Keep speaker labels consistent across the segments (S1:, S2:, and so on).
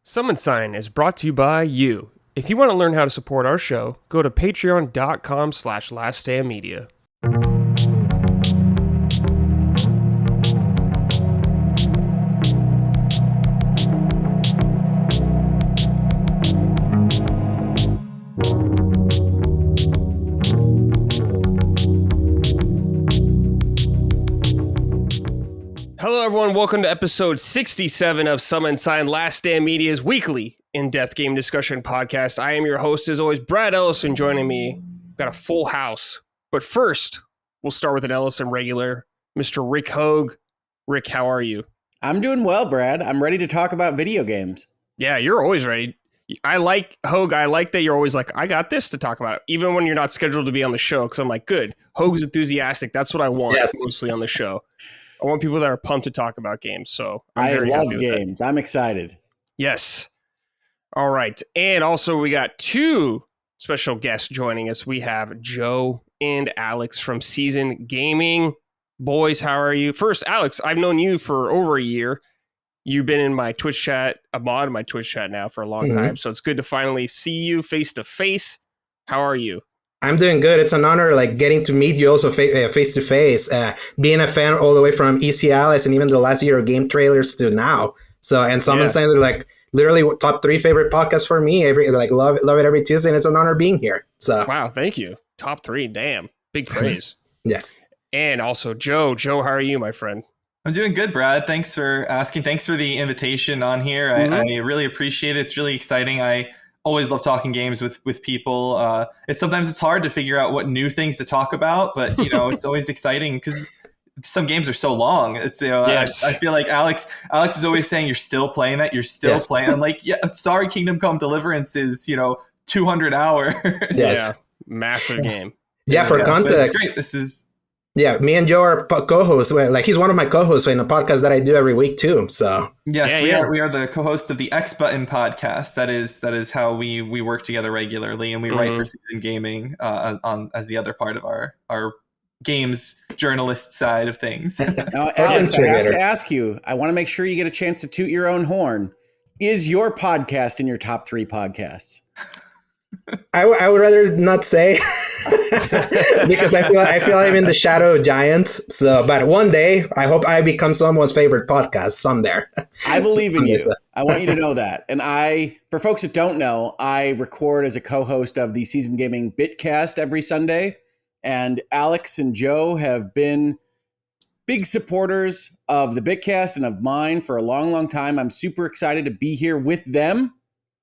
S1: Summon Sign is brought to you by you. If you want to learn how to support our show, go to patreon.com/laststandmedia. Hello everyone, welcome to episode 67 of Summon Sign Last Stand Media's weekly in-depth game discussion podcast. I am your host, as always, Brad Ellison, joining me. Got a full house. But first, we'll start with an Ellison regular, Mr. Rick Hoeg. Rick, how are you?
S2: I'm doing well, Brad. I'm ready to talk about video games.
S1: Yeah, you're always ready. I like, Hoeg, I like that you're always like, I got this to talk about, even when you're not scheduled to be on the show, because I'm like, good. Hoeg's enthusiastic. That's what I want mostly on the show. I want people that are pumped to talk about games. So
S2: I love games. I'm excited.
S1: Yes. All right. And also we got two special guests joining us. We have Joe and Alex from Season Gaming. Boys, how are you? First, Alex, I've known you for over a year. You've been in my Twitch chat, a mod in my Twitch chat now for a long time. So it's good to finally see you face to face. How are you?
S3: I'm doing good. It's an honor, like getting to meet you also face to face. Being a fan all the way from Iki Island and even the last year of game trailers to now. So, and someone saying they're like literally top 3 favorite podcasts for me. Love it every Tuesday, and it's an honor being here. So,
S1: wow, thank you. Top 3, damn, big praise.
S3: Yeah.
S1: And also Joe. Joe, how are you, my friend?
S4: I'm doing good, Brad. Thanks for asking. Thanks for the invitation on here. I really appreciate it. It's really exciting. I always love talking games with people. Sometimes it's hard to figure out what new things to talk about, but it's always exciting because some games are so long. It's
S1: yes.
S4: I feel like Alex is always saying you're still playing that. You're still playing. I'm like, yeah, sorry, Kingdom Come Deliverance is 200 hours.
S3: Yes.
S1: Yeah, massive game.
S3: Yeah, for context.
S4: So great. This is.
S3: Yeah, me and Joe are co-hosts. Like he's one of my co-hosts in a podcast that I do every week too. So
S4: yes, we are the co-hosts of the X Button podcast. That is how we work together regularly, and we write for Season Gaming on as the other part of our games journalist side of things.
S2: Now, Alex, I have to ask you. I want to make sure you get a chance to toot your own horn. Is your podcast in your top 3 podcasts?
S3: I would rather not say because I feel I'm in the shadow of giants. So, but one day I hope I become someone's favorite podcast someday.
S2: I believe in you. I want you to know that. And for folks that don't know, I record as a co-host of the Season Gaming Bitcast every Sunday. And Alex and Joe have been big supporters of the Bitcast and of mine for a long, long time. I'm super excited to be here with them.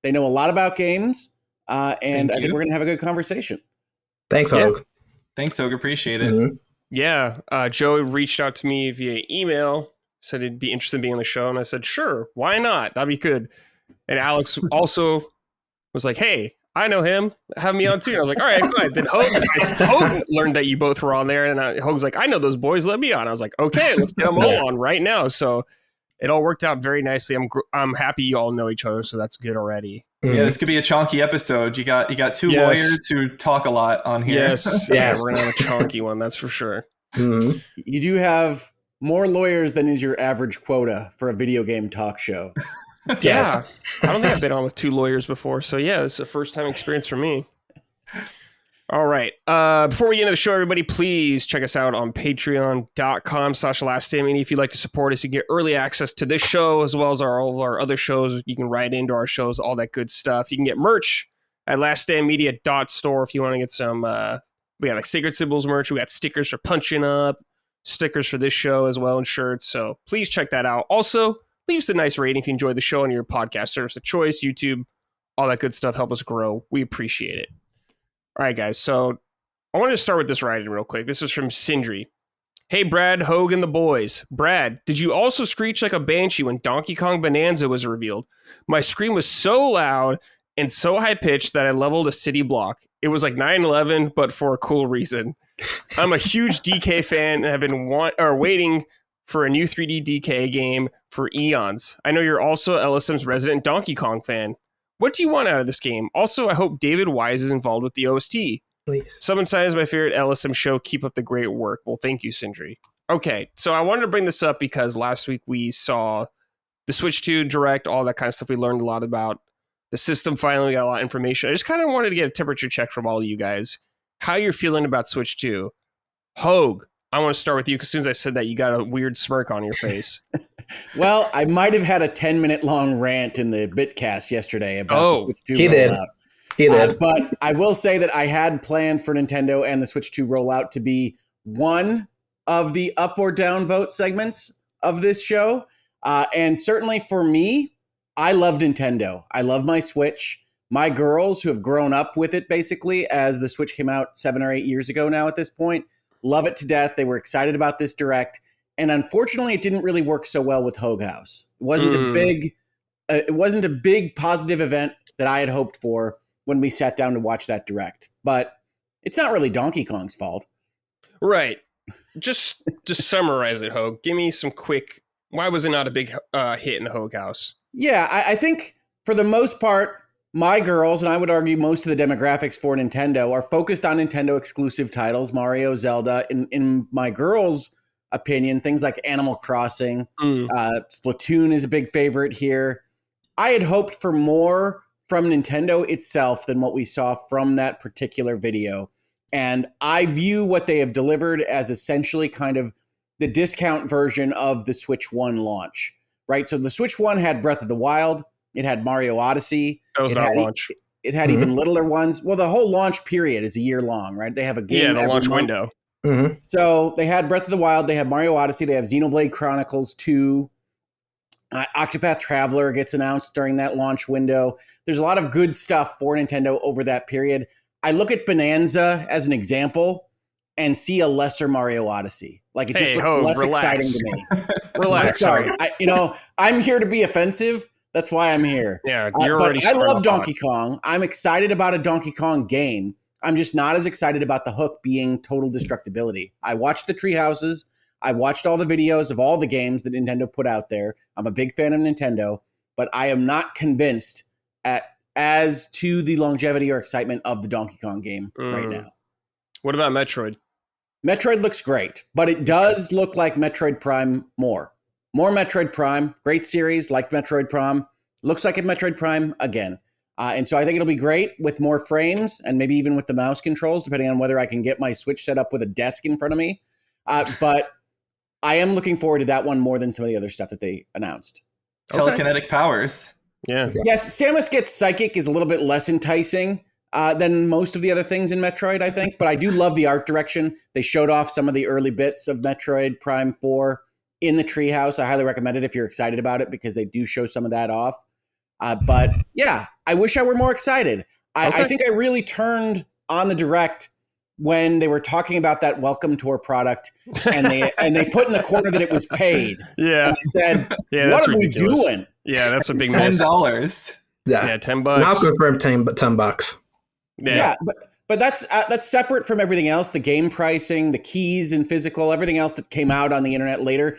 S2: They know a lot about games. And I think we're going to have a good conversation.
S3: Thanks, Hoeg.
S4: Yeah. Thanks, Hoeg. Appreciate it.
S3: Mm-hmm.
S1: Yeah. Joe reached out to me via email, said he'd be interested in being on the show. And I said, sure, why not? That'd be good. And Alex also was like, hey, I know him. Have me on too. And I was like, all right, fine. Then Hoeg learned that you both were on there. And Hoeg's like, I know those boys. Let me on. I was like, okay, let's get them all on right now. So it all worked out very nicely. I'm happy you all know each other. So that's good already.
S4: Yeah, this could be a chonky episode. You got 2 lawyers who talk a lot on here.
S1: Yes, yeah, we're gonna have a chonky one, that's for sure.
S2: Mm-hmm. You do have more lawyers than is your average quota for a video game talk show.
S1: Yeah, I don't think I've been on with 2 lawyers before, so yeah, it's a first time experience for me. All right. Before we get into the show, everybody, please check us out on patreon.com/laststandmedia. If you'd like to support us, you get early access to this show as well as all of our other shows. You can write into our shows, all that good stuff. You can get merch at laststandmedia.store if you want to get some. We got like Sacred Symbols merch. We got stickers for Punching Up, stickers for this show as well, and shirts. So please check that out. Also, leave us a nice rating if you enjoyed the show on your podcast service of choice, YouTube, all that good stuff. Help us grow. We appreciate it. All right, guys, so I wanted to start with this writing real quick. This is from Sindri. Hey, Brad, Hoeg, and the boys. Brad, did you also screech like a banshee when Donkey Kong Bonanza was revealed? My scream was so loud and so high-pitched that I leveled a city block. It was like 9/11, but for a cool reason. I'm a huge DK fan and have been waiting for a new 3D DK game for eons. I know you're also LSM's resident Donkey Kong fan. What do you want out of this game? Also, I hope David Wise is involved with the OST.
S3: Please.
S1: Summon Sign is my favorite LSM show. Keep up the great work. Well, thank you, Sindri. Okay, so I wanted to bring this up because last week we saw the Switch 2 Direct, all that kind of stuff. We learned a lot about the system. Finally, got a lot of information. I just kind of wanted to get a temperature check from all of you guys. How you're feeling about Switch 2. Hoeg, I want to start with you because as soon as I said that, you got a weird smirk on your face.
S2: Well, I might have had a 10-minute long rant in the Bitcast yesterday about the Switch 2
S3: he
S2: rollout.
S3: He did.
S2: But I will say that I had planned for Nintendo and the Switch 2 rollout to be one of the up or down vote segments of this show. And certainly for me, I love Nintendo. I love my Switch. My girls, who have grown up with it basically as the Switch came out 7 or 8 years ago now at this point, love it to death. They were excited about this Direct. And unfortunately, it didn't really work so well with Hoeg House. It wasn't a big positive event that I had hoped for when we sat down to watch that Direct. But it's not really Donkey Kong's fault.
S1: Right. Just summarize it, Hoeg. Give me some quick... Why was it not a big hit in the Hoeg House?
S2: Yeah, I think for the most part, my girls, and I would argue most of the demographics for Nintendo, are focused on Nintendo exclusive titles, Mario, Zelda. In my girls' opinion, things like Animal Crossing, Splatoon is a big favorite here. I had hoped for more from Nintendo itself than what we saw from that particular video. And I view what they have delivered as essentially kind of the discount version of the Switch 1 launch, right? So the Switch 1 had Breath of the Wild. It had Mario Odyssey.
S1: That was not launch.
S2: It had even littler ones. Well, the whole launch period is a year long, right? They have a game.
S1: Yeah, the launch
S2: month.
S1: window.
S3: Mm-hmm.
S2: So they had Breath of the Wild. They have Mario Odyssey. They have Xenoblade Chronicles 2. Octopath Traveler gets announced during that launch window. There's a lot of good stuff for Nintendo over that period. I look at Bonanza as an example and see a lesser Mario Odyssey. Like it just looks less exciting to me.
S1: Relax.
S2: Sorry. I'm here to be offensive. That's why I'm here.
S1: Yeah, you're already.
S2: I love Donkey Kong. I'm excited about a Donkey Kong game. I'm just not as excited about the hook being total destructibility. I watched the tree houses. I watched all the videos of all the games that Nintendo put out there. I'm a big fan of Nintendo, but I am not convinced as to the longevity or excitement of the Donkey Kong game right now.
S1: What about Metroid?
S2: Metroid looks great, but it does look like Metroid Prime more. More Metroid Prime. Great series, like Metroid Prime. Looks like a Metroid Prime again. And so I think it'll be great with more frames and maybe even with the mouse controls, depending on whether I can get my Switch set up with a desk in front of me. But I am looking forward to that one more than some of the other stuff that they announced.
S4: Telekinetic powers.
S1: Yeah.
S2: Yes, Samus Gets Psychic is a little bit less enticing than most of the other things in Metroid, I think. But I do love the art direction. They showed off some of the early bits of Metroid Prime 4 in the treehouse. I highly recommend it if you're excited about it because they do show some of that off. But yeah, I wish I were more excited. I think I really turned on the Direct when they were talking about that Welcome Tour product and they put in the corner that it was paid.
S1: Yeah.
S2: And I said, what are we doing?
S1: Yeah, that's a big miss.
S4: $10.
S3: Yeah,
S1: $10.
S3: Now confirmed $10.
S2: Yeah, but that's separate from everything else, the game pricing, the keys and physical, everything else that came out on the internet later.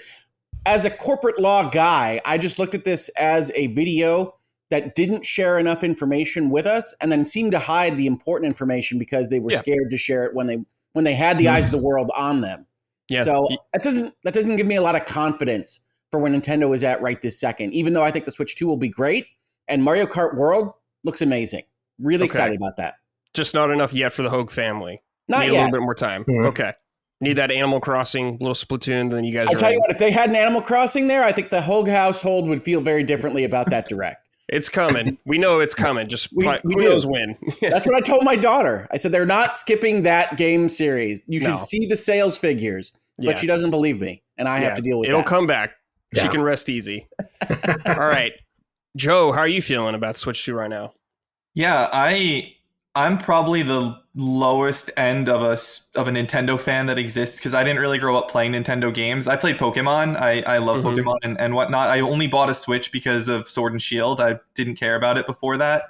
S2: As a corporate law guy, I just looked at this as a video that didn't share enough information with us and then seemed to hide the important information because they were scared to share it when they had the eyes of the world on them. Yeah. So that doesn't give me a lot of confidence for where Nintendo is at right this second, even though I think the Switch 2 will be great and Mario Kart World looks amazing. Really excited about that.
S1: Just not enough yet for the Hoeg family.
S2: Not
S1: Need
S2: yet.
S1: a little bit more time. Mm-hmm. Okay. Need that Animal Crossing, little Splatoon, then you guys
S2: I tell you what, if they had an Animal Crossing there, I think the Hoeg household would feel very differently about that Direct.
S1: It's coming. We know it's coming. Just who knows when.
S2: That's what I told my daughter. I said, they're not skipping that game series. You should see the sales figures. But she doesn't believe me, and I have to deal with it.
S1: It'll come back. She can rest easy. All right. Joe, how are you feeling about Switch 2 right now?
S4: Yeah, I'm probably the lowest end of a Nintendo fan that exists because I didn't really grow up playing Nintendo games. I played Pokemon. I love Pokemon and whatnot. I only bought a Switch because of Sword and Shield. I didn't care about it before that.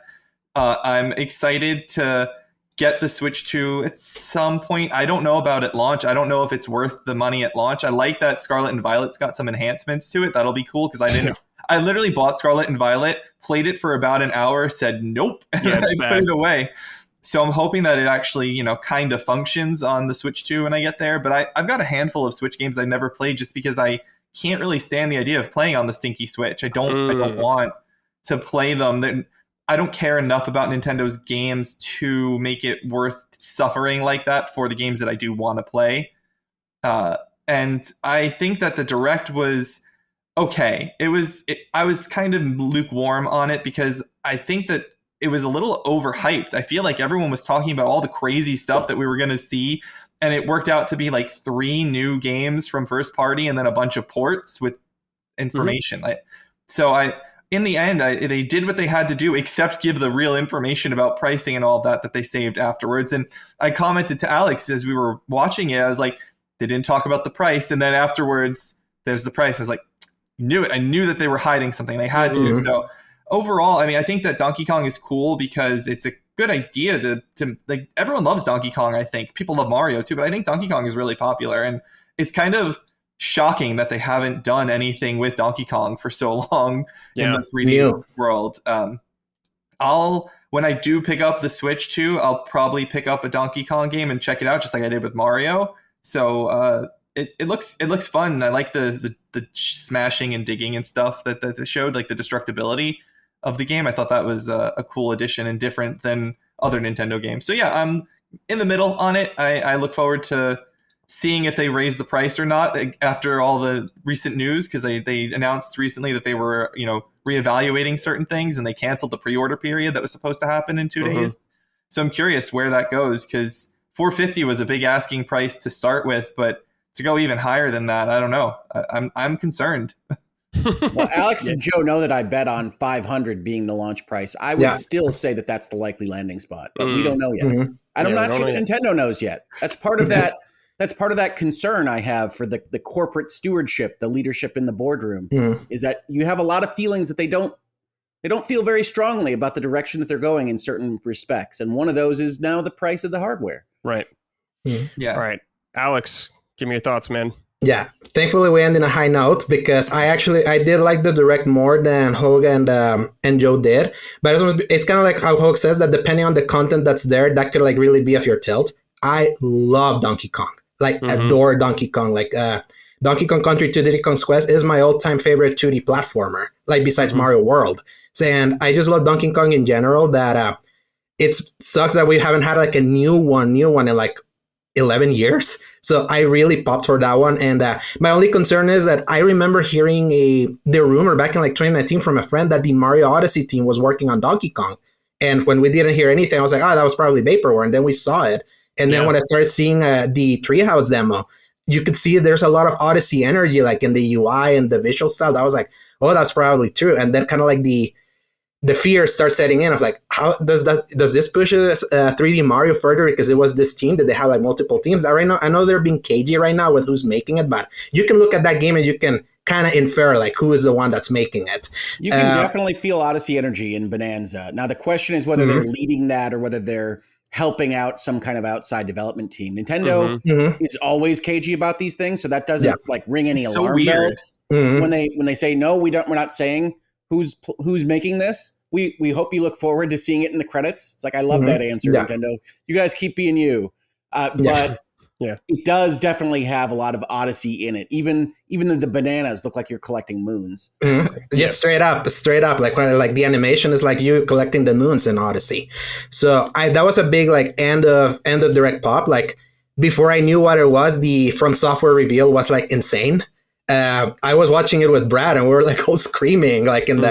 S4: I'm excited to get the Switch 2 at some point. I don't know about at launch. I don't know if it's worth the money at launch. I like that Scarlet and Violet's got some enhancements to it. That'll be cool because I literally bought Scarlet and Violet, played it for about an hour, said nope, and I put it away. So I'm hoping that it actually, kind of functions on the Switch 2 when I get there. But I've got a handful of Switch games I've never played just because I can't really stand the idea of playing on the stinky Switch. I don't want to play them. I don't care enough about Nintendo's games to make it worth suffering like that for the games that I do want to play. And I think that the Direct was okay. I was kind of lukewarm on it because I think that it was a little overhyped. I feel like everyone was talking about all the crazy stuff that we were going to see, and it worked out to be like 3 new games from first party and then a bunch of ports with information. In the end, they did what they had to do, except give the real information about pricing and all that they saved afterwards. And I commented to Alex as we were watching it, I was like, they didn't talk about the price. And then afterwards, there's the price. I was like, knew it. I knew that they were hiding something. They had to. So overall, I mean, I think that Donkey Kong is cool because it's a good idea to like, everyone loves Donkey Kong. I think people love Mario too, but I think Donkey Kong is really popular, and it's kind of shocking that they haven't done anything with Donkey Kong for so long in the 3D world. When I do pick up the Switch too, I'll probably pick up a Donkey Kong game and check it out, just like I did with Mario. So it looks fun. I like the smashing and digging and stuff that they showed, like the destructibility of the game. I thought that was a cool addition and different than other Nintendo games. So yeah, I'm in the middle on it. I look forward to seeing if they raise the price or not after all the recent news, because they announced recently that they were reevaluating certain things, and they canceled the pre-order period that was supposed to happen in 2 days. So I'm curious where that goes, because $450 was a big asking price to start with, but to go even higher than that, I don't know. I'm concerned.
S2: Well, Alex and Joe know that I bet on $500 being the launch price. I would still say that that's the likely landing spot, but we don't know yet. I'm not sure that Nintendo knows yet. That's part of that. That's part of that concern I have for the corporate stewardship, the leadership in the boardroom, is that you have a lot of feelings that they don't feel very strongly about the direction that they're going in certain respects. And one of those is now the price of the hardware.
S1: Right.
S4: Yeah.
S1: All right. Alex, give me your thoughts, man.
S3: Yeah. Thankfully, we end in a high note because I did like the Direct more than Hoeg and Joe did. But it's kind of like how Hoeg says that depending on the content that's there, that could like really be of your tilt. I love Donkey Kong. Adore Donkey Kong. Donkey Kong Country 2 Diddy Kong's Quest is my all-time favorite 2D platformer, besides Mario World. So, and I just love Donkey Kong in general. That it sucks that we haven't had like a new one in like 11 years. So I really popped for that one. And my only concern is that I remember hearing the rumor back in like 2019 from a friend that the Mario Odyssey team was working on Donkey Kong. And when we didn't hear anything, I was like, that was probably vaporware. And then we saw it. And then when I started seeing the Treehouse demo, you could see there's a lot of Odyssey energy, like in the UI and the visual style. I was like, that's probably true. And then kind of like the fear starts setting in of like, how does this push 3D Mario further? Because it was this team that they have like multiple teams. Right now, I know they're being cagey right now with who's making it, but you can look at that game and you can kind of infer like who is the one that's making it.
S2: You can definitely feel Odyssey energy in Bonanza. Now the question is whether they're leading that or whether they're helping out some kind of outside development team. Nintendo is always cagey about these things, so that doesn't like ring any alarm bells when they say no. We're not saying who's making this. We hope you look forward to seeing it in the credits. It's like, I love that answer, Nintendo. You guys keep being you, but it does definitely have a lot of Odyssey in it. Even the bananas look like you're collecting moons.
S3: Yes, straight up. Like the animation is like you collecting the moons in Odyssey. So that was a big like end of Direct pop. Like before I knew what it was, the From Software reveal was like insane. I was watching it with Brad and we were like all screaming like in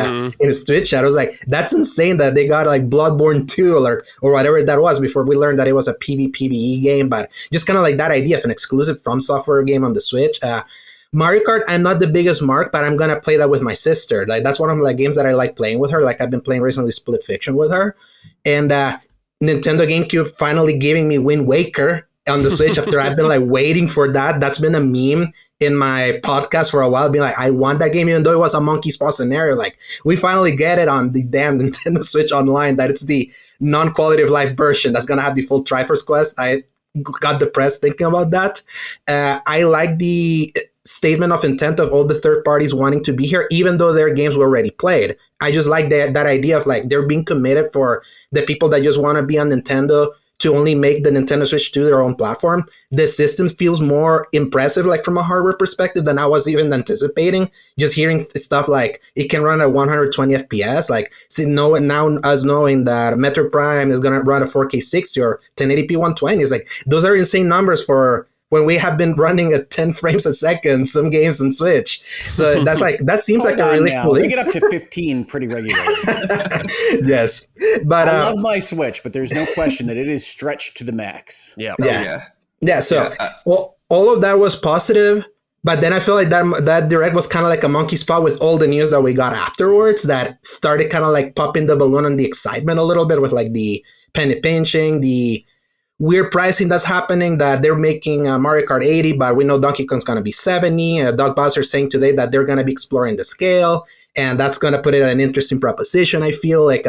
S3: his Twitch chat. I was like, that's insane that they got like Bloodborne 2 or whatever that was before we learned that it was a PvE game. But just kind of like that idea of an exclusive From Software game on the Switch. Mario Kart, I'm not the biggest mark, but I'm going to play that with my sister. Like that's one of the games that I like playing with her. Like I've been playing recently Split Fiction with her. And Nintendo GameCube finally giving me Wind Waker on the Switch after I've been like waiting for that. That's been a meme in my podcast for a while, being like, I want that game, even though it was a monkey's paw scenario. Like, we finally get it on the damn Nintendo Switch Online, that it's the non-quality of life version that's going to have the full Triforce Quest. I got depressed thinking about that. I like the statement of intent of all the third parties wanting to be here, even though their games were already played. I just like that idea of like, they're being committed for the people that just want to be on Nintendo to only make the Nintendo Switch 2 their own platform, the system feels more impressive, like from a hardware perspective, than I was even anticipating. Just hearing stuff like it can run at 120 FPS, like now us knowing that Metroid Prime is going to run at 4K 60 or 1080p 120, is like those are insane numbers for when we have been running at 10 frames a second some games on Switch. So that's like that seems like a really cool.
S2: They get up to 15 pretty regularly.
S3: Yes, but
S2: I love my Switch, but there's no question that it is stretched to the max.
S1: Yeah.
S3: So well, all of that was positive, but then I feel like that direct was kind of like a monkey spot with all the news that we got afterwards that started kind of like popping the balloon on the excitement a little bit with like the penny pinching, the weird pricing that's happening, that they're making Mario Kart 80, but we know Donkey Kong's going to be 70. Doug Bowser saying today that they're going to be exploring the scale, and that's going to put it at an interesting proposition. I feel like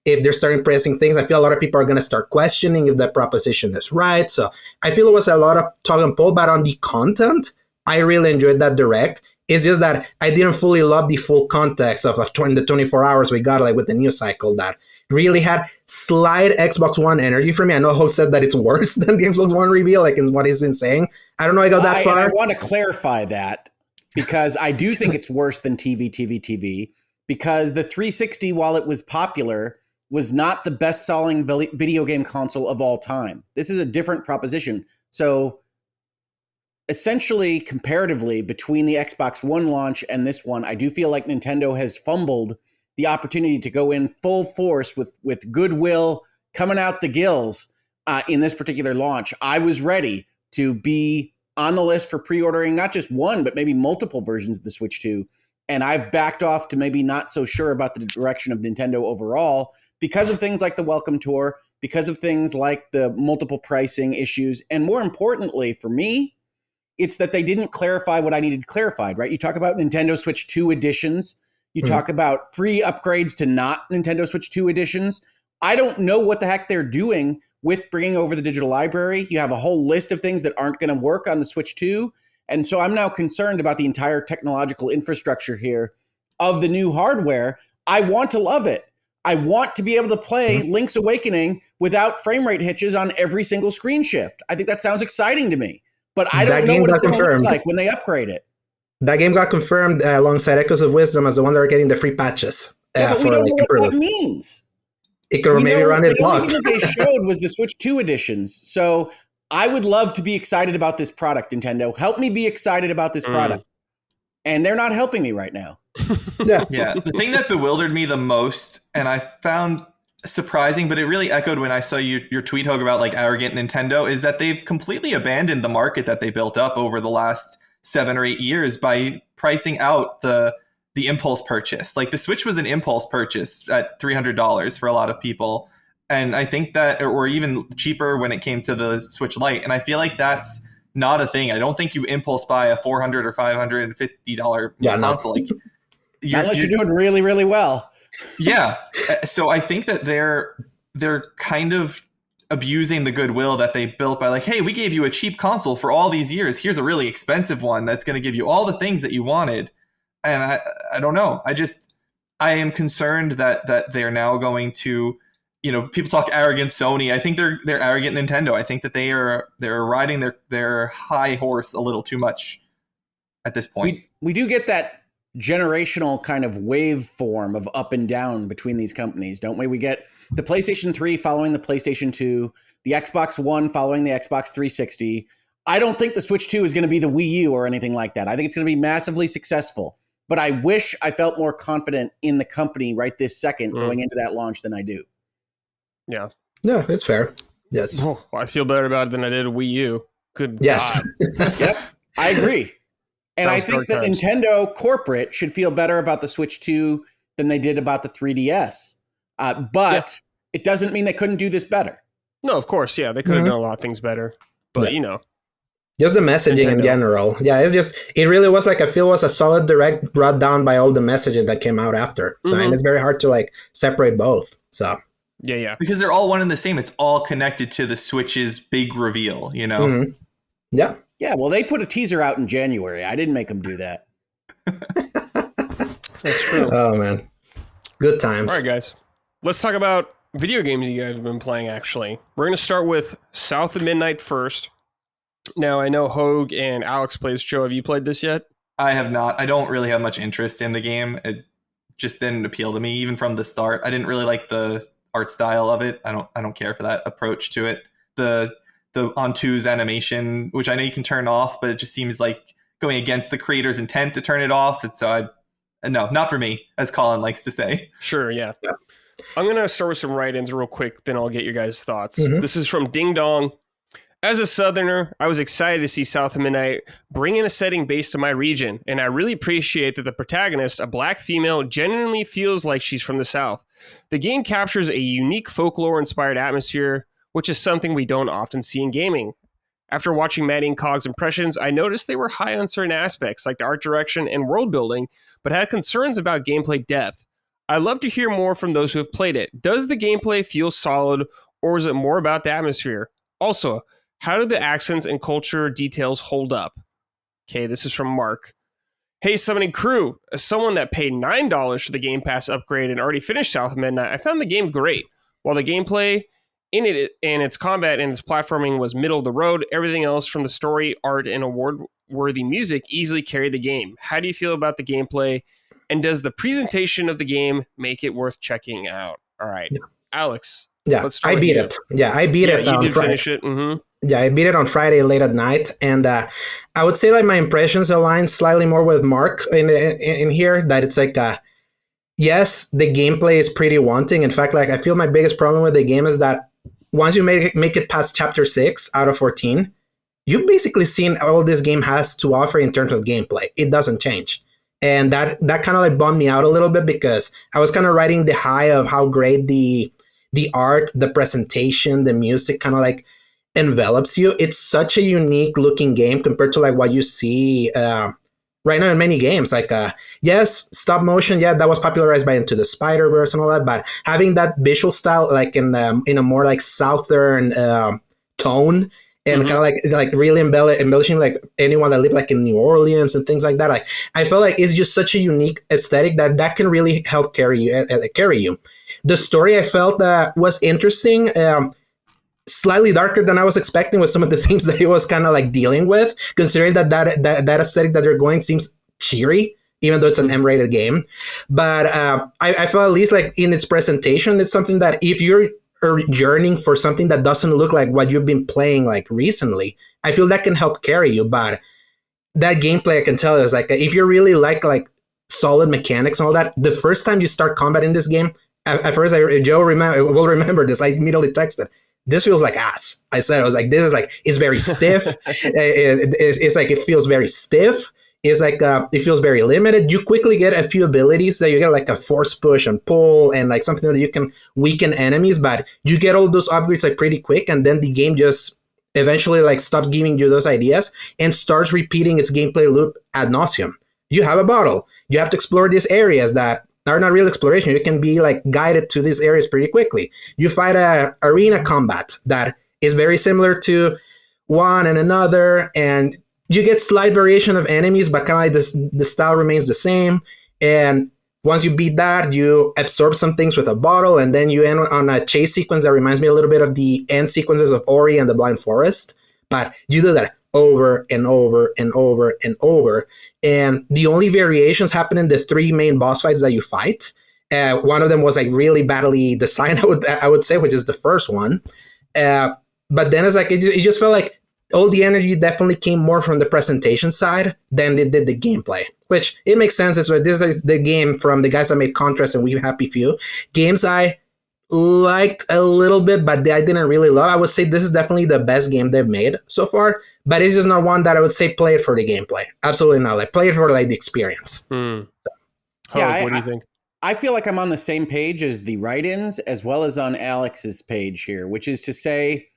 S3: if they're starting pricing things, I feel a lot of people are going to start questioning if that proposition is right. So I feel it was a lot of tug and pull, but on the content, I really enjoyed that direct. It's just that I didn't fully love the full context of the 24 hours we got, like with the news cycle, that really had slight Xbox One energy for me. I know Hoeg said that it's worse than the Xbox One reveal, like in what he's been saying. I don't know I got that far.
S2: I want to clarify that because I do think it's worse than TV, because the 360, while it was popular, was not the best-selling video game console of all time. This is a different proposition. So essentially, comparatively, between the Xbox One launch and this one, I do feel like Nintendo has fumbled the opportunity to go in full force with goodwill coming out the gills in this particular launch. I was ready to be on the list for pre-ordering not just one, but maybe multiple versions of the Switch 2. And I've backed off to maybe not so sure about the direction of Nintendo overall because of things like the Welcome Tour, because of things like the multiple pricing issues. And more importantly for me, it's that they didn't clarify what I needed clarified, right? You talk about Nintendo Switch 2 editions. You talk about free upgrades to not Nintendo Switch 2 editions. I don't know what the heck they're doing with bringing over the digital library. You have a whole list of things that aren't going to work on the Switch 2. And so I'm now concerned about the entire technological infrastructure here of the new hardware. I want to love it. I want to be able to play Link's Awakening without frame rate hitches on every single screen shift. I think that sounds exciting to me. But I don't know what it's going to look like when they upgrade it.
S3: That game got confirmed alongside Echoes of Wisdom as the one that are getting the free patches.
S2: But we don't know what that means.
S3: It could maybe run it blocked.
S2: The only thing that they showed was the Switch 2 editions. So I would love to be excited about this product, Nintendo. Help me be excited about this product. And they're not helping me right now.
S4: Yeah. The thing that bewildered me the most, and I found surprising, but it really echoed when I saw your tweet, Hoeg, about like arrogant Nintendo, is that they've completely abandoned the market that they built up over the last 7 or 8 years by pricing out the impulse purchase. Like the Switch was an impulse purchase at $300 for a lot of people. And I think that, or even cheaper when it came to the Switch Lite. And I feel like that's not a thing. I don't think you impulse buy a $400 or $550 console. Like,
S2: unless you're doing really, really well.
S4: Yeah. So I think that they're kind of abusing the goodwill that they built by like, hey, we gave you a cheap console for all these years. Here's a really expensive one that's going to give you all the things that you wanted. And I don't know. I am concerned that they're now going to, people talk arrogant Sony. I think they're arrogant Nintendo. I think that they're riding their high horse a little too much at this point.
S2: We do get that generational kind of waveform of up and down between these companies, don't we? We get the PlayStation 3 following the PlayStation 2, the Xbox One following the Xbox 360. I don't think the Switch 2 is going to be the Wii U or anything like that. I think it's going to be massively successful. But I wish I felt more confident in the company right this second going into that launch than I do.
S1: Yeah.
S3: No, it's fair. Yes.
S1: Oh, I feel better about it than I did a Wii U. Good
S3: yes.
S1: God.
S2: Yep, I agree. And I think that Nintendo corporate should feel better about the Switch 2 than they did about the 3DS. But it doesn't mean they couldn't do this better.
S1: No, of course. Yeah, they could have done a lot of things better. But,
S3: just the messaging in general. Yeah, it really was like, I feel it was a solid direct brought down by all the messaging that came out after. So, and it's very hard to like separate both. So,
S1: yeah.
S4: Because they're all one and the same. It's all connected to the Switch's big reveal,
S3: Yeah.
S2: Yeah, well, they put a teaser out in January. I didn't make them do that.
S1: That's true.
S3: Oh, man. Good times.
S1: All right, guys. Let's talk about video games you guys have been playing, actually. We're going to start with South of Midnight first. Now, I know Hoeg and Alex plays. Joe, have you played this yet?
S4: I have not. I don't really have much interest in the game. It just didn't appeal to me, even from the start. I didn't really like the art style of it. I don't care for that approach to it. The on-twos animation, which I know you can turn off, but it just seems like going against the creator's intent to turn it off. And so no, not for me, as Colin likes to say.
S1: Sure, yeah. I'm going to start with some write-ins real quick, then I'll get your guys' thoughts.
S3: Mm-hmm.
S1: This is from Ding Dong. As a Southerner, I was excited to see South of Midnight bring in a setting based on my region, and I really appreciate that the protagonist, a black female, genuinely feels like she's from the South. The game captures a unique folklore-inspired atmosphere, which is something we don't often see in gaming. After watching Maddie and Cog's impressions, I noticed they were high on certain aspects, like the art direction and world building, but had concerns about gameplay depth. I'd love to hear more from those who have played it. Does the gameplay feel solid, or is it more about the atmosphere? Also, how do the accents and culture details hold up? Okay, this is from Mark. Hey, Summoning Crew. As someone that paid $9 for the Game Pass upgrade and already finished South of Midnight, I found the game great. While the gameplay in it and its combat and its platforming was middle of the road, everything else from the story, art, and award-worthy music easily carried the game. How do you feel about the gameplay, and does the presentation of the game make it worth checking out? All right, yeah. Alex.
S3: Yeah, I beat it. Yeah, I beat it.
S1: You did finish it. Mm-hmm.
S3: Yeah, I beat it on Friday late at night, and I would say like my impressions align slightly more with Mark in here. That it's like, yes, the gameplay is pretty wanting. In fact, like I feel my biggest problem with the game is that once you make it past chapter 6 out of 14, you've basically seen all this game has to offer in terms of gameplay. It doesn't change, and that kind of like bummed me out a little bit because I was kind of riding the high of how great the art, the presentation, the music kind of like envelops you. It's such a unique looking game compared to like what you see right now in many games. Like, yes, stop motion, yeah, that was popularized by Into the Spider-Verse and all that, but having that visual style like in a more like southern tone and kind of like really embellishing like anyone that lived like in New Orleans and things like that. Like, I felt like it's just such a unique aesthetic that can really help carry you. The story I felt was interesting. Slightly darker than I was expecting with some of the themes that he was kind of like dealing with, considering that aesthetic that they're going seems cheery, even though it's an M-rated game. But I felt at least like in its presentation, it's something that if you're yearning for something that doesn't look like what you've been playing like recently, I feel that can help carry you. But that gameplay, I can tell, is like if you really like solid mechanics and all that, the first time you start combat in this game, at first Joe will remember this. I immediately texted, this feels like ass. I said, I was like, this is like, it's very stiff. It's like, it feels very stiff. It's like, it feels very limited. You quickly get a few abilities that you get like a force push and pull and like something that you can weaken enemies, but you get all those upgrades like pretty quick. And then the game just eventually like stops giving you those ideas and starts repeating its gameplay loop ad nauseum. You have a bottle. You have to explore these areas that are not real exploration. You can be like guided to these areas pretty quickly. You fight a arena combat that is very similar to one and another, and you get slight variation of enemies, but kind of like the style remains the same. And once you beat that, you absorb some things with a bottle, and then you end on a chase sequence that reminds me a little bit of the end sequences of Ori and the Blind Forest. But you do that over and over and over and over. And the only variations happen in the 3 main boss fights that you fight. One of them was like really badly designed, I would say, which is the first one. But then it's like, it just felt like all the energy definitely came more from the presentation side than it did the gameplay, which it makes sense. This is the game from the guys that made Contrast and We Happy Few. Games I liked a little bit, but I didn't really love. I would say this is definitely the best game they've made so far, but it's just not one that I would say play it for the gameplay. Absolutely not. Like, play it for like the experience.
S1: What do you think?
S2: I feel like I'm on the same page as the write-ins as well as on Alex's page here, which is to say,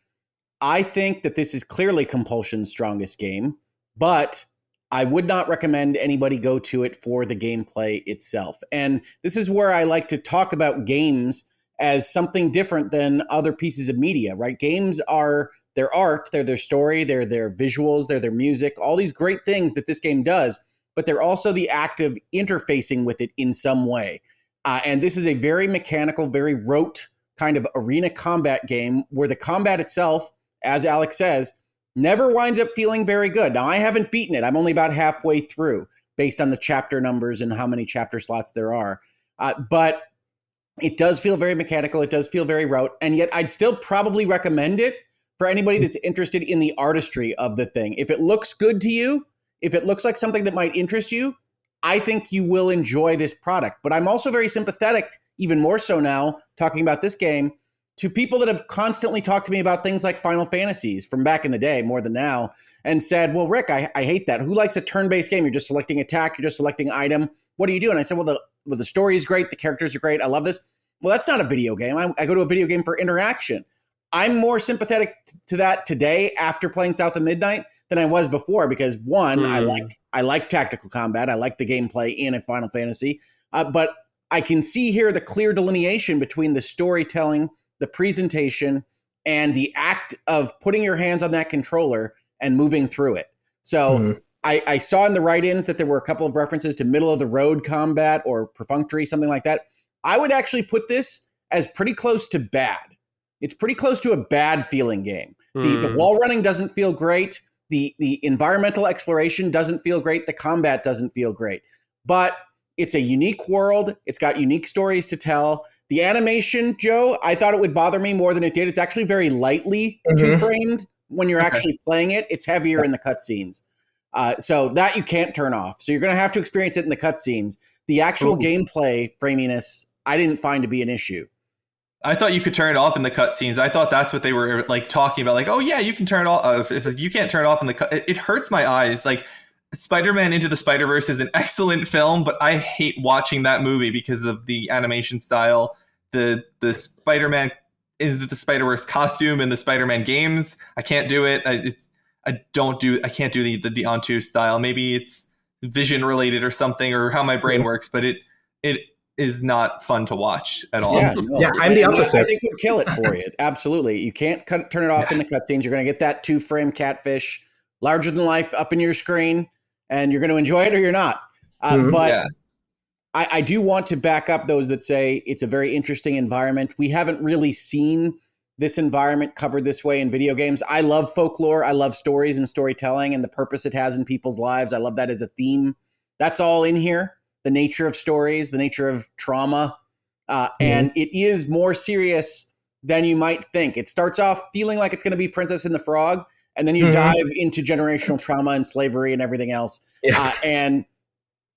S2: I think that this is clearly Compulsion's strongest game, but I would not recommend anybody go to it for the gameplay itself. And this is where I like to talk about games as something different than other pieces of media, right? Games are their art, they're their story, they're their visuals, they're their music, all these great things that this game does, but they're also the act of interfacing with it in some way. And this is a very mechanical, very rote kind of arena combat game where the combat itself, as Alex says, never winds up feeling very good. Now, I haven't beaten it. I'm only about halfway through based on the chapter numbers and how many chapter slots there are. But it does feel very mechanical. It does feel very rote. And yet I'd still probably recommend it for anybody that's interested in the artistry of the thing. If it looks good to you, if it looks like something that might interest you, I think you will enjoy this product. But I'm also very sympathetic, even more so now, talking about this game, to people that have constantly talked to me about things like Final Fantasies from back in the day, more than now, and said, well, Rick, I hate that. Who likes a turn-based game? You're just selecting attack. You're just selecting item. What do you do? And I said, well, the story is great. The characters are great. I love this. Well, that's not a video game. I go to a video game for interaction. I'm more sympathetic to that today after playing South of Midnight than I was before because, one, I like tactical combat. I like the gameplay in a Final Fantasy. But I can see here the clear delineation between the storytelling, the presentation, and the act of putting your hands on that controller and moving through it. So I saw in the write-ins that there were a couple of references to middle-of-the-road combat or perfunctory, something like that. I would actually put this as pretty close to bad. It's pretty close to a bad feeling game. The wall running doesn't feel great. The environmental exploration doesn't feel great. The combat doesn't feel great. But it's a unique world. It's got unique stories to tell. The animation, Joe, I thought it would bother me more than it did. It's actually very lightly two-framed when you're actually playing it. It's heavier in the cutscenes. So that you can't turn off. So you're going to have to experience it in the cutscenes. The actual gameplay framiness, I didn't find to be an issue.
S4: I thought you could turn it off in the cutscenes. I thought that's what they were like talking about. Like, oh yeah, you can turn it off. If you can't turn it off in the it hurts my eyes. Like, Spider-Man Into the Spider-Verse is an excellent film, but I hate watching that movie because of the animation style, the Spider-Man Into the Spider-Verse costume in the Spider-Man games. I can't do it. I can't do the Onto style. Maybe it's vision related or something, or how my brain works, but it is not fun to watch at all.
S2: Yeah, no.
S3: I'm the opposite.
S2: I think it would kill it for you. Absolutely. You can't turn it off in the cutscenes. You're going to get that 2-frame catfish, larger than life, up in your screen, and you're going to enjoy it or you're not. I do want to back up those that say it's a very interesting environment. We haven't really seen this environment covered this way in video games. I love folklore. I love stories and storytelling and the purpose it has in people's lives. I love that as a theme. That's all in here. The nature of stories, the nature of trauma. And it is more serious than you might think. It starts off feeling like it's going to be Princess and the Frog, and then you dive into generational trauma and slavery and everything else. And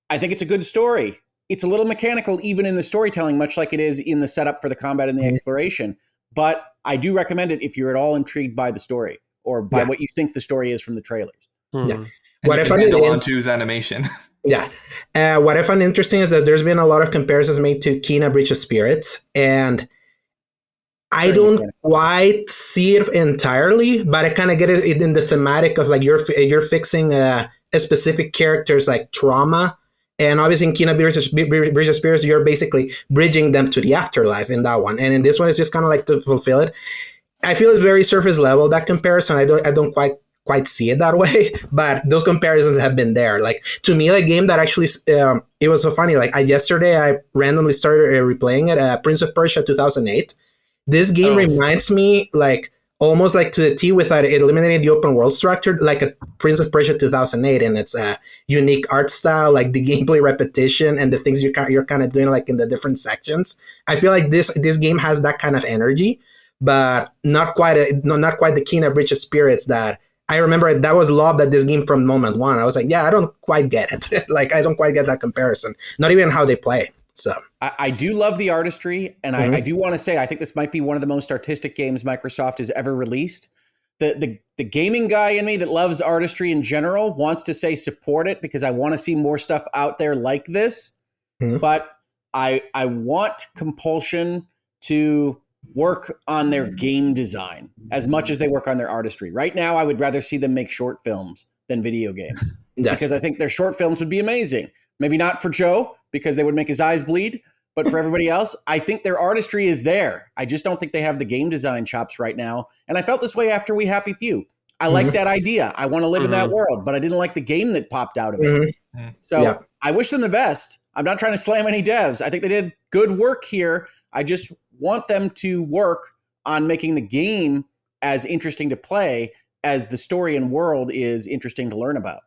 S2: I think it's a good story. It's a little mechanical even in the storytelling, much like it is in the setup for the combat and the exploration. But I do recommend it if you're at all intrigued by the story or by what you think the story is from the trailers.
S3: What I found
S4: Onto's animation.
S3: What I found interesting is that there's been a lot of comparisons made to Kena Breach of Spirits, and I don't quite see it entirely, but I kind of get it in the thematic of like you're fixing a specific character's like trauma, and obviously in Kena Breach of Spirits you're basically bridging them to the afterlife in that one, and in this one it's just kind of like to fulfill it. I feel it's very surface level, that comparison. I don't quite see it that way, but those comparisons have been there. Like, to me, like game that actually it was so funny. Like yesterday I randomly started replaying it, Prince of Persia 2008. This game reminds me like almost like to the T without it eliminating the open world structure, like a Prince of Persia 2008, and it's a unique art style, like the gameplay repetition and the things you're kind of doing like in the different sections. I feel like this game has that kind of energy, but not quite the Kena Breach of Spirits that I remember. That was loved at this game from moment one. I was like, yeah, I don't quite get it. Like, I don't quite get that comparison. Not even how they play. So
S2: I do love the artistry, and I do want to say I think this might be one of the most artistic games Microsoft has ever released. The gaming guy in me that loves artistry in general wants to say support it because I want to see more stuff out there like this. But I want Compulsion to work on their game design as much as they work on their artistry. Right now, I would rather see them make short films than video games because I think their short films would be amazing. Maybe not for Joe because they would make his eyes bleed, but for everybody else, I think their artistry is there. I just don't think they have the game design chops right now. And I felt this way after We Happy Few. I like that idea. I want to live in that world, but I didn't like the game that popped out of it. So I wish them the best. I'm not trying to slam any devs. I think they did good work here. I just want them to work on making the game as interesting to play as the story and world is interesting to learn about.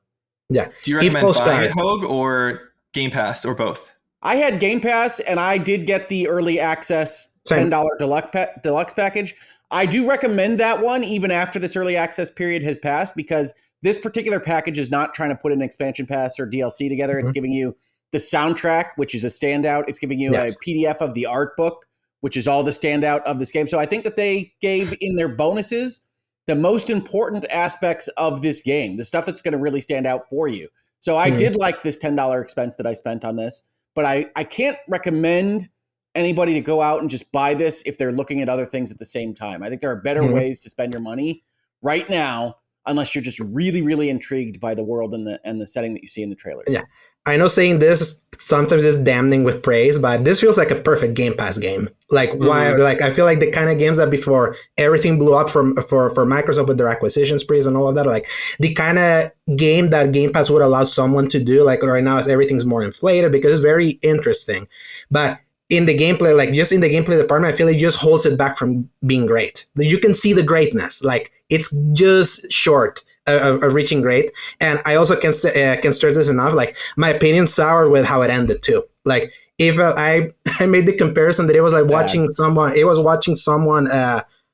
S3: Yeah.
S4: Do you recommend buying it, Hoeg, or Game Pass, or both?
S2: I had Game Pass, and I did get the early access $10 deluxe package. I do recommend that one even after this early access period has passed, because this particular package is not trying to put an expansion pass or DLC together. It's giving you the soundtrack, which is a standout. It's giving you a PDF of the art book, which is all the standout of this game. So I think that they gave in their bonuses the most important aspects of this game, the stuff that's going to really stand out for you. So I did like this $10 expense that I spent on this, but I can't recommend anybody to go out and just buy this if they're looking at other things at the same time. I think there are better ways to spend your money right now, unless you're just really, really intrigued by the world and the setting that you see in the trailers.
S3: Yeah. I know saying this sometimes is damning with praise, but this feels like a perfect Game Pass game. Like why? Like I feel like the kind of games that before everything blew up for Microsoft with their acquisition sprees and all of that, like the kind of game that Game Pass would allow someone to do. Like right now, as everything's more inflated because it's very interesting, but in the gameplay, like just in the gameplay department, I feel it just holds it back from being great. You can see the greatness, like it's just short of reaching great. And I also can stress this enough. Like my opinion soured with how it ended too. Like if I made the comparison that it was like watching someone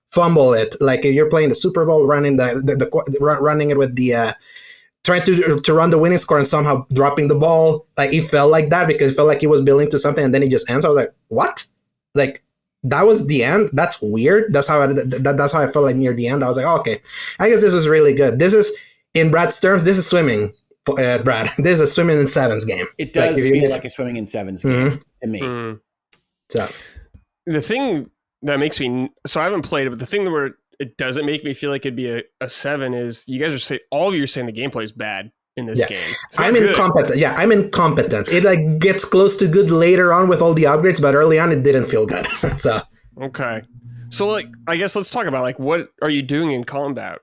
S3: fumble it. Like if you're playing the Super Bowl, running running it with the trying to run the winning score and somehow dropping the ball. Like it felt like that because it felt like it was building to something and then it just ends. I was like, what? Like that was the end? That's weird. That's how I felt like near the end. I was like, oh, okay, I guess this was really good. This is, in Brad's terms, this is swimming, Brad. This is a swimming in sevens game.
S2: It does feel like a swimming in sevens game to me.
S3: So
S1: the thing that makes me, so I haven't played it, but the thing where it doesn't make me feel like it'd be a 7 is you guys are saying, all of you are saying the gameplay is bad in this game.
S3: I'm incompetent. Yeah, I'm incompetent. It like gets close to good later on with all the upgrades, but early on it didn't feel good. So
S1: okay. So like I guess let's talk about like what are you doing in combat?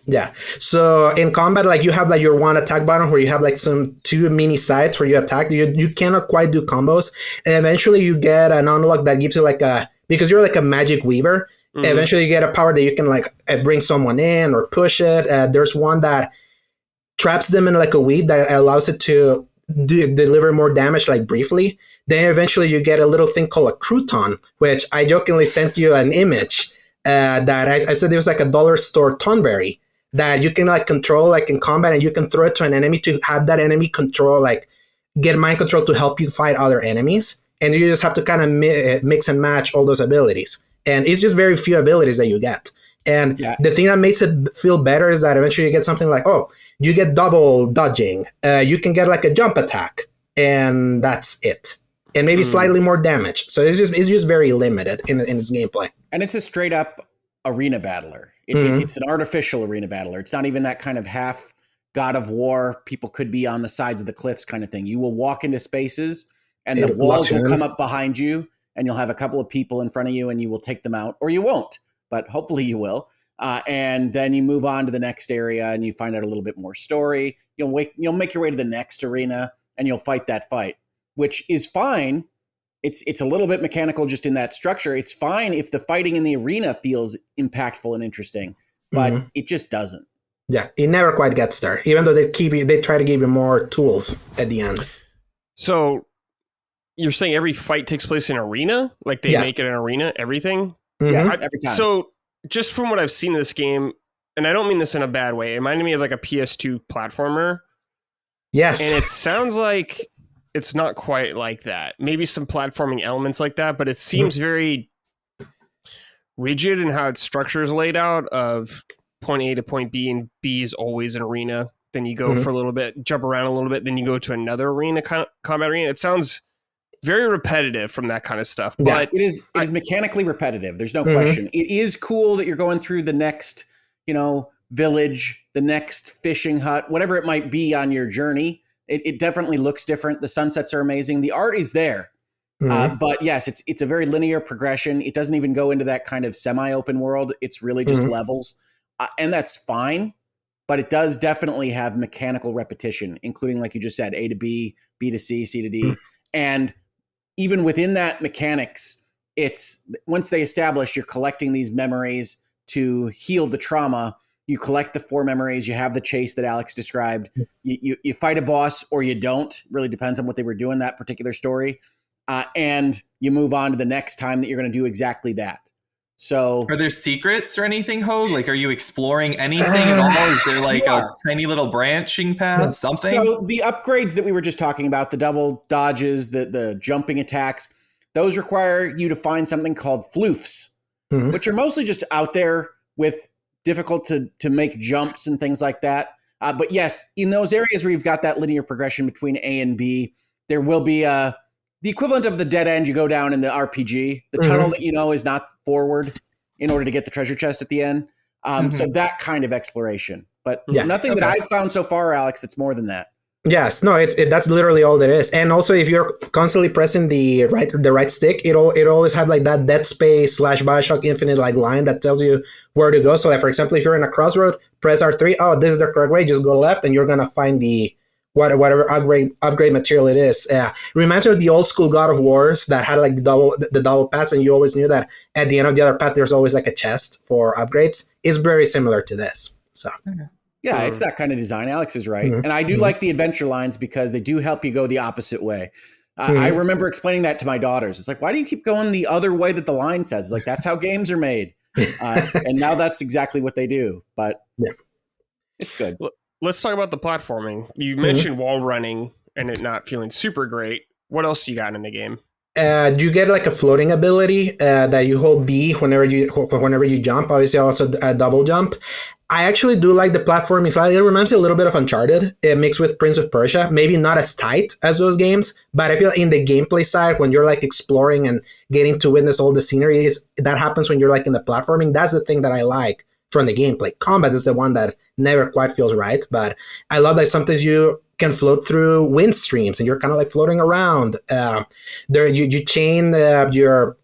S3: Yeah. So in combat, like you have like your one attack button where you have like two mini sites where you attack. You cannot quite do combos. And eventually you get an unlock that gives you like because you're like a magic weaver. Eventually you get a power that you can like bring someone in or push it. There's one that traps them in like a weave that allows it to deliver more damage like briefly. Then eventually you get a little thing called a crouton, which I jokingly sent you an image that I said it was like a dollar store tonberry that you can like control like in combat, and you can throw it to an enemy to have that enemy control, like get mind control to help you fight other enemies. And you just have to kind of mix and match all those abilities. And it's just very few abilities that you get. And the thing that makes it feel better is that eventually you get something like, oh, you get double dodging. You can get like a jump attack, and that's it. And maybe slightly more damage. So it's just very limited in its gameplay. And
S2: it's a straight up arena battler. It's an artificial arena battler. It's not even that kind of half God of War, people could be on the sides of the cliffs kind of thing. You will walk into spaces and the walls will come up behind you, and you'll have a couple of people in front of you and you will take them out, or you won't, but hopefully you will. And then you move on to the next area and you find out a little bit more story. You'll make your way to the next arena and you'll fight that fight, which is fine. It's a little bit mechanical just in that structure. It's fine if the fighting in the arena feels impactful and interesting, but it just doesn't.
S3: Yeah, it never quite gets there, even though they try to give you more tools at the end.
S1: So you're saying every fight takes place in an arena? Like they make it an arena, everything?
S2: Yes, every time.
S1: So just from what I've seen in this game, and I don't mean this in a bad way, it reminded me of like a PS2 platformer.
S3: Yes.
S1: And it sounds like it's not quite like that. Maybe some platforming elements like that, but it seems very rigid in how its structure is laid out of point A to point B, and B is always an arena. Then you go for a little bit, jump around a little bit, then you go to another arena, kind of combat arena. It sounds very repetitive from that kind of stuff. But
S2: it is mechanically repetitive. There's no question. It is cool that you're going through the next, village, the next fishing hut, whatever it might be on your journey. It definitely looks different. The sunsets are amazing. The art is there. But yes, it's a very linear progression. It doesn't even go into that kind of semi-open world. It's really just levels. And that's fine. But it does definitely have mechanical repetition, including, like you just said, A to B, B to C, C to D. And even within that mechanics, it's once they establish you're collecting these memories to heal the trauma. You collect the 4 memories. You have the chase that Alex described. You fight a boss or you don't. Really depends on what they were doing that particular story. And you move on to the next time that you're going to do exactly that. So,
S4: are there secrets or anything, Hoeg? Like, are you exploring anything at all? Is there like a tiny little branching path, something?
S2: So the upgrades that we were just talking about, the double dodges, the jumping attacks, those require you to find something called floofs, which are mostly just out there with difficult to make jumps and things like that. But yes, in those areas where you've got that linear progression between A and B, there will be the equivalent of the dead end you go down in the RPG. The tunnel that you know is not forward in order to get the treasure chest at the end. So that kind of exploration. But nothing that I've found so far, Alex, that's more than that.
S3: Yes, no, that's literally all there is. And also, if you're constantly pressing the right stick, it always have like that Dead Space / Bioshock Infinite like line that tells you where to go. So, like for example, if you're in a crossroad, press R3. Oh, this is the correct way. Just go left, and you're gonna find the whatever upgrade material it is. Reminds me of the old school God of Wars that had like the double paths, and you always knew that at the end of the other path there's always like a chest for upgrades. It's very similar to this. So.
S2: Yeah, it's that kind of design. Alex is right. And I do like the adventure lines because they do help you go the opposite way. I remember explaining that to my daughters. It's like, why do you keep going the other way that the line says? It's like, that's how games are made. And now that's exactly what they do. But it's good.
S1: Let's talk about the platforming. You mentioned wall running and it not feeling super great. What else you got in the game?
S3: You get like a floating ability that you hold B whenever you jump. Obviously, also a double jump. I actually do like the platforming style. It reminds me a little bit of Uncharted. It mixed with Prince of Persia. Maybe not as tight as those games, but I feel in the gameplay side, when you're like exploring and getting to witness all the scenery, that happens when you're like in the platforming. That's the thing that I like from the gameplay. Combat is the one that never quite feels right, but I love that sometimes you can float through wind streams and you're kind of like floating around. There you chain your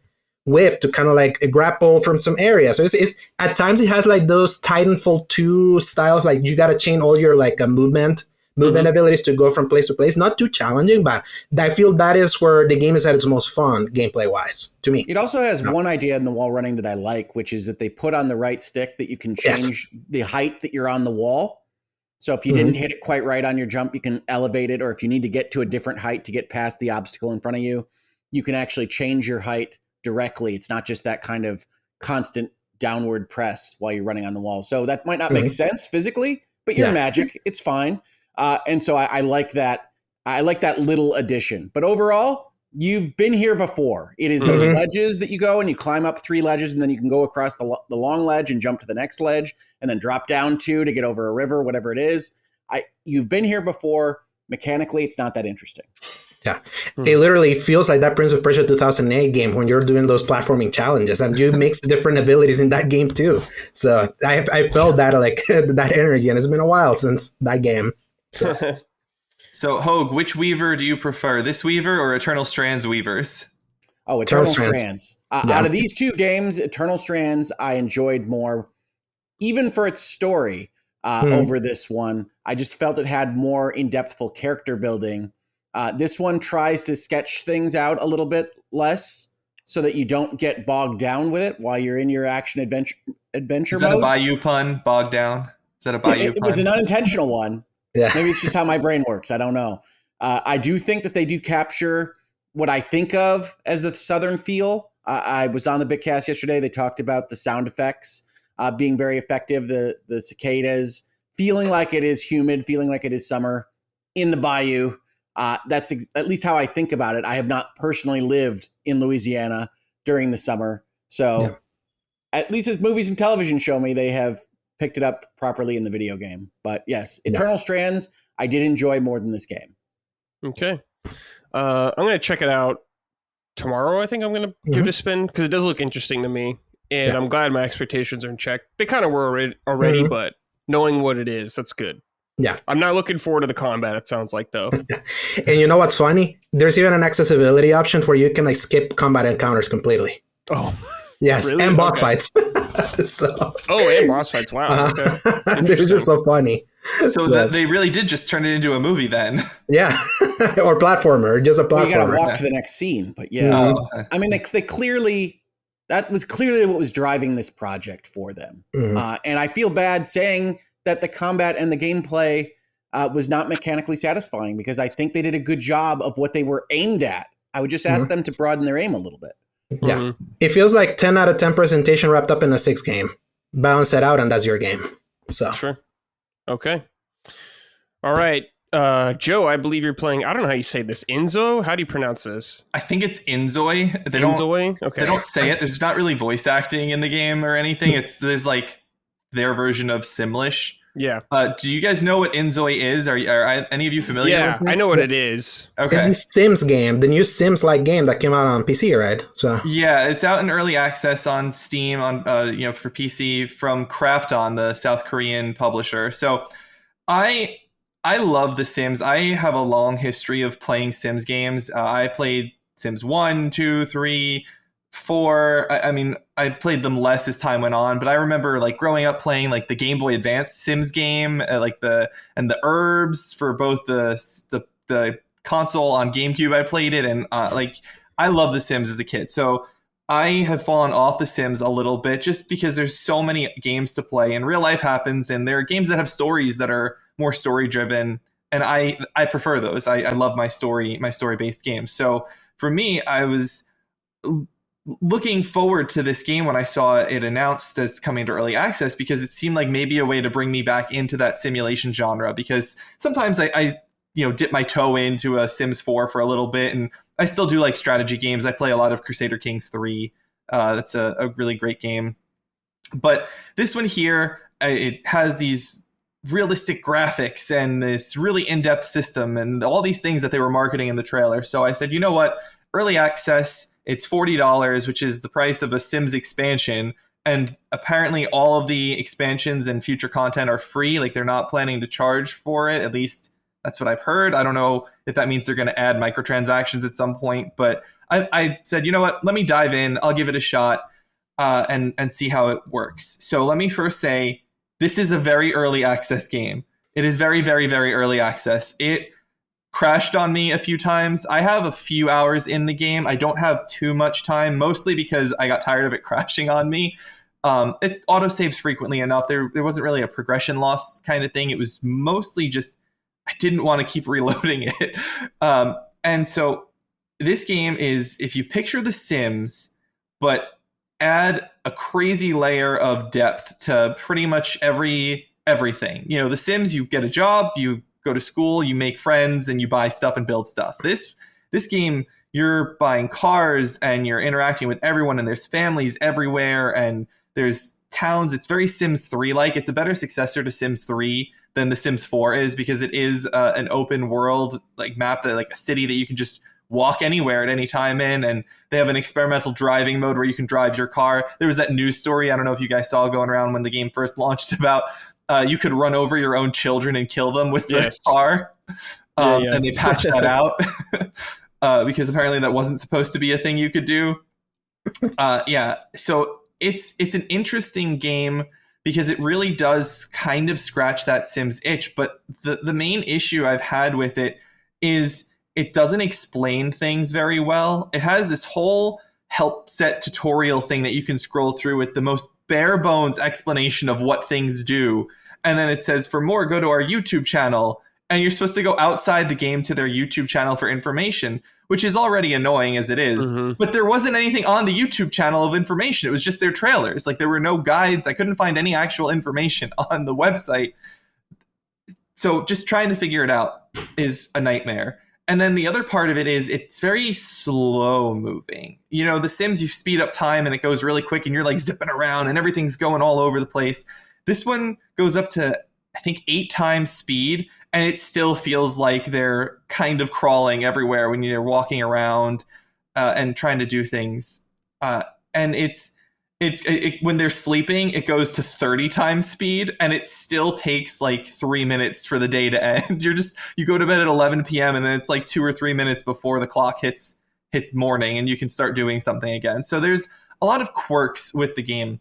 S3: whip to kind of like grapple from some area. So it's at times it has like those Titanfall 2 styles, like you got to chain all your like movement abilities to go from place to place. Not too challenging, but I feel that is where the game is at its most fun gameplay wise to me.
S2: It also has one idea in the wall running that I like, which is that they put on the right stick that you can change the height that you're on the wall. So if you didn't hit it quite right on your jump, you can elevate it, or if you need to get to a different height to get past the obstacle in front of you, you can actually change your height directly. It's not just that kind of constant downward press while you're running on the wall. So that might not make sense physically, but you're magic. It's fine. And so I like that. I like that little addition. But overall, you've been here before. It is those ledges that you go and you climb up 3 ledges, and then you can go across the long ledge and jump to the next ledge, and then drop down 2 to get over a river, whatever it is. You've been here before. Mechanically, it's not that interesting.
S3: Yeah, it literally feels like that Prince of Persia 2008 game when you're doing those platforming challenges, and you mix different abilities in that game too. So I felt that like that energy, and it's been a while since that game.
S4: So Hoeg, which Weaver do you prefer, this Weaver or Eternal Strands Weavers?
S2: Oh, Eternal Strands. Out of these 2 games, Eternal Strands I enjoyed more, even for its story, over this one. I just felt it had more in-depthful character building. This one tries to sketch things out a little bit less so that you don't get bogged down with it while you're in your action adventure mode.
S4: Is that a Bayou pun, bogged down? Is that a Bayou pun?
S2: It was an unintentional one. Yeah. Maybe it's just how my brain works. I don't know. I do think that they do capture what I think of as the Southern feel. I was on the Bitcast yesterday. They talked about the sound effects being very effective. The cicadas, feeling like it is humid, feeling like it is summer in the bayou. That's at least how I think about it. I have not personally lived in Louisiana during the summer. So at least as movies and television show me, they have picked it up properly in the video game. But yes, Eternal Strands, I did enjoy more than this game.
S1: Okay. I'm going to check it out tomorrow. I think I'm going to give it a spin because it does look interesting to me. And I'm glad my expectations are in check. They kind of were already, but knowing what it is, that's good.
S3: Yeah.
S1: I'm not looking forward to the combat, it sounds like, though.
S3: And you know what's funny? There's even an accessibility option where you can like skip combat encounters completely.
S1: Oh.
S3: Yes, really? And boss fights.
S1: And boss fights. Wow.
S3: They're just so funny.
S4: So that they really did just turn it into a movie then.
S3: Yeah. or platformer, just a
S2: Well, you got to
S3: platformer.
S2: walk to the next scene, but yeah. I mean, they clearly, that was clearly what was driving this project for them. And I feel bad saying that the combat and the gameplay was not mechanically satisfying, because I think they did a good job of what they were aimed at. I would just ask them to broaden their aim a little bit.
S3: Yeah. It feels like 10 out of 10 presentation wrapped up in a 6 game. Balance it out and that's your game. So
S1: sure. Okay. All right. Joe, I believe you're playing, I don't know how you say this, InZOI? How do you pronounce this?
S4: I think it's InZOI.
S1: InZOI? Okay.
S4: They don't say it. There's not really voice acting in the game or anything. There's like their version of Simlish.
S1: Yeah.
S4: Do you guys know what InZOI is? Are any of you familiar with it?
S1: I know what it is.
S3: it's
S4: Okay.
S3: the Sims game, the new Sims-like game that came out on PC, right? So
S4: Yeah, it's out in early access on Steam on for PC from Krafton, the South Korean publisher. So I love The Sims. I have a long history of playing Sims games. I played Sims 1, 2, 3, 4. I mean, I played them less as time went on, but I remember like growing up playing like the Game Boy Advance Sims game, like the Herbs for both the console on GameCube. I played it, and like I love The Sims as a kid. So I have fallen off The Sims a little bit just because there's so many games to play, and real life happens, and there are games that have stories that are more story driven, and I prefer those. I love my story based games. So for me, I was looking forward to this game when I saw it announced as coming to early access, because it seemed like maybe a way to bring me back into that simulation genre, because sometimes I dip my toe into a Sims 4 for a little bit, and I still do like strategy games. I play a lot of Crusader Kings 3. That's a really great game. But this one here, it has these realistic graphics and this really in-depth system and all these things that they were marketing in the trailer. So I said, you know what? Early access, it's $40, which is the price of a Sims expansion. And apparently all of the expansions and future content are free. Like they're not planning to charge for it. At least that's what I've heard. I don't know if that means they're going to add microtransactions at some point. But I said, you know what? Let me dive in. I'll give it a shot and see how it works. So let me first say, this is a very early access game. It is very, very, very early access. It crashed on me a few times. I have a few hours in the game. I don't have too much time, mostly because I got tired of it crashing on me. It autosaves frequently enough. There wasn't really a progression loss kind of thing. It was mostly just I didn't want to keep reloading it. And so this game is, if you picture The Sims, but add a crazy layer of depth to pretty much everything. The Sims, you get a job, you go to school, you make friends, and you buy stuff and build stuff. This game, you're buying cars and you're interacting with everyone, and there's families everywhere, and there's towns. It's very Sims 3 like. It's a better successor to Sims 3 than the Sims 4 is, because it is an open world like map, that like a city that you can just walk anywhere at any time in, and they have an experimental driving mode where you can drive your car. There was that news story, I don't know if you guys saw, going around when the game first launched, about you could run over your own children and kill them with the car. And they patched that out because apparently that wasn't supposed to be a thing you could do. So it's an interesting game because it really does kind of scratch that Sims itch. But the main issue I've had with it is it doesn't explain things very well. It has this whole help set tutorial thing that you can scroll through with the most bare bones explanation of what things do. And then it says, for more, go to our YouTube channel. And you're supposed to go outside the game to their YouTube channel for information, which is already annoying as it is. Mm-hmm. But there wasn't anything on the YouTube channel of information. It was just their trailers. Like, there were no guides. I couldn't find any actual information on the website. So just trying to figure it out is a nightmare. And then the other part of it is it's very slow moving. You know, The Sims, you speed up time and it goes really quick and you're like zipping around and everything's going all over the place. This one goes up to, I think, 8 times speed. And it still feels like they're kind of crawling everywhere when you're walking around and trying to do things. And when they're sleeping, it goes to 30 times speed, and it still takes like 3 minutes for the day to end. You go to bed at 11 p.m. and then it's like 2 or 3 minutes before the clock hits morning, and you can start doing something again. So there's a lot of quirks with the game.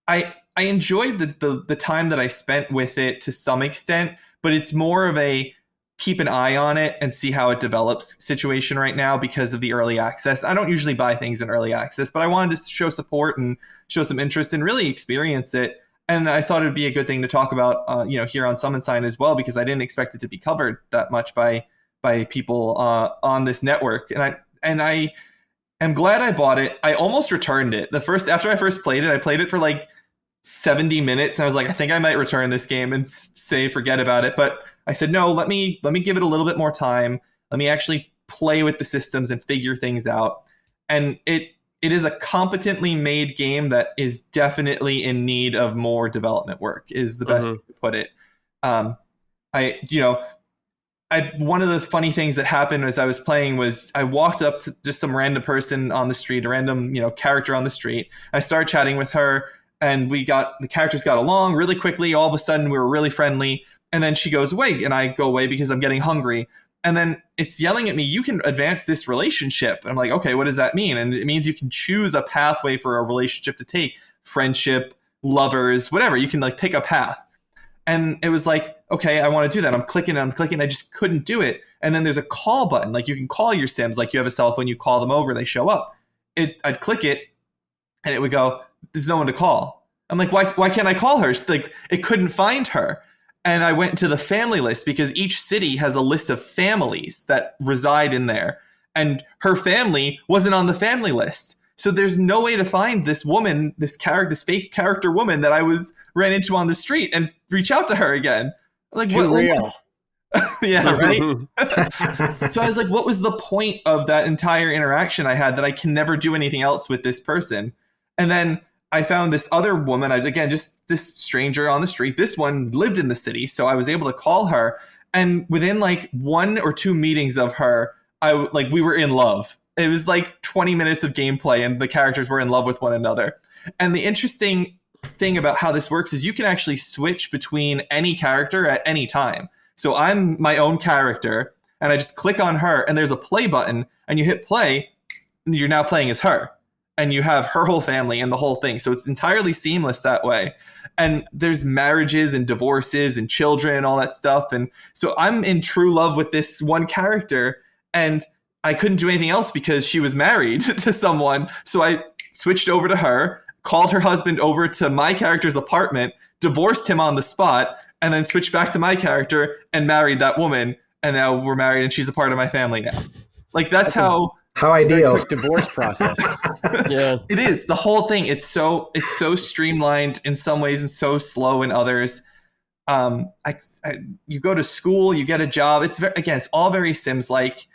S4: I enjoyed the time that I spent with it to some extent. But it's more of a, keep an eye on it and see how it develops situation right now because of the early access. I don't usually buy things in early access, but I wanted to show support and show some interest and really experience it. And I thought it'd be a good thing to talk about, here on Summon Sign as well, because I didn't expect it to be covered that much by people on this network. And I am glad I bought it. I almost returned it. After I first played it, I played it for like 70 minutes, and I was like, I think I might return this game and say forget about it. But I said, no, let me give it a little bit more time. Let me actually play with the systems and figure things out. And it is a competently made game that is definitely in need of more development work, is the best way to put it. One of the funny things that happened as I was playing was I walked up to just some random person on the street, a random, character on the street. I started chatting with her, and the characters got along really quickly. All of a sudden we were really friendly. And then she goes away, and I go away because I'm getting hungry. And then it's yelling at me, you can advance this relationship. And I'm like, okay, what does that mean? And it means you can choose a pathway for a relationship to take. Friendship, lovers, whatever. You can like pick a path. And it was like, okay, I want to do that. I'm clicking. I just couldn't do it. And then there's a call button. Like you can call your Sims. Like you have a cell phone, you call them over, they show up. I'd click it, and it would go, there's no one to call. I'm like, why can't I call her? Like it couldn't find her. And I went to the family list because each city has a list of families that reside in there. And her family wasn't on the family list. So there's no way to find this woman, this fake character woman that I ran into on the street and reach out to her again.
S2: Like, too real.
S4: Yeah, right? So I was like, what was the point of that entire interaction I had that I can never do anything else with this person? And then I found this other woman, just this stranger on the street. This one lived in the city, so I was able to call her. And within like 1 or 2 meetings of her, we were in love. It was like 20 minutes of gameplay, and the characters were in love with one another. And the interesting thing about how this works is you can actually switch between any character at any time. So I'm my own character, and I just click on her, and there's a play button, and you hit play, and you're now playing as her. And you have her whole family and the whole thing. So it's entirely seamless that way. And there's marriages and divorces and children and all that stuff. And so I'm in true love with this one character, and I couldn't do anything else because she was married to someone. So I switched over to her, called her husband over to my character's apartment, divorced him on the spot, and then switched back to my character and married that woman. And now we're married, and she's a part of my family now. Like that's how
S3: ideal.
S2: Quick divorce process.
S1: Yeah,
S4: it is. The whole thing. It's so streamlined in some ways and so slow in others. You go to school, you get a job. It's all very Sims like.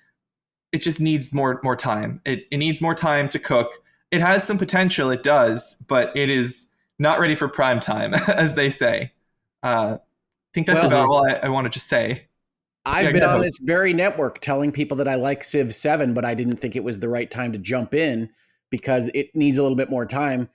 S4: It just needs more time. It needs more time to cook. It has some potential. It does, but it is not ready for prime time, as they say. I think that's about all I wanted to say.
S2: I've been on this very network telling people that I like Civ 7, but I didn't think it was the right time to jump in because it needs a little bit more time.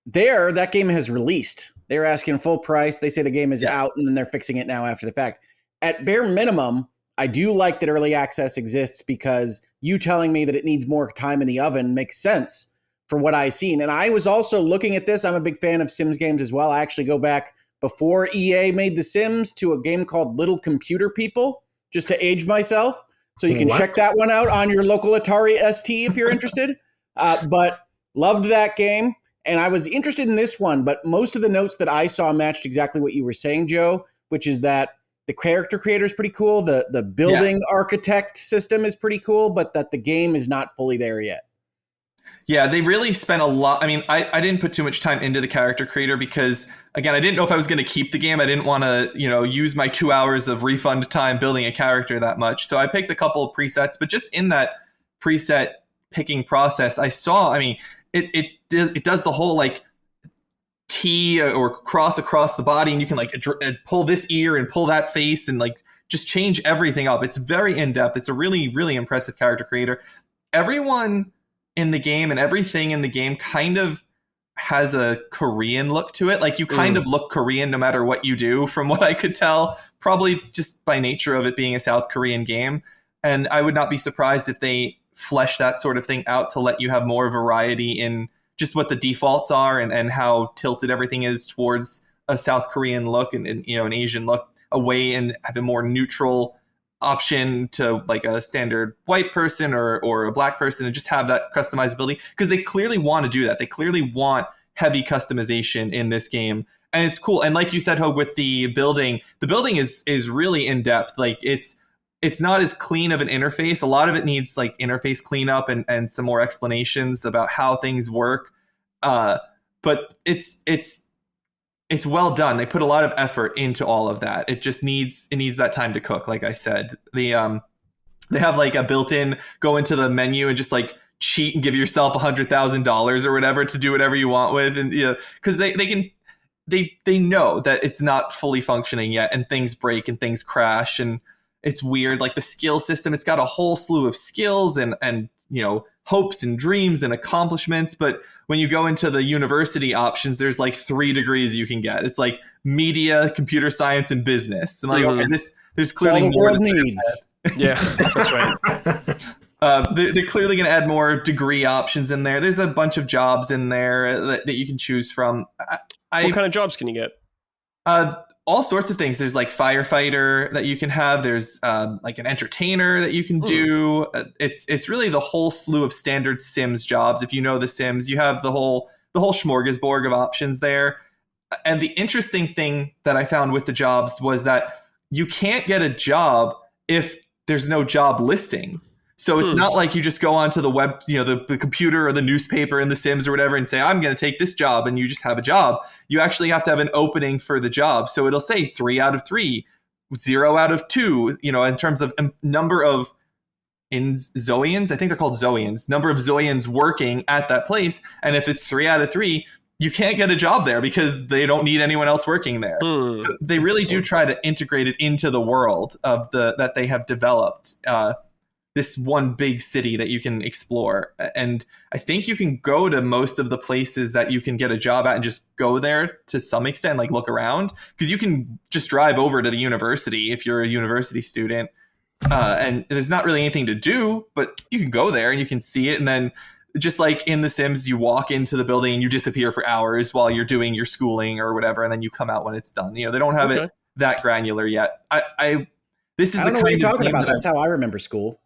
S2: That game has released. They're asking full price. They say the game is out, and then they're fixing it now after the fact. At bare minimum, I do like that early access exists because you telling me that it needs more time in the oven makes sense for what I've seen. And I was also looking at this. I'm a big fan of Sims games as well. I actually go back before EA made The Sims to a game called Little Computer People, just to age myself. So you can check that one out on your local Atari ST if you're interested. But loved that game. And I was interested in this one, but most of the notes that I saw matched exactly what you were saying, Joe, which is that the character creator is pretty cool. The building architect system is pretty cool, but that the game is not fully there yet.
S4: Yeah, they really spent a lot. I mean, I didn't put too much time into the character creator because, again, I didn't know if I was going to keep the game. I didn't want to, use my 2 hours of refund time building a character that much. So I picked a couple of presets, but just in that preset picking process, I saw, it does the whole like T or cross across the body, and you can like pull this ear and pull that face and like just change everything up. It's very in-depth. It's a really, really impressive character creator. Everyone in the game and everything in the game kind of has a Korean look to it. Like you kind of look Korean no matter what you do, from what I could tell, probably just by nature of it being a South Korean game. And I would not be surprised if they flesh that sort of thing out to let you have more variety in just what the defaults are and how tilted everything is towards a South Korean look and an Asian look away, and have a more neutral option to like a standard white person or a black person, and just have that customizability, because they clearly want to do that. They clearly want heavy customization in this game, and it's cool. And like you said, Hoeg, with the building is really in depth. Like it's not as clean of an interface. A lot of it needs like interface cleanup and some more explanations about how things work. But it's well done. They put a lot of effort into all of that. It just needs that time to cook. Like I said, they have like a built-in go into the menu and just like cheat and give yourself $100,000 or whatever to do whatever you want with, and because they know that it's not fully functioning yet, and things break and things crash, and it's weird. Like the skill system, it's got a whole slew of skills and hopes and dreams and accomplishments, but when you go into the university options, there's like 3 degrees you can get. It's like media, computer science, and business. And like, okay, there's clearly
S2: all the
S4: more
S2: world needs.
S1: Yeah, that's right.
S4: They're clearly going to add more degree options in there. There's a bunch of jobs in there that you can choose from.
S1: What kind of jobs can you get?
S4: All sorts of things. There's like firefighter that you can have. There's like an entertainer that you can do. It's really the whole slew of standard Sims jobs. If you know the Sims, you have the whole smorgasbord of options there. And the interesting thing that I found with the jobs was that you can't get a job if there's no job listing. So it's not like you just go onto the web, the computer or the newspaper in the Sims or whatever and say, I'm going to take this job, and you just have a job. You actually have to have an opening for the job. So it'll say 3 out of 3, 0 out of 2, in terms of number of InZOIans. I think they're called Zoians, number of Zoians working at that place. And if it's 3 out of 3, you can't get a job there because they don't need anyone else working there. So they really do try to integrate it into the world of that they have developed. This one big city that you can explore. And I think you can go to most of the places that you can get a job at and just go there to some extent, like look around, because you can just drive over to the university if you're a university student. And there's not really anything to do, but you can go there and you can see it. And then just like in The Sims, you walk into the building and you disappear for hours while you're doing your schooling or whatever. And then you come out when it's done. They don't have it that granular yet. This is
S2: I don't know what you're talking about. That's how I remember school.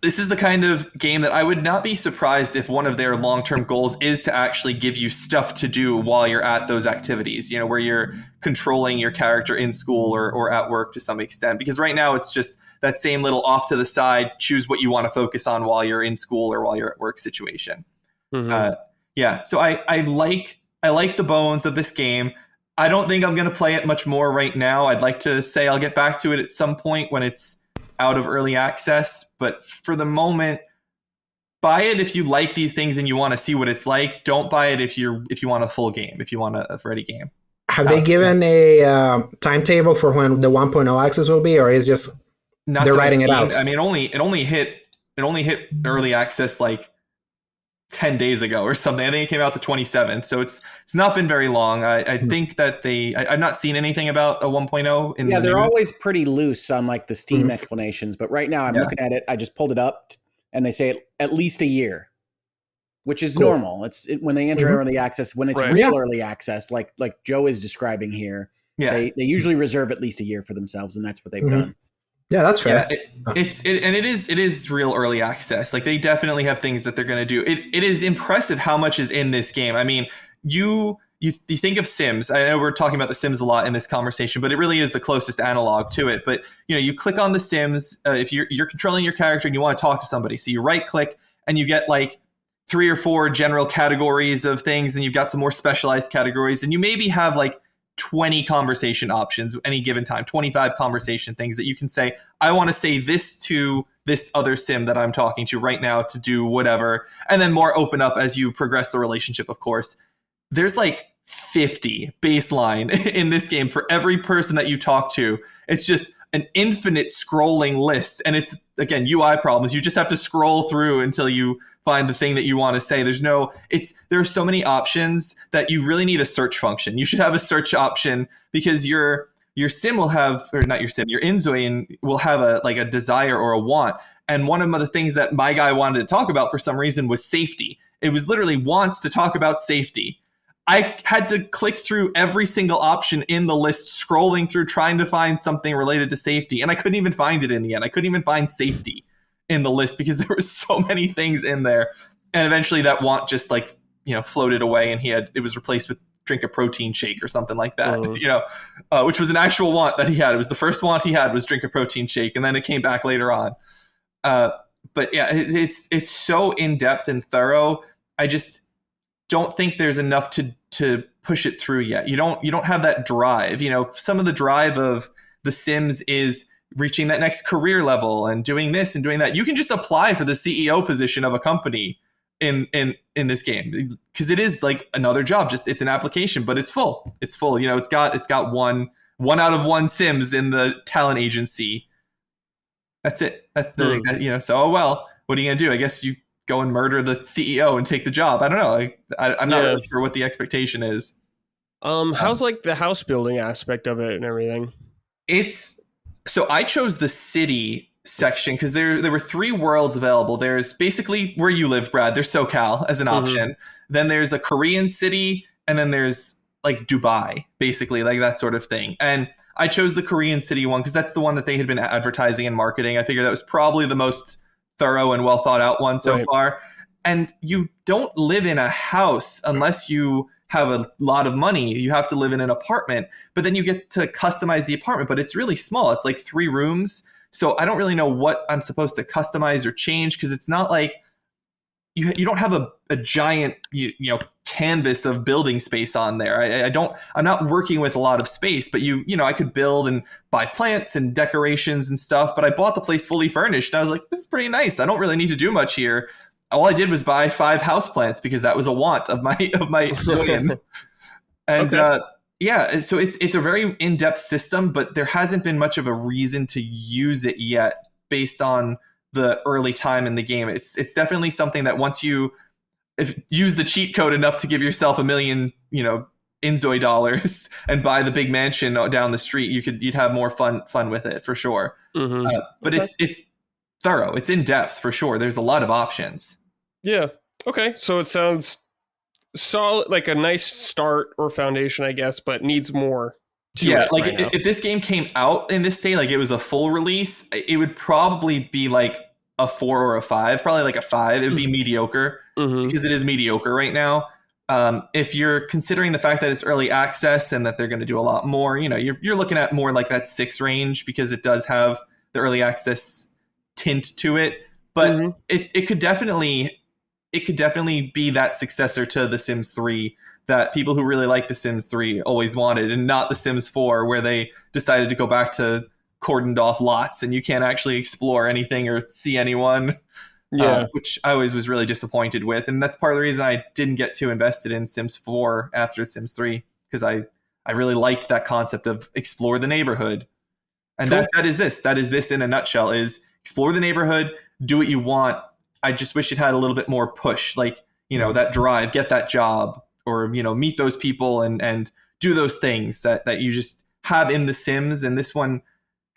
S4: This is the kind of game that I would not be surprised if one of their long-term goals is to actually give you stuff to do while you're at those activities, where you're controlling your character in school or at work to some extent. Because right now it's just that same little off to the side, choose what you want to focus on while you're in school or while you're at work situation. So I like the bones of this game. I don't think I'm going to play it much more right now. I'd like to say I'll get back to it at some point when it's out of early access. But for the moment, buy it if you like these things and you want to see what it's like. Don't buy it if you want a full game, if you want a ready game.
S3: Have they given a timetable for when the 1.0 access will be, or is just they're writing it out?
S4: I mean, it only hit early access like 10 days ago or something. I think it came out the 27th, so it's not been very long. I think that I've not seen anything about a 1.0 in
S2: they're always pretty loose on like the Steam explanations, but right now I'm looking at it. I just pulled it up and they say at least a year, which is normal. It's when they enter early access, when it's real early access, like Joe is describing here. They usually reserve at least a year for themselves, and that's what they've done.
S3: Yeah, that's fair.
S4: Yeah, it is real early access. Like they definitely have things that they're going to do. It is impressive how much is in this game. I mean, you think of Sims. I know we're talking about the Sims a lot in this conversation, but it really is the closest analog to it. But you click on the Sims if you're controlling your character and you want to talk to somebody. So you right click and you get like 3 or 4 general categories of things, and you've got some more specialized categories, and you maybe have like 20 conversation options any given time, 25 conversation things that you can say, I want to say this to this other Sim that I'm talking to right now to do whatever. And then more open up as you progress the relationship, of course. There's like 50 baseline in this game for every person that you talk to. It's just an infinite scrolling list. And it's, again, UI problems. You just have to scroll through until you find the thing that you want to say. There are so many options that you really need a search function. You should have a search option because your Sim will have, or not your Sim, your InZOI will have a desire or a want. And one of the things that my guy wanted to talk about for some reason was safety. It was literally wants to talk about safety. I had to click through every single option in the list, scrolling through, trying to find something related to safety. And I couldn't even find it in the end. I couldn't even find safety in the list because there were so many things in there. And eventually that want just like, floated away, and it was replaced with drink a protein shake or something like that, which was an actual want that he had. It was the first want he had, was drink a protein shake. And then it came back later on. But yeah, it's so in-depth and thorough. I just don't think there's enough to push it through yet. You don't have that drive. Some of the drive of The Sims is reaching that next career level and doing this and doing that. You can just apply for the CEO position of a company in this game, because it is like another job. Just it's an application, but it's full. It's got one out of one Sims in the talent agency. That's it. That's the So what are you gonna do? I guess you go and murder the CEO and take the job. I don't know. I'm not really sure what the expectation is.
S1: How's like the house building aspect of it and everything?
S4: So I chose the city section because there were 3 worlds available. There's basically where you live, Brad. There's SoCal as an option. Then there's a Korean city, and then there's like Dubai, basically like that sort of thing. And I chose the Korean city one because that's the one that they had been advertising and marketing. I figured that was probably the most thorough and well thought out one so far. And you don't live in a house unless you have a lot of money. You have to live in an apartment, but then you get to customize the apartment, but it's really small. It's like 3 rooms. So I don't really know what I'm supposed to customize or change, because it's not like you don't have a giant canvas of building space on there. I'm not working with a lot of space, but I could build and buy plants and decorations and stuff. But I bought the place fully furnished, and I was like, this is pretty nice. I don't really need to do much here. All I did was buy 5 houseplants because that was a want of my zillion. And so it's a very in-depth system, but there hasn't been much of a reason to use it yet based on the early time in the game. It's definitely something that once you use the cheat code enough to give yourself $1 million, InZOI dollars and buy the big mansion down the street, you'd have more fun with it for sure. But it's thorough. It's in depth for sure. There's a lot of options.
S1: Yeah. Okay. So it sounds solid, like a nice start or foundation, I guess, but needs more.
S4: If this game came out in this state, like it was a full release, it would probably be like a 4 or a 5, probably like a 5. It would be mediocre because it is mediocre right now. If you're considering the fact that it's early access and that they're going to do a lot more, you're looking at more like that 6 range, because it does have the early access tint to it. But it could definitely be that successor to The Sims 3 that people who really like The Sims 3 always wanted, and not The Sims 4, where they decided to go back to cordoned off lots and you can't actually explore anything or see anyone. Which I always was really disappointed with. And that's part of the reason I didn't get too invested in Sims 4 after Sims 3, because I really liked that concept of explore the neighborhood. And that is this in a nutshell, is explore the neighborhood, do what you want. I just wish it had a little bit more push, like, that drive, get that job, or, meet those people and do those things that you just have in The Sims. And this one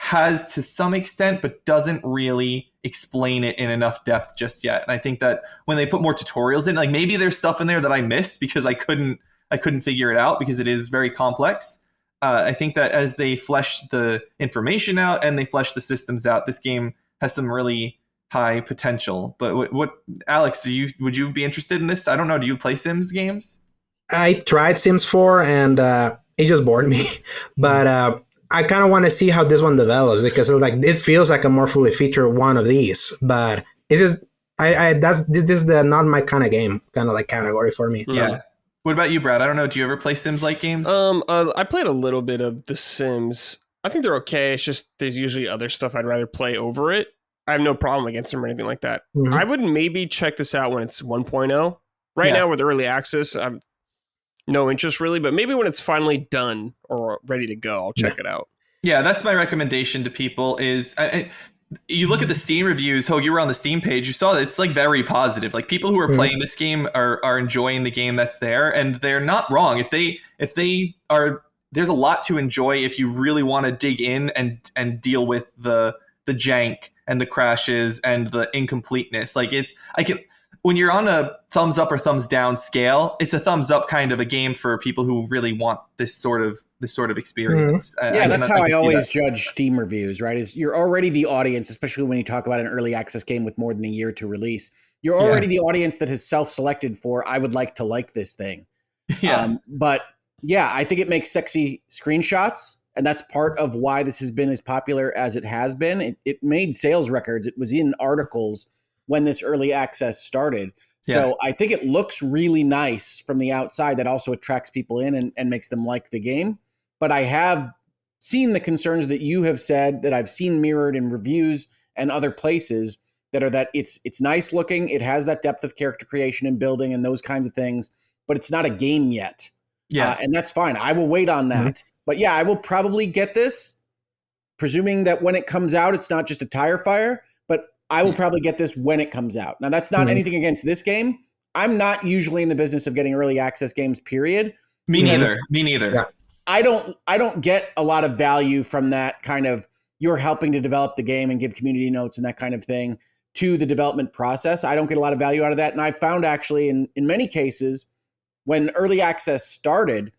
S4: has to some extent, but doesn't really explain it in enough depth just yet. And I think that when they put more tutorials in, like maybe there's stuff in there that I missed because I couldn't figure it out because it is very complex. I think that as they flesh the information out and they flesh the systems out, this game has some really high potential. But what Alex, would you be interested in this? I don't know. Do you play Sims games?
S3: I tried Sims 4 and it just bored me. But I kind of want to see how this one develops, because it feels like a more fully featured one of these. But it's just this is not my kind of game, kind of like category for me. So.
S4: Yeah. What about you, Brad? I don't know. Do you ever play Sims-like games?
S1: I played a little bit of The Sims. I think they're okay. It's just there's usually other stuff I'd rather play over it. I have no problem against them or anything like that. I would maybe check this out when it's 1.0. Right now with early access, I'm no interest really, but maybe when it's finally done or ready to go, I'll check it out.
S4: Yeah, that's my recommendation to people is you look at the Steam reviews. Hoeg, you were on the Steam page. You saw that it's like very positive. Like people who are playing this game are enjoying the game that's there, and they're not wrong. If they are, there's a lot to enjoy if you really want to dig in and deal with the jank and the crashes and the incompleteness. Like when you're on a thumbs up or thumbs down scale, it's a thumbs up kind of a game for people who really want this sort of experience.
S2: That's how I always judge Steam reviews, right? Is you're already the audience, especially when you talk about an early access game with more than a year to release. You're already the audience that has self-selected for, I would like to like this thing. But yeah, I think it makes sexy screenshots. And that's part of why this has been as popular as it has been. It made sales records. It was in articles when this early access started. So I think it looks really nice from the outside. That also attracts people in and makes them like the game. But I have seen the concerns that you have said, that I've seen mirrored in reviews and other places, that are that it's nice looking. It has that depth of character creation and building and those kinds of things, but it's not a game yet. And that's fine. I will wait on that. Mm-hmm. But yeah, I will probably get this, presuming that when it comes out, it's not just a tire fire, but I will probably get this when it comes out. Now, that's not anything against this game. I'm not usually in the business of getting early access games, period.
S4: Me neither. Yeah.
S2: I don't get a lot of value from that kind of, you're helping to develop the game and give community notes and that kind of thing to the development process. I don't get a lot of value out of that. And I found actually in many cases, when early access started,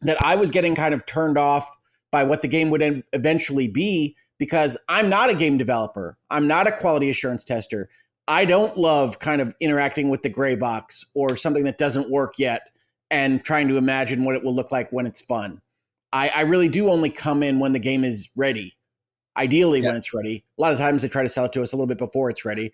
S2: that I was getting kind of turned off by what the game would eventually be, because I'm not a game developer. I'm not a quality assurance tester. I don't love kind of interacting with the gray box or something that doesn't work yet and trying to imagine what it will look like when it's fun. I really do only come in when the game is ready, ideally when it's ready. A lot of times they try to sell it to us a little bit before it's ready,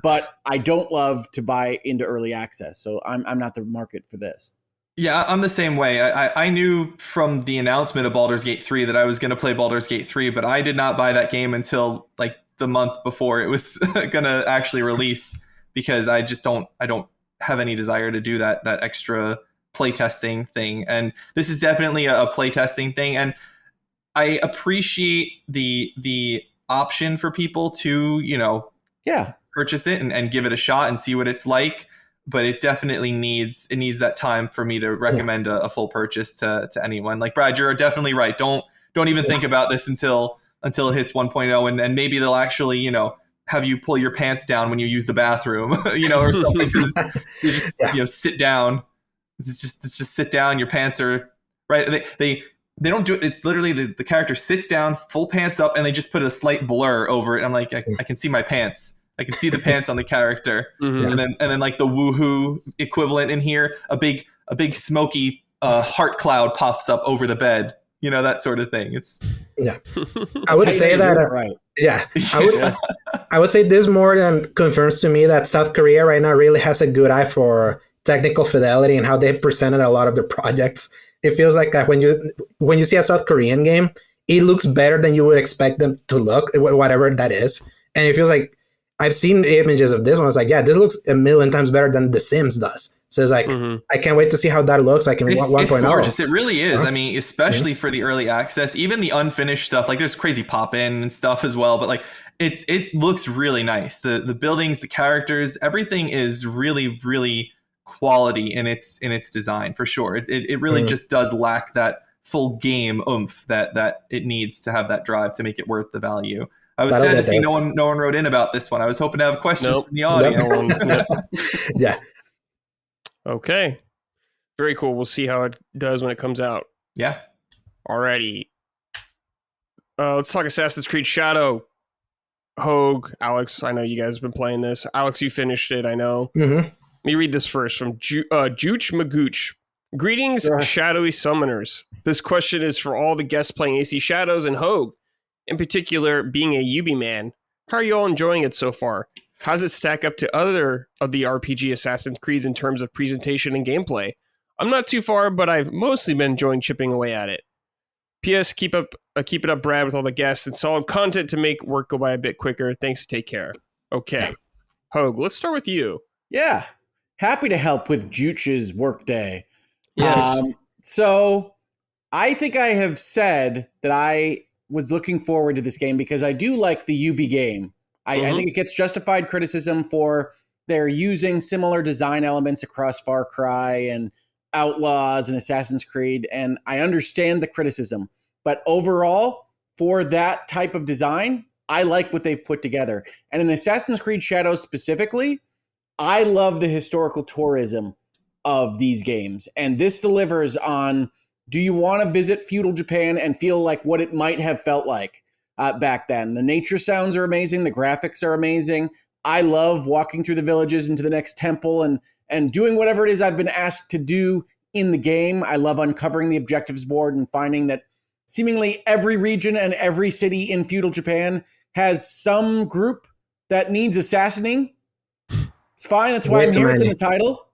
S2: but I don't love to buy into early access. So I'm not the market for this.
S4: Yeah, I'm the same way. I knew from the announcement of Baldur's Gate 3 that I was going to play Baldur's Gate 3, but I did not buy that game until like the month before it was going to actually release, because I don't have any desire to do that extra playtesting thing. And this is definitely a playtesting thing. And I appreciate the option for people to, purchase it and give it a shot and see what it's like. But it definitely needs that time for me to recommend a full purchase to anyone. Like Brad, you're definitely right. Don't even think about this until it hits 1.0, and maybe they'll actually have you pull your pants down when you use the bathroom, or something. You just sit down. It's just sit down. Your pants are right. They don't do it. It's literally the character sits down, full pants up, and they just put a slight blur over it. I'm like, I can see my pants. I can see the pants on the character, and then like the woohoo equivalent in here, a big smoky heart cloud pops up over the bed, that sort of thing. It's
S3: I would say that right. I would say this more than confirms to me that South Korea right now really has a good eye for technical fidelity and how they presented a lot of their projects. It feels like that when you see a South Korean game, it looks better than you would expect them to look, whatever that is, and it feels like. I've seen images of this one. It's like, this looks a million times better than The Sims does. So it's like, I can't wait to see how that looks like in 1.0.
S4: It's gorgeous. It really is. I mean, especially for the early access, even the unfinished stuff, like there's crazy pop-in and stuff as well. But like, it looks really nice. The buildings, the characters, everything is really, really quality in its design for sure. It really just does lack that full game oomph that it needs to have that drive to make it worth the value. I was sad to see no one wrote in about this one. I was hoping to have questions from the audience.
S3: Yeah.
S1: Okay. Very cool. We'll see how it does when it comes out.
S4: Yeah.
S1: Alrighty. Let's talk Assassin's Creed Shadow. Hoeg, Alex, I know you guys have been playing this. Alex, you finished it, I know. Let me read this first from Jooch Magooch. Greetings, shadowy summoners. This question is for all the guests playing AC Shadows and Hoeg. In particular, being a Yubi man, how are you all enjoying it so far? How does it stack up to other of the RPG Assassin's Creeds in terms of presentation and gameplay? I'm not too far, but I've mostly been enjoying chipping away at it. P.S. Keep it up, Brad, with all the guests and solid content to make work go by a bit quicker. Thanks. Take care. Okay. Hoeg, let's start with you.
S2: Yeah. Happy to help with Jooch's workday.
S1: Yes.
S2: So I think I have said that I was looking forward to this game because I do like the Yubi game. I think it gets justified criticism for they're using similar design elements across Far Cry and Outlaws and Assassin's Creed, and I understand the criticism. But overall, for that type of design, I like what they've put together. And in Assassin's Creed Shadows specifically, I love the historical tourism of these games, and this delivers on, do you want to visit feudal Japan and feel like what it might have felt like back then? The nature sounds are amazing. The graphics are amazing. I love walking through the villages into the next temple and doing whatever it is I've been asked to do in the game. I love uncovering the objectives board and finding that seemingly every region and every city in feudal Japan has some group that needs assassinating. It's fine. That's why I'm here. It's in the title.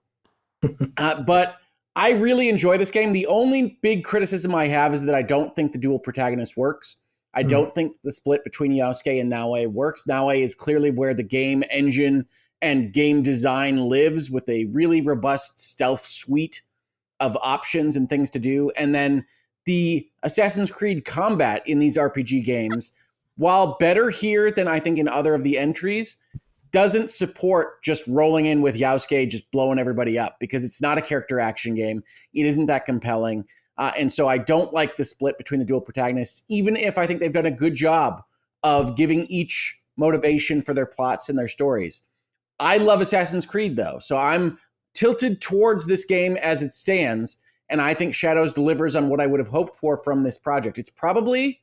S2: But I really enjoy this game. The only big criticism I have is that I don't think the dual protagonist works. I don't think the split between Yasuke and Naoe works. Naoe is clearly where the game engine and game design lives, with a really robust stealth suite of options and things to do. And then the Assassin's Creed combat in these RPG games, while better here than I think in other of the entries, doesn't support just rolling in with Yasuke just blowing everybody up, because it's not a character action game. It isn't that compelling. And so I don't like the split between the dual protagonists, even if I think they've done a good job of giving each motivation for their plots and their stories. I love Assassin's Creed, though, so I'm tilted towards this game as it stands, and I think Shadows delivers on what I would have hoped for from this project. It's probably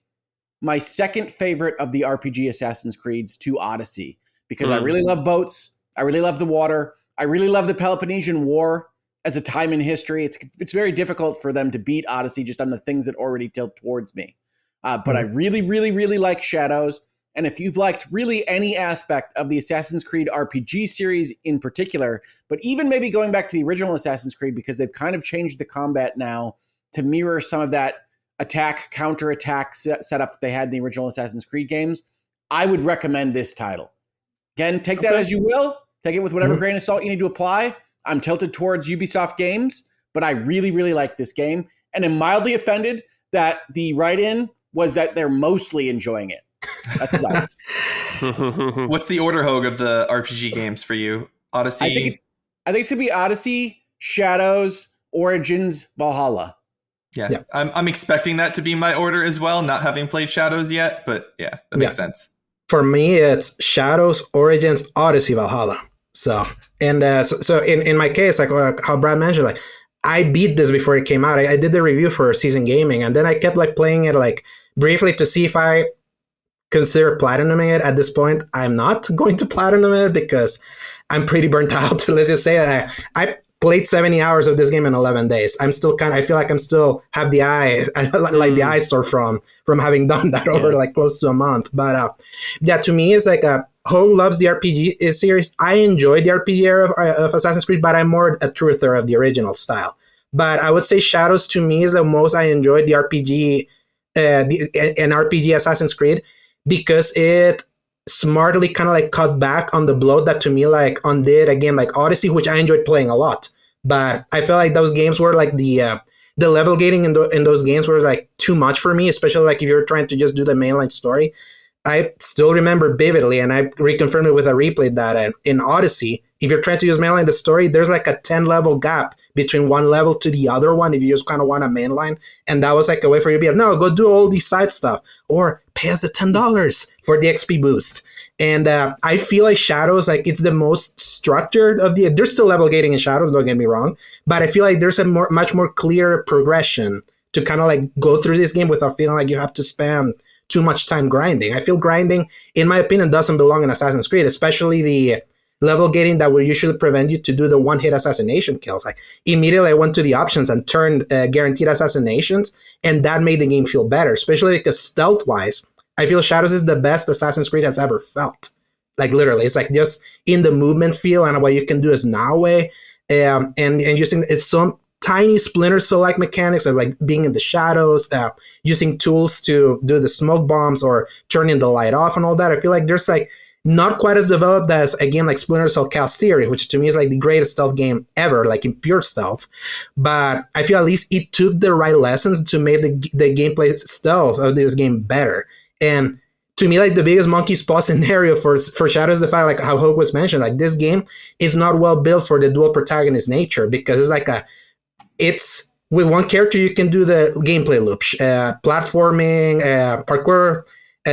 S2: my second favorite of the RPG Assassin's Creeds to Odyssey, because I really love boats, I really love the water, I really love the Peloponnesian War as a time in history. It's very difficult for them to beat Odyssey just on the things that already tilt towards me. But I really, really, really like Shadows. And if you've liked really any aspect of the Assassin's Creed RPG series in particular, but even maybe going back to the original Assassin's Creed, because they've kind of changed the combat now to mirror some of that attack, counter-attack setup that they had in the original Assassin's Creed games, I would recommend this title. Again, take that as you will. Take it with whatever grain of salt you need to apply. I'm tilted towards Ubisoft games, but I really, really like this game, and am mildly offended that the write-in was that they're mostly enjoying it. That's not.
S4: What's the order, Hoeg, of the RPG games for you? Odyssey?
S2: I think it's going to be Odyssey, Shadows, Origins, Valhalla.
S4: Yeah. I'm expecting that to be my order as well, not having played Shadows yet, but yeah, that makes sense.
S3: For me, it's Shadows, Origins, Odyssey, Valhalla. So in my case, like how Brad mentioned, like I beat this before it came out. I did the review for Season Gaming, and then I kept like playing it like briefly to see if I consider platinuming it. At this point, I'm not going to platinum it because I'm pretty burnt out. Let's just say I played 70 hours of this game in 11 days. I feel like I'm still have the eye, like the eyesore from having done that over like close to a month. But to me, it's like Hoeg loves the RPG series. I enjoyed the RPG era of Assassin's Creed, but I'm more a truther of the original style. But I would say Shadows to me is the most I enjoyed the RPG, an RPG Assassin's Creed, because it smartly kind of like cut back on the bloat that to me like undid a game like Odyssey, which I enjoyed playing a lot. But I felt like those games were like the level gating in those games was like too much for me, especially like if you're trying to just do the mainline story. I still remember vividly, and I reconfirmed it with a replay, that in Odyssey, if you're trying to use mainline the story, there's like a 10 level gap between one level to the other one if you just kind of want a mainline. And that was like a way for you to be like, no, go do all these side stuff, or pay us the $10 for the XP boost. And I feel like Shadows, like it's the most structured of there's still level gating in Shadows, don't get me wrong, but I feel like there's a much more clear progression to kind of like go through this game without feeling like you have to spend too much time grinding. I feel grinding, in my opinion, doesn't belong in Assassin's Creed, especially the level gating that will usually prevent you to do the one-hit assassination kills. Like immediately I went to the options and turned guaranteed assassinations, and that made the game feel better, especially because stealth-wise, I feel Shadows is the best Assassin's Creed has ever felt. Like literally, it's like just in the movement feel, and what you can do is Naoe, and using it's some tiny Splinter Cell-like mechanics of like being in the shadows, using tools to do the smoke bombs or turning the light off and all that. I feel like there's like not quite as developed as a game like Splinter Cell Chaos Theory, which to me is like the greatest stealth game ever, like in pure stealth. But I feel at least it took the right lessons to make the gameplay stealth of this game better. And to me, like the biggest monkey's paw scenario for Shadows, the fact like how Hoeg was mentioned, like this game is not well built for the dual protagonist nature, because it's like it's with one character you can do the gameplay loop, platforming, parkour,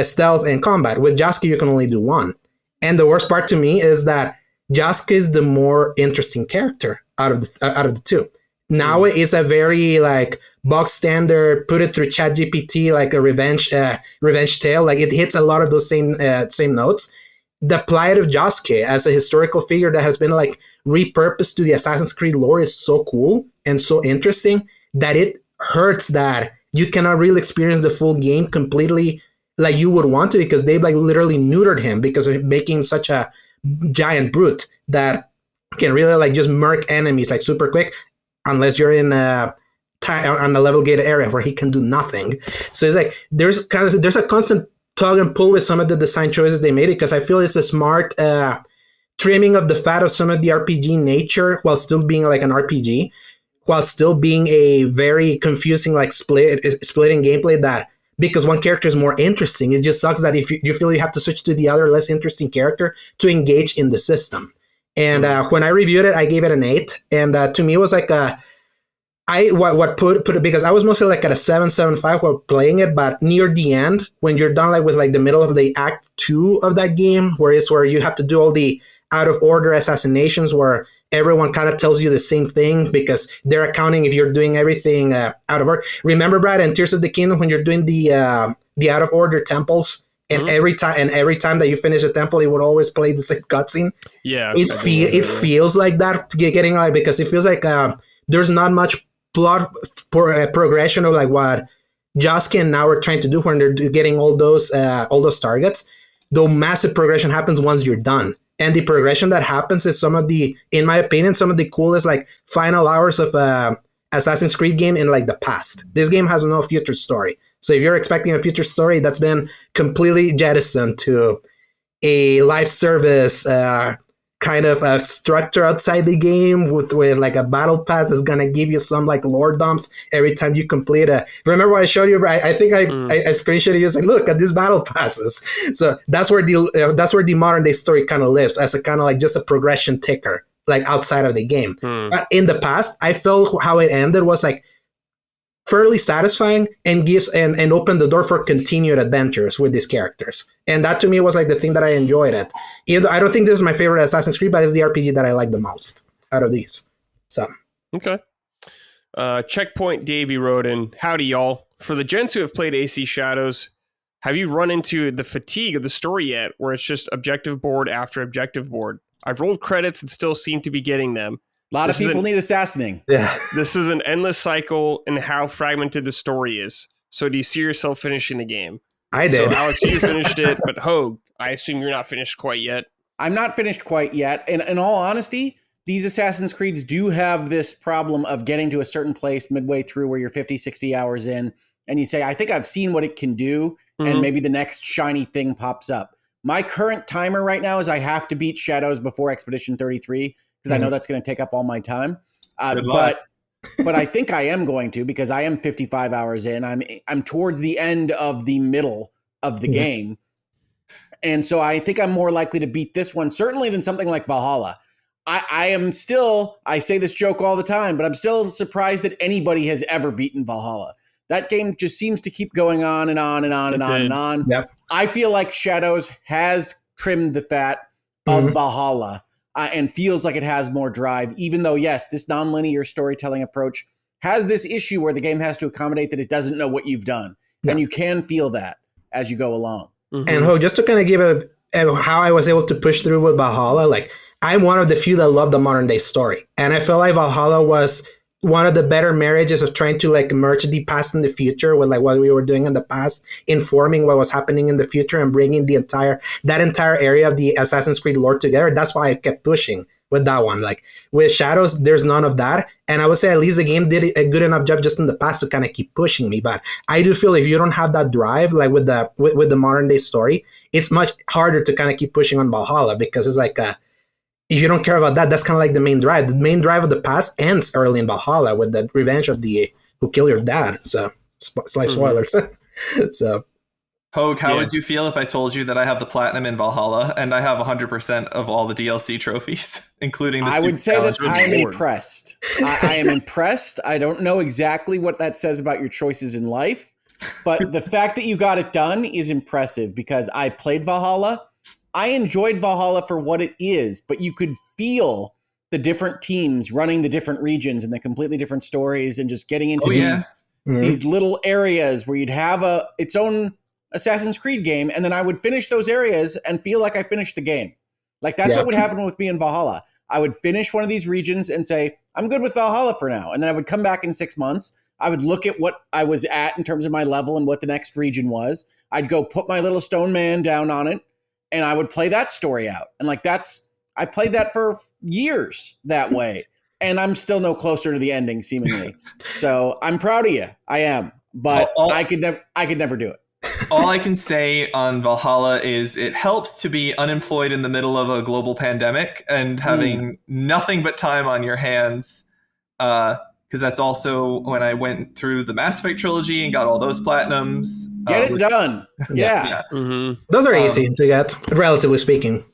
S3: stealth, and combat. With Yasuke you can only do one. And the worst part to me is that Yasuke is the more interesting character out of the two. Now it is a very like box standard, put it through ChatGPT, like a revenge tale. Like it hits a lot of those same notes. The plight of Yasuke as a historical figure that has been like repurposed to the Assassin's Creed lore is so cool and so interesting that it hurts that you cannot really experience the full game completely like you would want to, because they've like literally neutered him because of making such a giant brute that can really like just murk enemies like super quick, unless you're in on a level gated area where he can do nothing. So it's like there's a constant tug and pull with some of the design choices they made, because I feel it's a smart trimming of the fat of some of the RPG nature while still being like an RPG, while still being a very confusing like splitting gameplay that, because one character is more interesting, it just sucks that if you feel you have to switch to the other less interesting character to engage in the system. And when I reviewed it, I gave it an 8. And to me, it was like put it, because I was mostly like at a 7.75 while playing it, but near the end, when you're done like with like the middle of the act 2 of that game, where you have to do all the out of order assassinations where everyone kind of tells you the same thing because they're accounting if you're doing everything out of order. Remember, Brad, in Tears of the Kingdom, when you're doing the out of order temples, and every time that you finish a temple, it would always play the same cutscene.
S1: Yeah,
S3: it feels like that, getting like, because it feels like there's not much plot progression of like what Yasuke and now are trying to do when they're getting all those targets. Though massive progression happens once you're done. And the progression that happens is in my opinion, some of the coolest like final hours of Assassin's Creed game in like the past. This game has no future story. So if you're expecting a future story, that's been completely jettisoned to a live service kind of structure outside the game with like a battle pass that's going to give you some like lore dumps every time you complete a... Remember what I showed you? I think I screenshot it. It's like, look at these battle passes. So that's where the modern day story kind of lives, as a kind of like just a progression ticker, like outside of the game. But in the past, I felt how it ended was like fairly satisfying and gives and opened the door for continued adventures with these characters. And that to me was like the thing that I enjoyed it. Even though I don't think this is my favorite Assassin's Creed, but it's the RPG that I like the most out of these. So
S1: okay. Checkpoint Davey wrote in, howdy y'all. For the gents who have played AC Shadows, have you run into the fatigue of the story yet, where it's just objective board after objective board? I've rolled credits and still seem to be getting them.
S2: A lot of people need assassinating.
S3: Yeah.
S1: This is an endless cycle in how fragmented the story is. So do you see yourself finishing the game?
S3: I did.
S1: So Alex, you finished it, but Hoeg, I assume you're not finished quite yet.
S2: I'm not finished quite yet. And in all honesty, these Assassin's Creeds do have this problem of getting to a certain place midway through where you're 50, 60 hours in, and you say, I think I've seen what it can do, and maybe the next shiny thing pops up. My current timer right now is I have to beat Shadows before Expedition 33, because I know that's going to take up all my time. But I think I am going to, because I am 55 hours in. I'm towards the end of the middle of the game. And so I think I'm more likely to beat this one, certainly, than something like Valhalla. I say this joke all the time, but I'm still surprised that anybody has ever beaten Valhalla. That game just seems to keep going on and on and on and on and on.
S3: Yep.
S2: I feel like Shadows has trimmed the fat of Valhalla. And feels like it has more drive, even though, yes, this nonlinear storytelling approach has this issue where the game has to accommodate that it doesn't know what you've done. Yeah. And you can feel that as you go along.
S3: And just to kind of give how I was able to push through with Valhalla, like I'm one of the few that love the modern day story. And I felt like Valhalla was one of the better marriages of trying to like merge the past and the future with like what we were doing in the past, informing what was happening in the future and bringing that entire area of the Assassin's Creed lore together. That's why I kept pushing with that one. Like with Shadows, there's none of that. And I would say at least the game did a good enough job just in the past to kind of keep pushing me. But I do feel if you don't have that drive, like with the modern day story, it's much harder to kind of keep pushing on Valhalla, because it's like if you don't care about that, that's kind of like the main drive. The main drive of the past ends early in Valhalla with the revenge of the who killed your dad. So, slight spoilers. So,
S4: Hoeg, how would you feel if I told you that I have the platinum in Valhalla and I have 100% of all the DLC trophies, including the
S2: I would say that I am
S1: board.
S2: impressed. I am impressed. I don't know exactly what that says about your choices in life, but the fact that you got it done is impressive, because I played Valhalla I enjoyed Valhalla for what it is, but you could feel the different teams running the different regions and the completely different stories and just getting into these little areas where you'd have its own Assassin's Creed game, and then I would finish those areas and feel like I finished the game. Like that's what would happen with me in Valhalla. I would finish one of these regions and say, I'm good with Valhalla for now. And then I would come back in 6 months. I would look at what I was at in terms of my level and what the next region was. I'd go put my little stone man down on it, and I would play that story out. And like I played that for years that way. And I'm still no closer to the ending, seemingly. So I'm proud of you. I am. But I could never do it.
S4: All I can say on Valhalla is it helps to be unemployed in the middle of a global pandemic and having nothing but time on your hands. Because that's also when I went through the Mass Effect trilogy and got all those platinums.
S2: Get it done. Yeah.
S1: Mm-hmm.
S3: Those are easy to get, relatively speaking.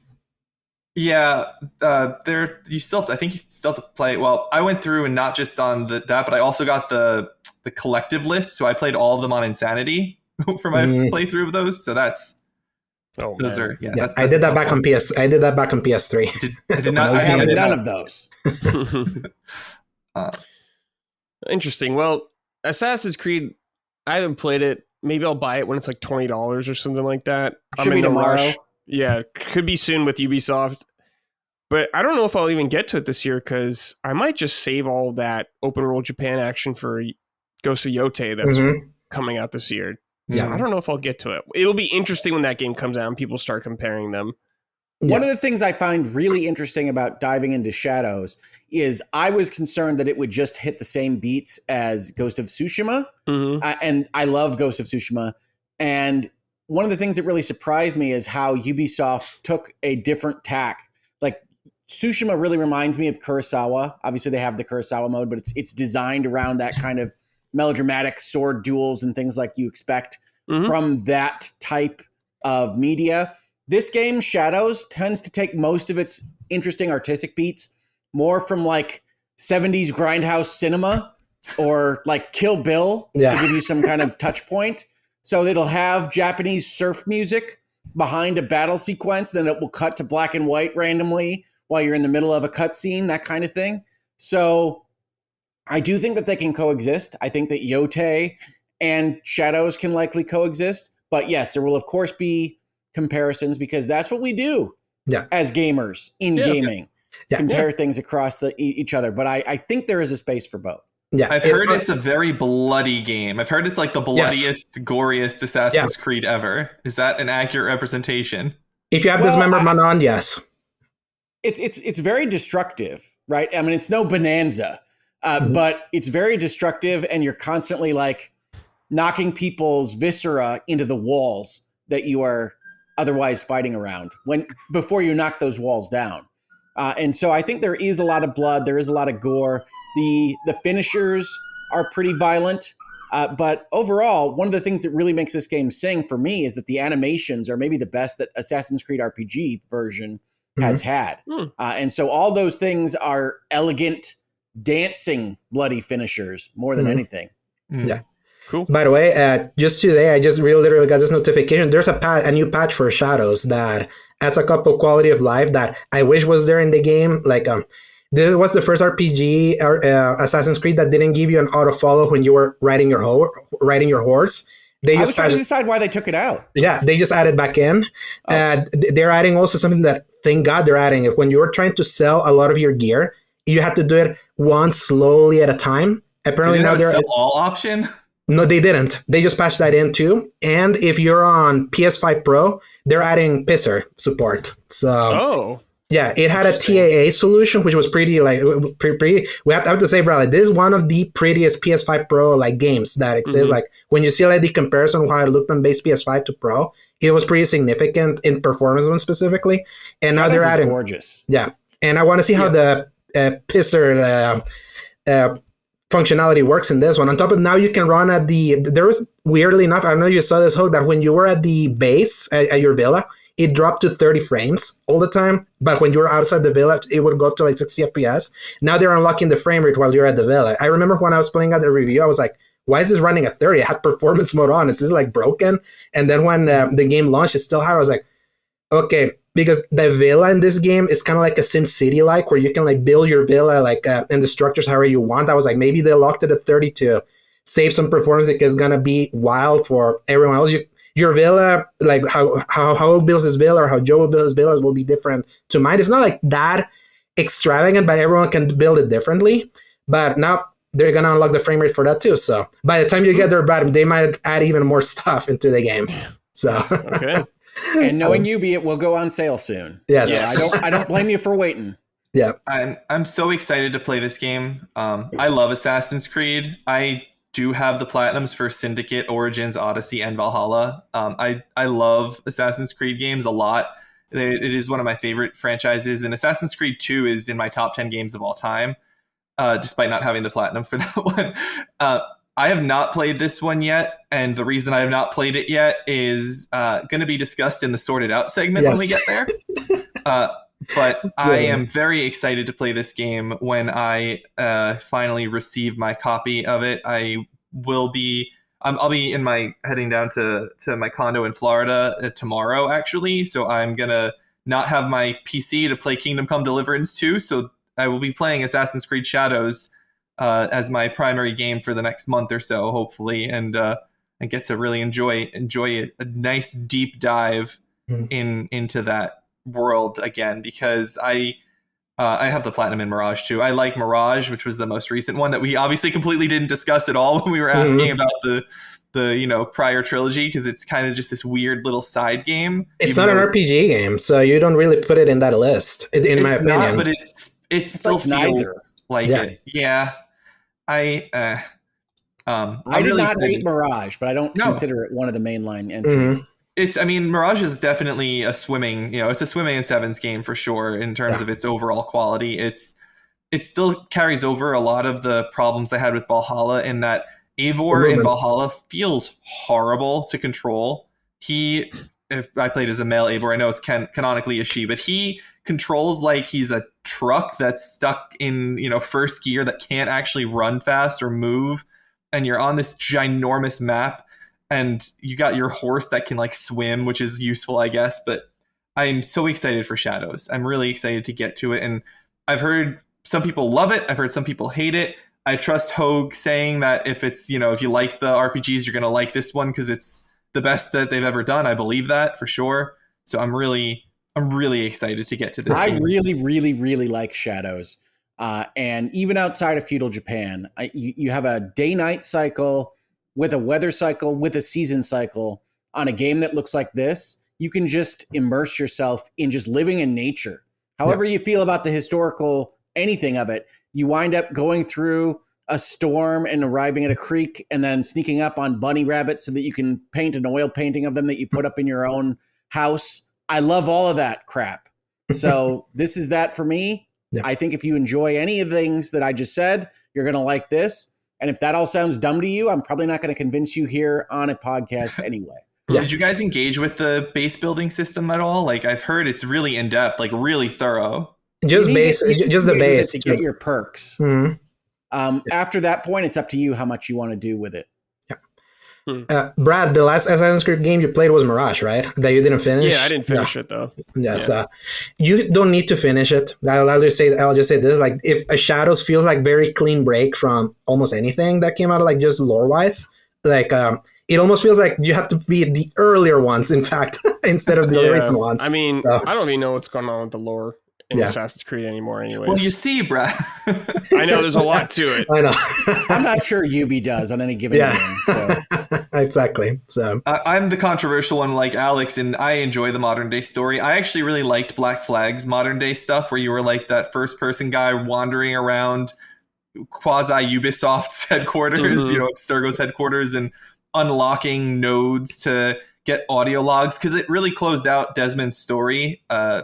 S4: Yeah, I think you still have to play. Well, I went through and not just on that, but I also got the collective list, so I played all of them on Insanity for my playthrough of those. So that's those are That's
S3: I did that back on I did that back on PS3.
S4: I did not.
S2: I have none of those.
S1: Interesting. Well, Assassin's Creed, I haven't played it. Maybe I'll buy it when it's like $20 or something like that.
S2: Should be tomorrow.
S1: Rush. Yeah, could be soon with Ubisoft. But I don't know if I'll even get to it this year because I might just save all that open world Japan action for Ghost of Yotei that's coming out this year. So I don't know if I'll get to it. It'll be interesting when that game comes out and people start comparing them.
S2: One of the things I find really interesting about diving into Shadows is I was concerned that it would just hit the same beats as Ghost of Tsushima. And I love Ghost of Tsushima. And one of the things that really surprised me is how Ubisoft took a different tact. Like Tsushima really reminds me of Kurosawa. Obviously they have the Kurosawa mode, but it's designed around that kind of melodramatic sword duels and things like you expect from that type of media. This game, Shadows, tends to take most of its interesting artistic beats more from like 70s grindhouse cinema or like Kill Bill to give you some kind of touch point. So it'll have Japanese surf music behind a battle sequence, then it will cut to black and white randomly while you're in the middle of a cutscene, that kind of thing. So I do think that they can coexist. I think that Yotei and Shadows can likely coexist. But yes, there will of course be comparisons because that's what we do as gamers in gaming. Compare things across each other. But I think there is a space for both.
S3: Yeah,
S4: I've heard it's a very bloody game. I've heard it's like the bloodiest, goriest Assassin's Creed ever. Is that an accurate representation?
S3: If you have dismemberment on, yes.
S2: It's very destructive, right? I mean, it's no Bonanza, but it's very destructive, and you're constantly like knocking people's viscera into the walls that you are otherwise fighting around before you knock those walls down. And so I think there is a lot of blood. There is a lot of gore. The finishers are pretty violent. But overall, one of the things that really makes this game sing for me is that the animations are maybe the best that Assassin's Creed RPG version has had. And so all those things are elegant, dancing, bloody finishers more than anything.
S3: Yeah.
S1: Cool.
S3: By the way, just today, I just literally got this notification. There's a new patch for Shadows that adds a couple quality of life that I wish was there in the game. Like, this was the first RPG or Assassin's Creed that didn't give you an auto follow when you were riding your horse.
S2: I was trying to decide why they took it out.
S3: Yeah, they just added back in. They're adding also something that, thank God they're adding it. When you were trying to sell a lot of your gear, you had to do it one slowly at a time. Apparently now they're
S4: sell all option.
S3: No, they didn't. They just patched that in too. And if you're on PS5 Pro, they're adding pisser support. So yeah, it had a TAA solution, which was pretty pretty. We have to say, bro, this is one of the prettiest PS5 Pro like games that exists. Like when you see like the comparison of how it looked on base PS5 to Pro, it was pretty significant in performance one specifically. And now they're adding
S2: gorgeous.
S3: Yeah, and I want to see how the pisser functionality works in this one. On top of now, you can run at there was, weirdly enough, I don't know if you saw this, Hoeg, that when you were at the base at your villa, it dropped to 30 frames all the time. But when you were outside the villa, it would go to like 60 FPS. Now they're unlocking the frame rate while you're at the villa. I remember when I was playing at the review, I was like, why is this running at 30? I had performance mode on. Is this like broken? And then when the game launched, it still had, I was like, Okay, because the villa in this game is kind of like a Sim City like, where you can like build your villa like and the structures however you want. I was like, maybe they locked it at 30 to save some performance because it's gonna be wild for everyone else. Your villa, like how Hoeg builds his villa or how Joe builds his villa will be different to mine. It's not like that extravagant, but everyone can build it differently. But now they're gonna unlock the frame rate for that too. So by the time you get there, Brad, they might add even more stuff into the game. So
S1: Okay.
S2: And knowing you, it will go on sale soon.
S3: Yes.
S2: So I don't blame you for waiting.
S3: Yeah.
S4: I'm so excited to play this game. I love Assassin's Creed. I do have the platinums for Syndicate, Origins, Odyssey, and Valhalla. I love Assassin's Creed games a lot. It is one of my favorite franchises, and Assassin's Creed 2 is in my top 10 games of all time, despite not having the platinum for that one. I have not played this one yet, and the reason I have not played it yet is going to be discussed in the Sorted Out segment when we get there. But I am very excited to play this game when I finally receive my copy of it. I'll be heading down to my condo in Florida tomorrow, actually. So I'm gonna not have my PC to play Kingdom Come Deliverance 2. So I will be playing Assassin's Creed Shadows as my primary game for the next month or so, hopefully, and get to really enjoy a nice deep dive into that world again, because I have the platinum in Mirage too. I like Mirage, which was the most recent one that we obviously completely didn't discuss at all when we were asking about the prior trilogy, because it's kind of just this weird little side game.
S3: It's not an RPG game, so you don't really put it in that list, in my opinion.
S4: Not, but it still
S2: like
S4: feels like it. Yeah. I
S2: did
S4: really
S2: not hate Mirage, but I don't consider it one of the mainline entries.
S4: Mirage is definitely a swimming in sevens game for sure in terms of its overall quality. It still carries over a lot of the problems I had with Valhalla, in that Eivor in Valhalla feels horrible to control. If I played as a male Eivor, I know it's canonically a she, but he controls like he's a truck that's stuck in, first gear that can't actually run fast or move. And you're on this ginormous map, and you got your horse that can like swim, which is useful, I guess. But I'm so excited for Shadows. I'm really excited to get to it. And I've heard some people love it. I've heard some people hate it. I trust Hoeg saying that if it's, if you like the RPGs, you're going to like this one because it's the best that they've ever done. I believe that for sure. So I'm really excited to get to this.
S2: I really, really, really like Shadows. And even outside of feudal Japan, you have a day-night cycle with a weather cycle, with a season cycle on a game that looks like this. You can just immerse yourself in just living in nature. However you feel about the historical anything of it, you wind up going through a storm and arriving at a creek and then sneaking up on bunny rabbits so that you can paint an oil painting of them that you put up in your own house. I love all of that crap. So this is that for me. Yeah. I think if you enjoy any of the things that I just said, you're going to like this. And if that all sounds dumb to you, I'm probably not going to convince you here on a podcast anyway.
S4: Yeah. Did you guys engage with the base building system at all? Like, I've heard it's really in depth, like really thorough.
S3: Just the base
S2: to get your perks. Mm-hmm. After that point, it's up to you how much you want to do with it.
S3: Brad, the last Assassin's Creed game you played was Mirage, right? That you didn't finish?
S1: Yeah, I didn't finish it though.
S3: Yes, you don't need to finish it. I'll just say this: like, if a Shadows feels like very clean break from almost anything that came out of like just lore wise, like it almost feels like you have to be the earlier ones, in fact, instead of the recent ones.
S1: I mean, I don't even know what's going on with the lore in Assassin's Creed anymore anyways.
S4: Well, you see, Brad.
S1: I know there's a lot to it.
S3: I know.
S2: I'm not sure Ubi does on any given game. So.
S3: Exactly. So
S4: I'm the controversial one like Alex, and I enjoy the modern day story. I actually really liked Black Flag's modern day stuff, where you were like that first person guy wandering around quasi Ubisoft's headquarters, Abstergo's headquarters, and unlocking nodes to get audio logs, because it really closed out Desmond's story. I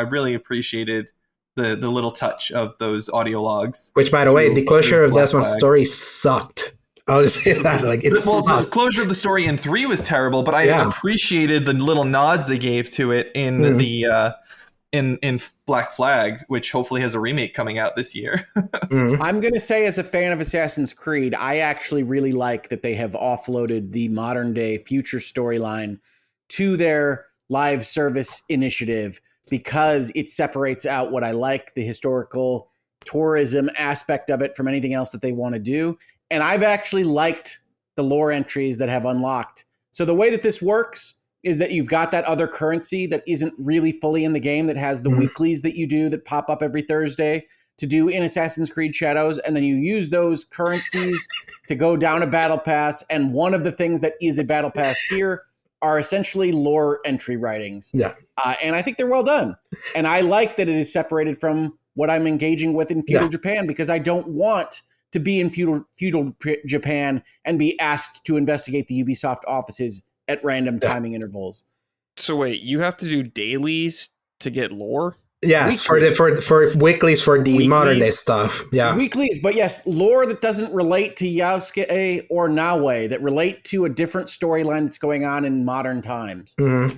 S4: really appreciated the little touch of those audio logs.
S3: Which, by the way, the closure of Desmond's story sucked. I'll just say that. Like,
S4: the closure of the story in 3 was terrible, but I appreciated the little nods they gave to it in the in Black Flag, which hopefully has a remake coming out this year.
S2: I'm going to say, as a fan of Assassin's Creed, I actually really like that they have offloaded the modern day future storyline to their live service initiative because it separates out what I like, the historical tourism aspect of it, from anything else that they want to do. And I've actually liked the lore entries that have unlocked. So the way that this works is that you've got that other currency that isn't really fully in the game, that has the weeklies that you do that pop up every Thursday to do in Assassin's Creed Shadows. And then you use those currencies to go down a battle pass. And one of the things that is a battle pass tier are essentially lore entry writings.
S3: Yeah.
S2: And I think they're well done. And I like that it is separated from what I'm engaging with in feudal Japan, because I don't want to be in feudal Japan and be asked to investigate the Ubisoft offices at random timing intervals.
S1: So wait, you have to do dailies to get lore?
S3: Yes, for weeklies for the modern day stuff. Yeah.
S2: Weeklies, but yes, lore that doesn't relate to Yasuke or Nawe, that relate to a different storyline that's going on in modern times.
S3: Mm-hmm.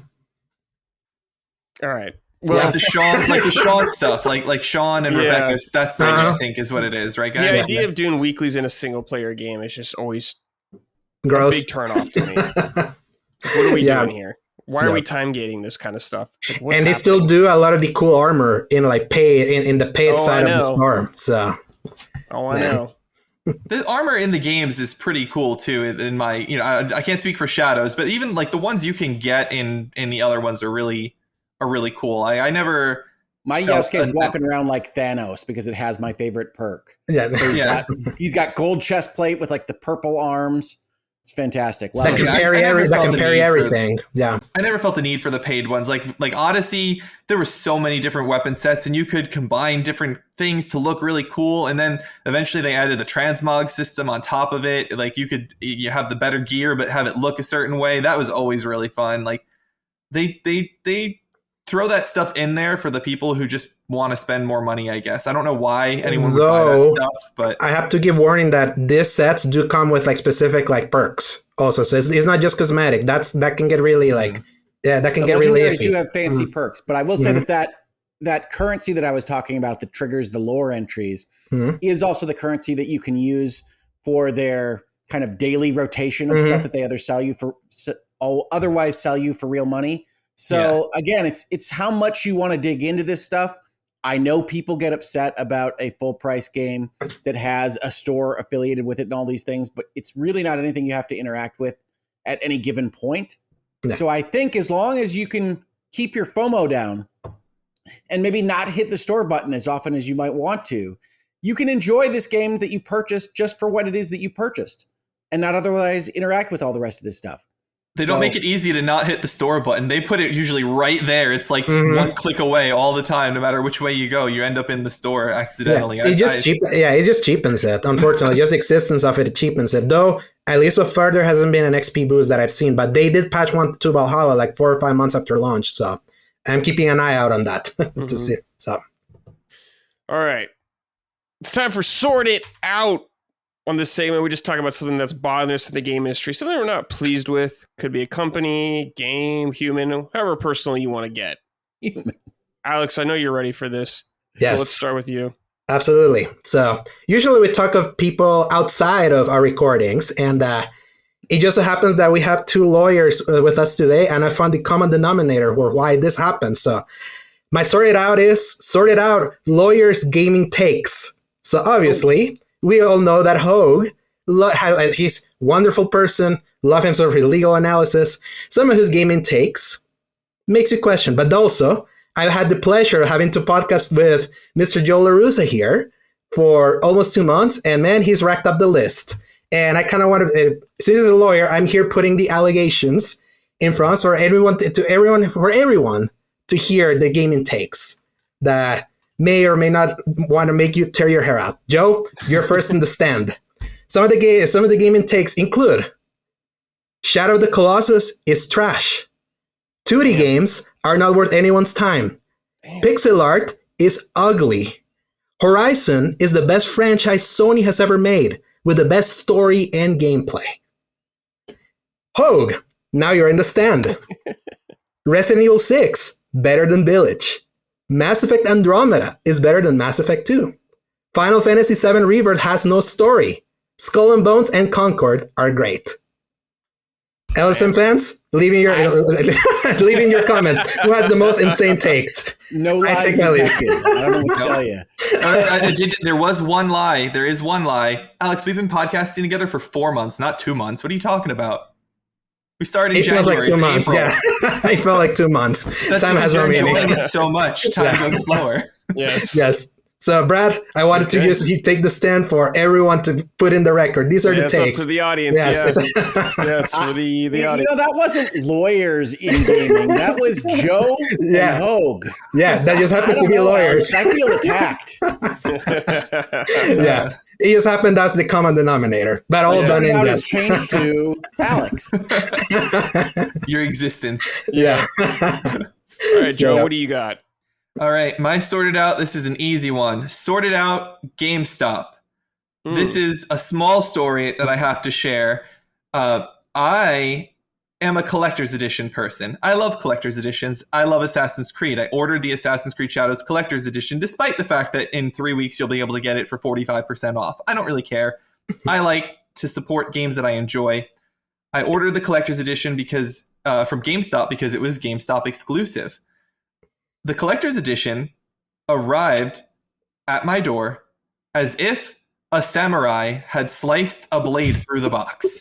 S1: All right.
S4: Well, like the Sean stuff, like Sean and Rebecca's, that's what I just think is what it is, right, guys?
S1: The idea of doing weeklies in a single player game is just always
S3: gross.
S1: A big turnoff to me. What are we doing here? Why are we time gating this kind of stuff? Like,
S3: and they still do a lot of the cool armor in like in the paid side of the storm. So
S1: I know.
S4: The armor in the games is pretty cool too. In my, I can't speak for Shadows, but even like the ones you can get in the other ones are really cool. I never.
S2: My Yasuke is walking around like Thanos because it has my favorite perk.
S3: Yeah,
S2: so he's got gold chest plate with like the purple arms. It's fantastic.
S3: That can parry everything. Yeah.
S4: I never felt the need for the paid ones. Like Odyssey, there were so many different weapon sets and you could combine different things to look really cool. And then eventually they added the transmog system on top of it. Like you have the better gear, but have it look a certain way. That was always really fun. Like they throw that stuff in there for the people who just want to spend more money, I guess. I don't know why anyone would buy that stuff, but
S3: I have to give warning that these sets do come with like specific like perks also. So it's not just cosmetic. That can get really like, that can get really iffy.
S2: Do have fancy perks, but I will say that currency that I was talking about that triggers the lore entries is also the currency that you can use for their kind of daily rotation of stuff that they otherwise sell you for real money. So again, it's how much you want to dig into this stuff. I know people get upset about a full price game that has a store affiliated with it and all these things, but it's really not anything you have to interact with at any given point. No. So I think as long as you can keep your FOMO down and maybe not hit the store button as often as you might want to, you can enjoy this game that you purchased just for what it is that you purchased and not otherwise interact with all the rest of this stuff.
S4: They don't make it easy to not hit the store button. They put it usually right there. It's like one click away all the time. No matter which way you go, you end up in the store accidentally.
S3: It just cheapens it. Unfortunately, just the existence of it cheapens it. Though, at least so far, there hasn't been an XP boost that I've seen. But they did patch 1.2 Valhalla like 4 or 5 months after launch. So I'm keeping an eye out on that to see. So,
S1: all right. It's time for Sort It Out. On this segment, we just talk about something that's bothering us in the game industry, something we're not pleased with. Could be a company, game, human, however personal you want to get. Alex, I know you're ready for this.
S3: Yes.
S1: So let's start with you.
S3: Absolutely. So usually we talk of people outside of our recordings, and it just so happens that we have 2 lawyers with us today, and I found the common denominator for why this happened. So my Sort It Out lawyers gaming takes. So obviously... we all know that Hoeg, he's a wonderful person, love him for his legal analysis. Some of his gaming takes makes you question. But also, I've had the pleasure of having to podcast with Mr. Joe LaRussa here for almost 2 months. And man, he's racked up the list. And I kind of want to, since he's a lawyer, I'm here putting the allegations in front for everyone to hear the gaming takes that may or may not want to make you tear your hair out. Joe, you're first in the stand. Some of the gaming takes include Shadow of the Colossus is trash. 2D games are not worth anyone's time. Pixel art is ugly. Horizon is the best franchise Sony has ever made, with the best story and gameplay. Hoeg, now you're in the stand. Resident Evil 6, better than Village. Mass Effect Andromeda is better than Mass Effect 2. Final Fantasy VII Rebirth has no story. Skull and Bones and Concord are great. Ellison fans, leaving your leaving your comments. Who has the most insane takes?
S2: No lies detected. I don't know what to tell you.
S4: There was one lie. There is one lie. Alex, we've been podcasting together for 4 months, not 2 months. What are you talking about? We started in January.
S3: It feels like 2 months.
S4: April.
S3: Yeah, it felt like 2 months.
S4: That's
S3: Time has no meaning.
S4: Enjoying it so much. Time goes slower.
S3: Yes. So, Brad, I wanted to take the stand for everyone to put in the record. These are the takes.
S1: Up to the audience. Yes, yes for the audience.
S2: That wasn't lawyers in gaming. That was Joe and Hoeg.
S3: Yeah, that just happened to be lawyers.
S2: I feel attacked.
S3: Yeah. It just happened as the common denominator. But all done in jest.
S2: Changed to Alex.
S4: Your existence.
S1: Yeah. All right, Joe, what do you got?
S4: All right, my sorted out. This is an easy one. Sorted out GameStop. This is a small story that I have to share. I am a collector's edition person. I love collector's editions. I love Assassin's Creed. I ordered the Assassin's Creed Shadows collector's edition, despite the fact that in 3 weeks you'll be able to get it for 45% off. I don't really care. I like to support games that I enjoy. I ordered the collector's edition because from GameStop because it was GameStop exclusive. The collector's edition arrived at my door as if a samurai had sliced a blade through the box.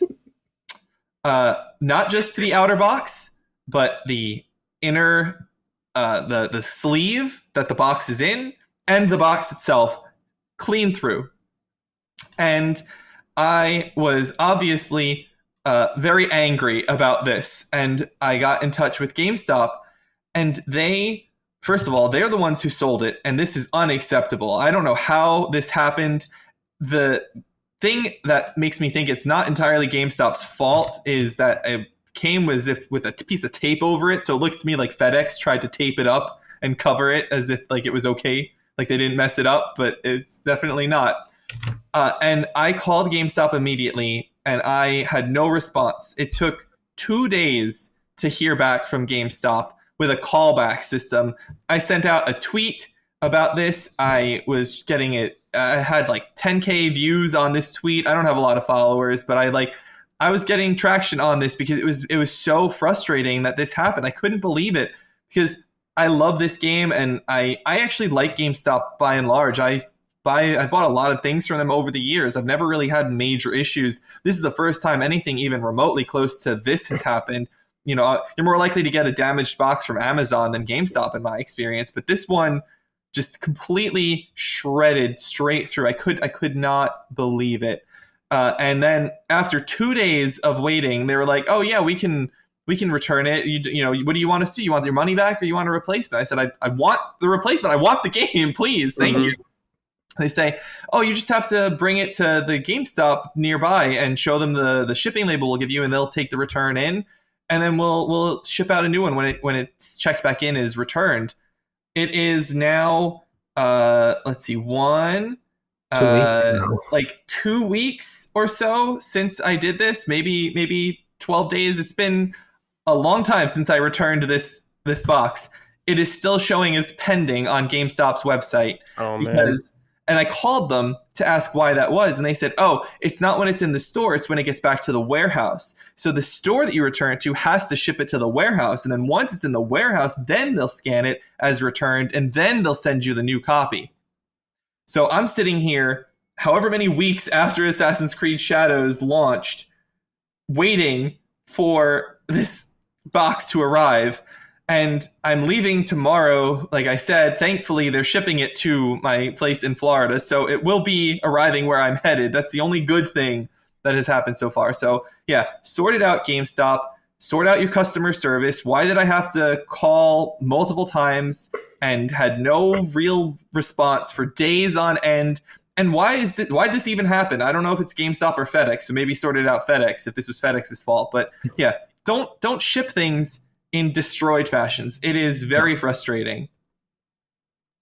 S4: Not just the outer box, but the inner, the sleeve that the box is in, and the box itself clean through. And I was obviously very angry about this, and I got in touch with GameStop, and first of all, they're the ones who sold it, and this is unacceptable. I don't know how this happened. The thing that makes me think it's not entirely GameStop's fault is that it came with a piece of tape over it, so it looks to me like FedEx tried to tape it up and cover it as if like it was okay, like they didn't mess it up, but it's definitely not. And I called GameStop immediately, and I had no response. It took 2 days to hear back from GameStop with a callback system. I sent out a tweet about this. I was getting it. I had like 10K views on this tweet. I don't have a lot of followers, but I was getting traction on this because it was so frustrating that this happened. I couldn't believe it because I love this game, and I actually like GameStop by and large. I bought a lot of things from them over the years. I've never really had major issues. This is the first time anything even remotely close to this has happened. You know, you're more likely to get a damaged box from Amazon than GameStop in my experience. But this one just completely shredded straight through. I could not believe it. And then after 2 days of waiting, they were like, "Oh yeah, we can return it. You know, what do you want us to do? You want your money back, or you want a replacement?" I said, "I want the replacement. I want the game, please. Thank you." They say, "Oh, you just have to bring it to the GameStop nearby and show them the shipping label we'll give you, and they'll take the return in." And then we'll ship out a new one when it's checked back in is returned. It is now let's see, 2 weeks now. Like 2 weeks or so since I did this, maybe 12 days. It's been a long time since I returned this box. It is still showing as pending on GameStop's website.
S1: Oh man.
S4: And I called them to ask why that was. And they said, "Oh, it's not when it's in the store. It's when it gets back to the warehouse. So the store that you return it to has to ship it to the warehouse. And then once it's in the warehouse, then they'll scan it as returned. And then they'll send you the new copy." So I'm sitting here, however many weeks after Assassin's Creed Shadows launched, waiting for this box to arrive. And I'm leaving tomorrow. Like I said, thankfully, they're shipping it to my place in Florida. So it will be arriving where I'm headed. That's the only good thing that has happened so far. So yeah, sort it out, GameStop. Sort out your customer service. Why did I have to call multiple times and had no real response for days on end? And why did this even happen? I don't know if it's GameStop or FedEx. So maybe sort it out FedEx if this was FedEx's fault. But yeah, don't ship things in destroyed fashions. It is very frustrating.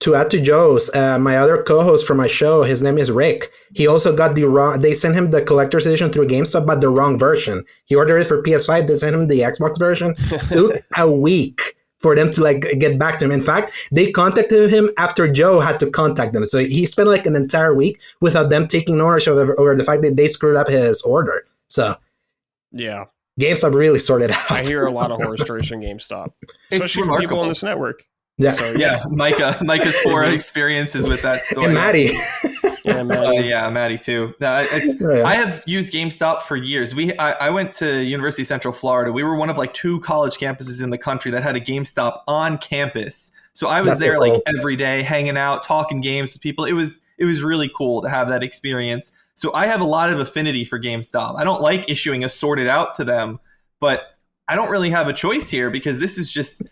S3: To add to Joe's, my other co-host for my show, his name is Rick. He also got the wrong. They sent him the collector's edition through GameStop, but the wrong version. He ordered it for PS5. They sent him the Xbox version. Took a week for them to get back to him. In fact, they contacted him after Joe had to contact them. So he spent an entire week without them taking ownership over the fact that they screwed up his order. So
S1: yeah.
S3: GameStop really sorted out.
S1: I hear a lot of horror stories from GameStop, especially from people on this network.
S3: Yeah.
S1: So,
S4: Micah's poor experiences with that story.
S3: And Maddie.
S4: Maddie too. I have used GameStop for years. I went to University of Central Florida. We were one of like 2 college campuses in the country that had a GameStop on campus. So I was there like every day, hanging out, talking games with people. It was really cool to have that experience. So I have a lot of affinity for GameStop. I don't like issuing a sorted out to them, but I don't really have a choice here because this is just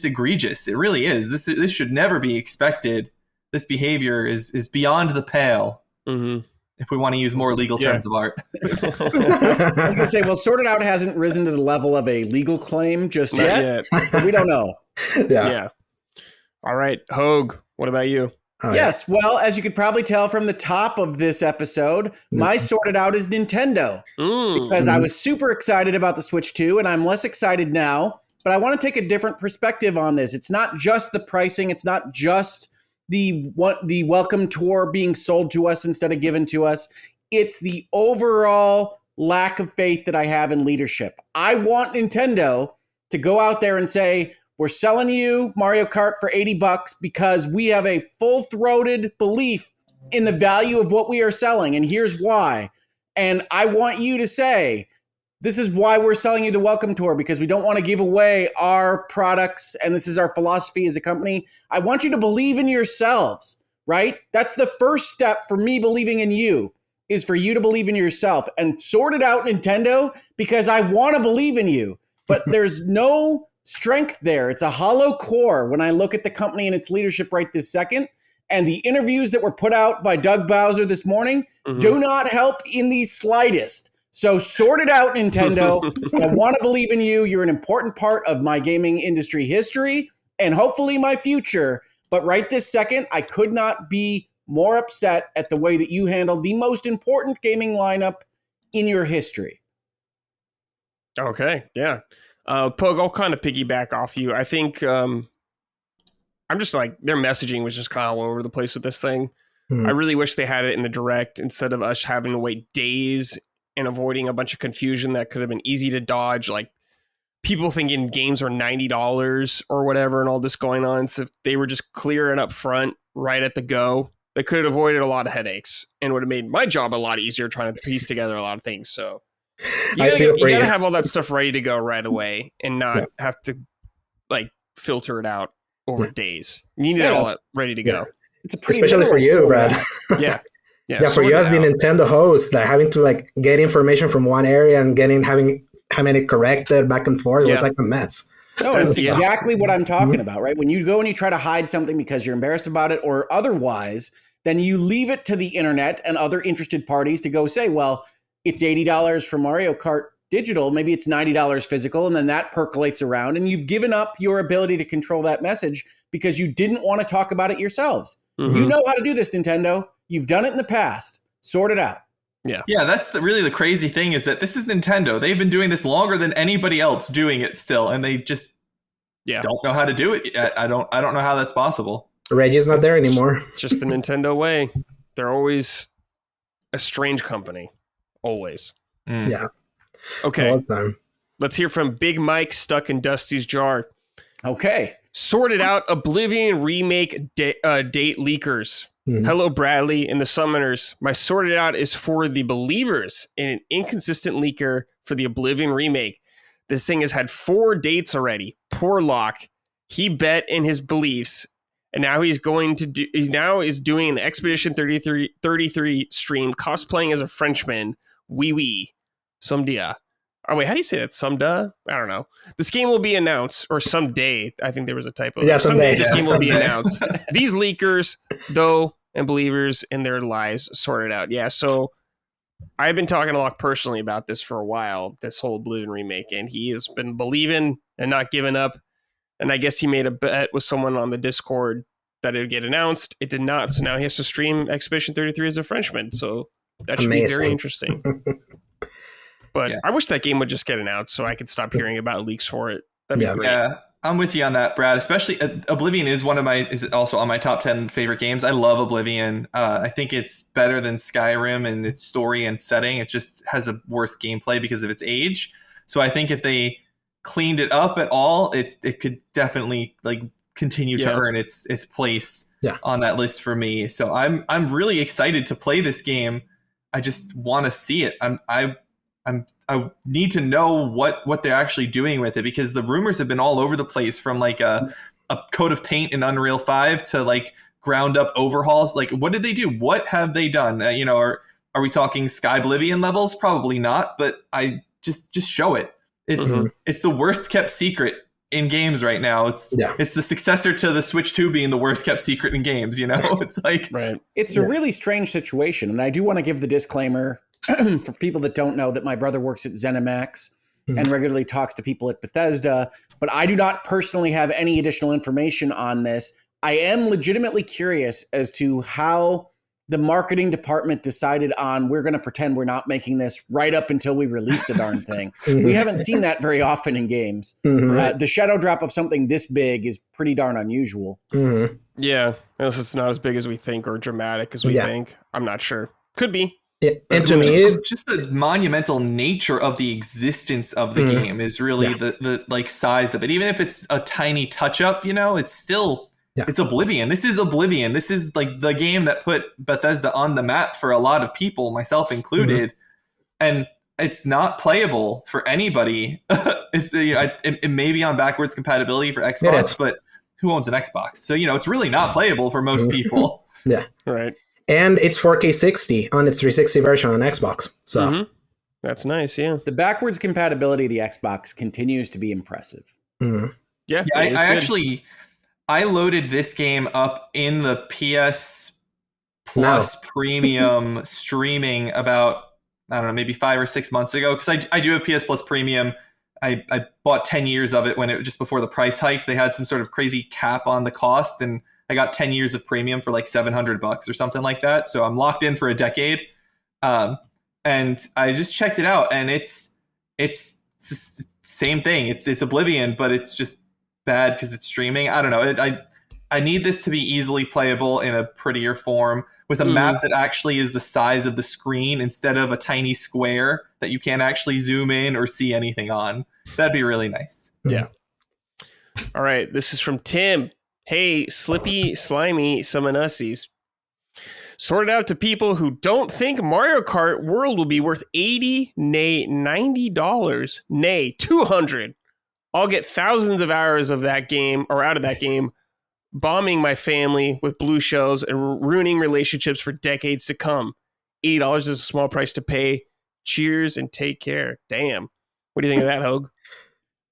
S4: egregious. It really is. This should never be expected. This behavior is beyond the pale. Mm-hmm. If we want to use more legal terms of art.
S2: I was going to say, well, sorted out hasn't risen to the level of a legal claim just yet. But we don't know.
S1: Yeah. All right, Hoeg, what about you?
S2: Yes, well, as you could probably tell from the top of this episode, my sorted out is Nintendo. Because I was super excited about the Switch 2, and I'm less excited now. But I want to take a different perspective on this. It's not just the pricing. It's not just the welcome tour being sold to us instead of given to us. It's the overall lack of faith that I have in leadership. I want Nintendo to go out there and say, we're selling you Mario Kart for $80 because we have a full-throated belief in the value of what we are selling, and here's why. And I want you to say, this is why we're selling you the welcome tour, because we don't want to give away our products, and this is our philosophy as a company. I want you to believe in yourselves, right? That's the first step for me believing in you, is for you to believe in yourself. And sort it out, Nintendo, because I want to believe in you. But there's no strength there. It's a hollow core when I look at the company and its leadership right this second. And the interviews that were put out by Doug Bowser this morning do not help in the slightest. So sort it out, Nintendo. I want to believe in you. You're an important part of my gaming industry history and hopefully my future. But right this second, I could not be more upset at the way that you handled the most important gaming lineup in your history.
S1: Okay, yeah. Pug, I'll kind of piggyback off you. I think I'm just like, their messaging was just kind of all over the place with this thing. I really wish they had it in the direct instead of us having to wait days and avoiding a bunch of confusion that could have been easy to dodge. Like people thinking games are $90 or whatever and all this going on. So if they were just clear and up front right at the go, they could have avoided a lot of headaches and would have made my job a lot easier trying to piece together a lot of things. So you gotta have all that stuff ready to go right away and not have to like filter it out over days. You need it all ready to go.
S2: It's a pretty
S3: especially for you, Brad.
S1: Yeah,
S3: for you as the Nintendo host, like having to like get information from one area and having it corrected back and forth was like a mess.
S2: No, it's exactly what I'm talking about, right? When you go and you try to hide something because you're embarrassed about it or otherwise, then you leave it to the internet and other interested parties to go say, well, it's $80 for Mario Kart digital, maybe it's $90 physical, and then that percolates around, and you've given up your ability to control that message because you didn't want to talk about it yourselves. You know how to do this, Nintendo. You've done it in the past. Sort it out.
S4: Yeah, that's really the crazy thing is that this is Nintendo. They've been doing this longer than anybody else doing it still, and they just don't know how to do it. I don't know how that's possible.
S3: Reggie's not there anymore.
S1: Just the Nintendo way. They're always a strange company. Always.
S3: Yeah.
S1: Okay. Let's hear from Big Mike stuck in Dusty's jar.
S2: Okay.
S1: Sorted out Oblivion remake date leakers. Hello, Bradley and the Summoners. My sorted out is for the believers in an inconsistent leaker for the Oblivion remake. This thing has had 4 dates already. Poor Locke. He bet in his beliefs, and now he's doing an Expedition 33 stream cosplaying as a Frenchman. Oui. Someday. Oh, wait, how do you say that? Someday? I don't know. This game will be announced, or someday. I think there was a typo.
S3: Yeah, someday.
S1: This game will be announced. These leakers, though, and believers in their lies sorted out. Yeah, so I've been talking to Locke personally about this for a while, this whole Oblivion remake, and he has been believing and not giving up. And I guess he made a bet with someone on the Discord that it would get announced. It did not, so now he has to stream Expedition 33 as a Frenchman. So that should be very interesting. But I wish that game would just get announced so I could stop hearing about leaks for it. That'd be great.
S4: Yeah, I'm with you on that, Brad. Especially Oblivion is also on my top 10 favorite games. I love Oblivion. I think it's better than Skyrim in its story and setting. It just has a worse gameplay because of its age. So I think if they cleaned it up at all, it could definitely like continue to earn its place on that list for me. So I'm really excited to play this game. I just want to see it. I need to know what they're actually doing with it, because the rumors have been all over the place, from like a coat of paint in Unreal 5 to like ground up overhauls. Like, what did they do? What have they done? Are we talking Sky Oblivion levels? Probably not, but I just show it. It's the worst kept secret in games right now. It's the successor to the Switch 2 being the worst kept secret in games, It's like
S2: It's a really strange situation, and I do want to give the disclaimer for people that don't know that my brother works at ZeniMax and regularly talks to people at Bethesda, but I do not personally have any additional information on this. I am legitimately curious as to how the marketing department decided on, we're going to pretend we're not making this right up until we release the darn thing. We haven't seen that very often in games. The shadow drop of something this big is pretty darn unusual.
S1: Yeah, unless it's not as big as we think or dramatic as we think. I'm not sure. Could be.
S3: Yeah, and to me,
S4: just the monumental nature of the existence of the game is really the like size of it. Even if it's a tiny touch up, it's still it's Oblivion. This is Oblivion. This is like the game that put Bethesda on the map for a lot of people, myself included. And it's not playable for anybody. It may be on backwards compatibility for Xbox, but who owns an Xbox? So it's really not playable for most people.
S1: Right.
S3: And it's 4K 60 on its 360 version on Xbox. So
S1: that's nice. Yeah.
S2: The backwards compatibility of the Xbox continues to be impressive.
S1: Yeah.
S4: I loaded this game up in the PS Plus Premium streaming about, I don't know, maybe 5 or 6 months ago. Because I do have PS Plus Premium. I bought 10 years of it when it just before the price hike. They had some sort of crazy cap on the cost, and I got 10 years of premium for like $700 or something like that. So I'm locked in for a decade. And I just checked it out, and it's the same thing. It's Oblivion, but it's just bad because it's streaming. I don't know. I need this to be easily playable in a prettier form with a map that actually is the size of the screen instead of a tiny square that you can't actually zoom in or see anything on. That'd be really nice.
S1: Yeah. All right. This is from Tim. Hey, Slippy, Slimy, Summon Ussies. Sorted out to people who don't think Mario Kart World will be worth $80, nay, $90, nay, $200. I'll get thousands of hours of that game, or out of that game, bombing my family with blue shells and ruining relationships for decades to come. $80 is a small price to pay. Cheers and take care. Damn. What do you think of that, Hoeg?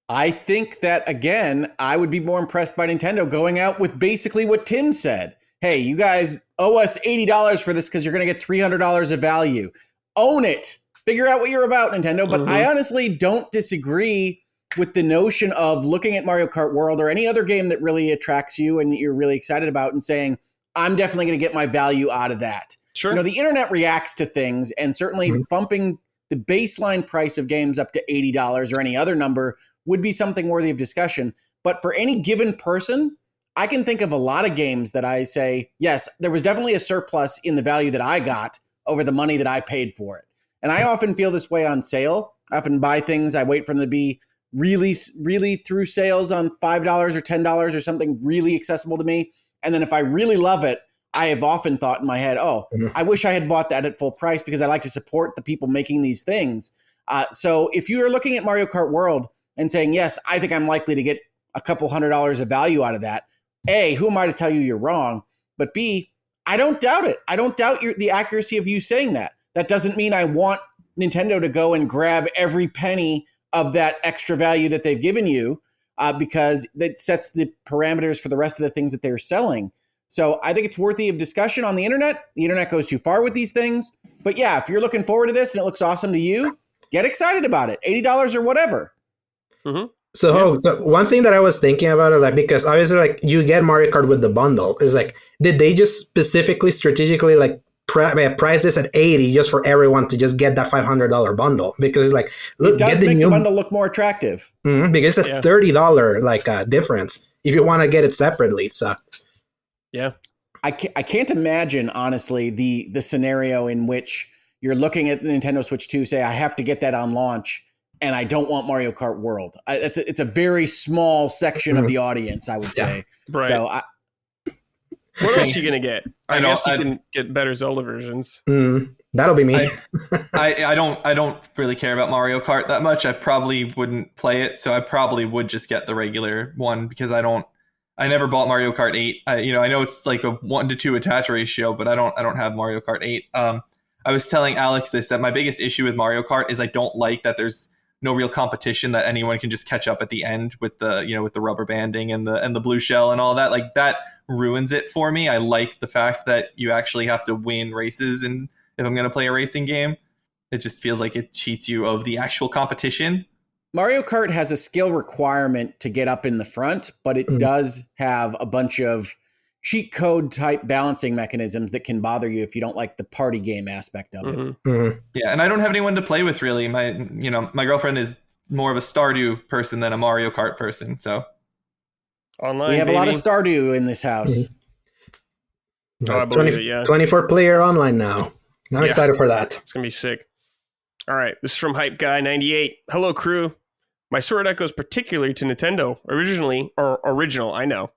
S2: I think that, again, I would be more impressed by Nintendo going out with basically what Tim said. Hey, you guys owe us $80 for this because you're going to get $300 of value. Own it. Figure out what you're about, Nintendo. But I honestly don't disagree with the notion of looking at Mario Kart World or any other game that really attracts you and you're really excited about and saying, I'm definitely going to get my value out of that.
S1: Sure.
S2: The internet reacts to things, and certainly bumping the baseline price of games up to $80 or any other number would be something worthy of discussion. But for any given person, I can think of a lot of games that I say, yes, there was definitely a surplus in the value that I got over the money that I paid for it. And I often feel this way on sale. I often buy things, I wait for them to be really, really through sales on $5 or $10 or something really accessible to me. And then if I really love it, I have often thought in my head, I wish I had bought that at full price because I like to support the people making these things. So if you are looking at Mario Kart World and saying, yes, I think I'm likely to get a couple $100 of value out of that, A, who am I to tell you you're wrong? But B, I don't doubt it. I don't doubt the accuracy of you saying that. That doesn't mean I want Nintendo to go and grab every penny of that extra value that they've given you because that sets the parameters for the rest of the things that they're selling. So I think it's worthy of discussion on the internet. The internet goes too far with these things. But yeah, if you're looking forward to this and it looks awesome to you, get excited about it. $80 or whatever.
S3: So one thing that I was thinking about it, because obviously you get Mario Kart with the bundle, is did they just specifically strategically price this at 80 just for everyone to just get that $500 bundle? Because look,
S2: it does make the bundle look more attractive.
S3: Because it's a $30 difference if you want to get it separately. So
S1: yeah,
S2: I can't imagine honestly the scenario in which you're looking at the Nintendo Switch 2, say I have to get that on launch, and I don't want Mario Kart World. It's a very small section of the audience, I would say.
S1: Right.
S2: So
S1: what else are you gonna get? I guess you can get better Zelda versions.
S3: That'll be me.
S4: I don't really care about Mario Kart that much. I probably wouldn't play it, so I probably would just get the regular one because I never bought Mario Kart 8. I know it's like a 1-to-2 attach ratio, but I don't have Mario Kart 8. I was telling Alex that my biggest issue with Mario Kart is I don't like that there's no real competition, that anyone can just catch up at the end with the rubber banding and the blue shell and all that. Like, that ruins it for me. I like the fact that you actually have to win races, and if I'm going to play a racing game, it just feels like it cheats you of the actual competition.
S2: Mario Kart has a skill requirement to get up in the front, but it does have a bunch of cheat code type balancing mechanisms that can bother you if you don't like the party game aspect of it.
S4: Yeah, and I don't have anyone to play with really. My girlfriend is more of a Stardew person than a Mario Kart person, so
S1: online.
S2: We have a lot of Stardew in this house.
S1: I believe it, yeah.
S3: 24 player online now. I'm excited for that.
S1: It's gonna be sick. All right, this is from Hype Guy 98. Hello, crew. My sword out goes particularly to Nintendo, original, I know,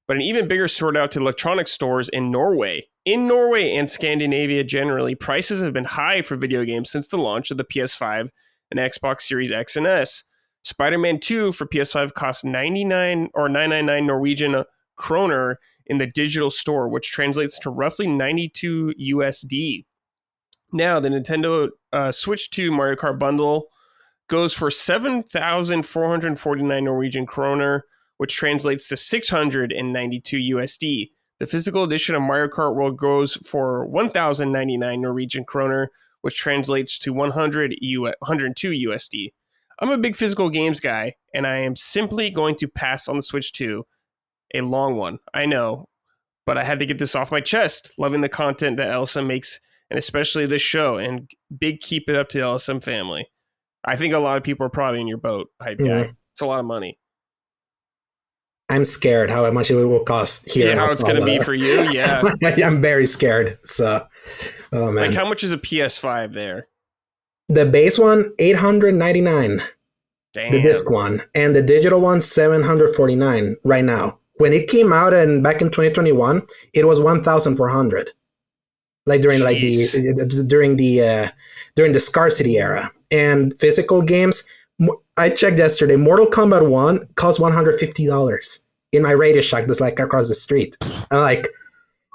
S1: but an even bigger sword out to electronics stores in Norway. In Norway and Scandinavia generally, prices have been high for video games since the launch of the PS5 and Xbox Series X and S. Spider-Man 2 for PS5 cost 99 or 999 Norwegian kroner in the digital store, which translates to roughly 92 USD. Now, the Nintendo Switch 2 Mario Kart bundle goes for 7,449 Norwegian kroner, which translates to 692 USD. The physical edition of Mario Kart World goes for 1,099 Norwegian kroner, which translates to 102 USD. I'm a big physical games guy, and I am simply going to pass on the Switch 2. A long one, I know, but I had to get this off my chest. Loving the content that LSM makes, and especially this show, and big keep it up to the LSM family. I think a lot of people are probably in your boat, Hype Guy. It's a lot of money.
S3: I'm scared how much it will cost here.
S1: Yeah, how it's going to be for you, yeah.
S3: I'm very scared. So, oh man.
S1: Like, how much is a PS5 there?
S3: The base one, $899.
S1: Damn.
S3: The disc one. And the digital one, $749 right now. When it came out back in 2021, it was $1,400. Like during during the scarcity era. And physical games, I checked yesterday, Mortal Kombat 1 cost $150 in my Radio Shack that's like across the street. And like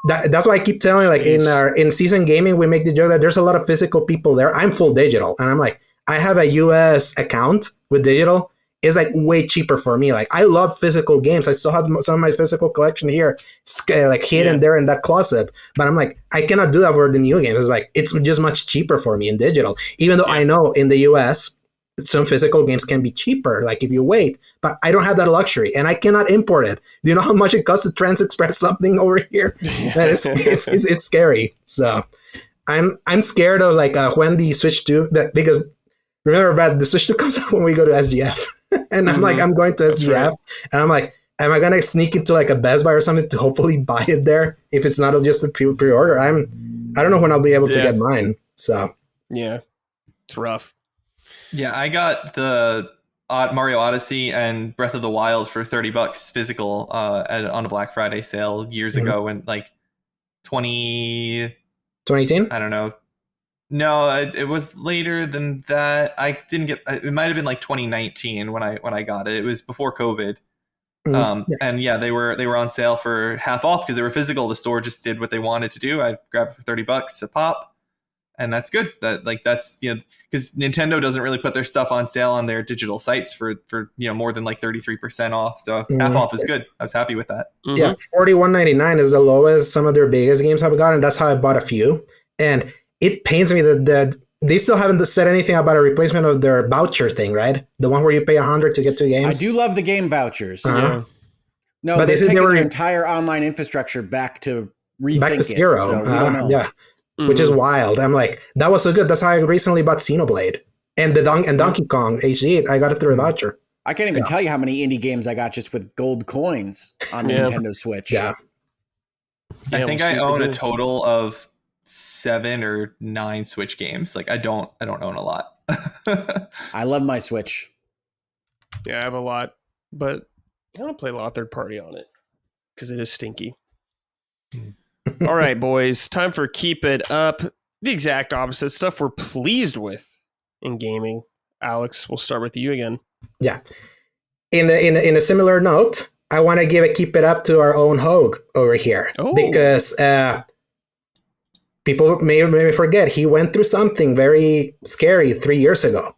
S3: that's why I keep telling, like, in Season Gaming, we make the joke that there's a lot of physical people there. I'm full digital, and I'm like, I have a US account with digital. It's like way cheaper for me. Like, I love physical games. I still have some of my physical collection here, like hidden there in that closet. But I'm like, I cannot do that with the new games. It's like, it's just much cheaper for me in digital. Even though I know in the US, some physical games can be cheaper, like if you wait, but I don't have that luxury, and I cannot import it. Do you know how much it costs to trans express something over here? It's scary. So I'm scared of like when the Switch 2, because remember, Brad, the Switch 2 comes out when we go to SGF, and I'm like, I'm going to SGF, and I'm like, am I gonna sneak into like a Best Buy or something to hopefully buy it there if it's not just a pre-order? I don't know when I'll be able to get mine. So
S1: yeah, it's rough.
S4: Yeah, I got the Mario Odyssey and Breath of the Wild for $30 physical on a Black Friday sale years ago, when like
S3: 2018.
S4: I don't know. No, it was later than that. I didn't get. It might have been like 2019 when I got it. It was before COVID. And yeah, they were on sale for half off because they were physical. The store just did what they wanted to do. I grabbed it for $30 a pop. And that's good. That's because Nintendo doesn't really put their stuff on sale on their digital sites for more than like 33% off. So half off is good. I was happy with that.
S3: Yeah, $41.99 is the lowest some of their biggest games have gotten. That's how I bought a few. And it pains me that they still haven't said anything about a replacement of their voucher thing, right? The one where you pay $100 to get 2 games.
S2: I do love the game vouchers.
S1: Yeah.
S2: No, but they're taking their entire online infrastructure back to
S3: zero.
S2: So we don't know.
S3: Yeah. Which is wild. I'm like, that was so good. That's how I recently bought Xenoblade. And Donkey Kong HD, I got it through a voucher.
S2: I can't even tell you how many indie games I got just with gold coins on the Nintendo Switch.
S3: Yeah.
S4: I think I own a total of 7 or 9 Switch games. Like, I don't own a lot.
S2: I love my Switch.
S1: Yeah, I have a lot, but I don't play a lot of third party on it because it is stinky. All right, boys, time for Keep It Up. The exact opposite stuff we're pleased with in gaming. Alex, we'll start with you again.
S3: Yeah. In a similar note, I want to give a keep it up to our own Hoeg over here. Because people may forget, he went through something very scary 3 years ago.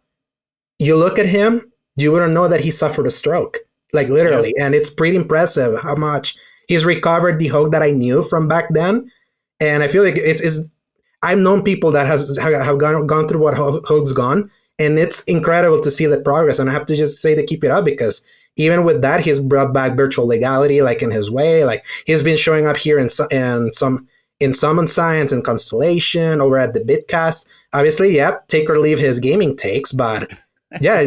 S3: You look at him, you wouldn't know that he suffered a stroke, like literally. Yeah. And it's pretty impressive how much he's recovered the Hoeg that I knew from back then. And I feel like it's I've known people that have gone through what Hoeg's gone. And it's incredible to see the progress. And I have to just say to keep it up, because even with that, he's brought back virtual legality, like in his way. Like he's been showing up here in Summon Science and Constellation over at the Bitcast. Obviously, yeah, take or leave his gaming takes, but yeah,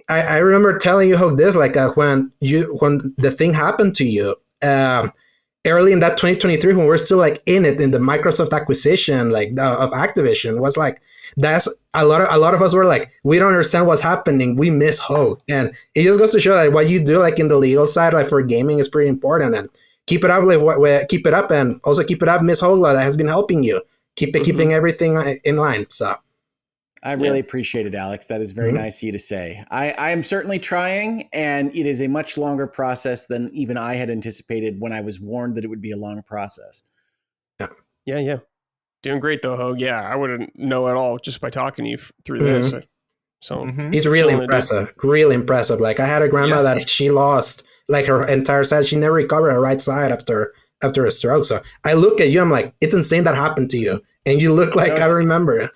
S3: I remember telling you, Hoeg, this, like when the thing happened to you early in that 2023, when we're still like in the Microsoft acquisition, like of Activision, was like, that's a lot of us were like, we don't understand what's happening. We miss Hoeg. And it just goes to show that what you do, like in the legal side, like for gaming, is pretty important. And keep it up, keep it up, and also keep it up, Miss Hoeg, that has been helping you keeping everything in line. So
S2: I really appreciate it, Alex. That is very nice of you to say. I am certainly trying, and it is a much longer process than even I had anticipated when I was warned that it would be a long process.
S1: Yeah. Doing great though, Hoeg. Yeah, I wouldn't know at all just by talking to you through this. So
S3: it's really impressive. Really impressive. Like I had a grandma that she lost like her entire side. She never recovered her right side after a stroke. So I look at you, I'm like, it's insane that happened to you. And you look like I remember it.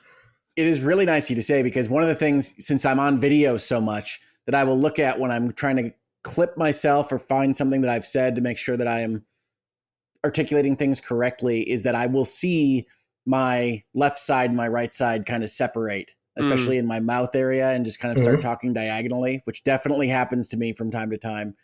S2: It is really nice of you to say, because one of the things, since I'm on video so much, that I will look at when I'm trying to clip myself or find something that I've said to make sure that I am articulating things correctly, is that I will see my left side and my right side kind of separate, especially in my mouth area, and just kind of start talking diagonally, which definitely happens to me from time to time.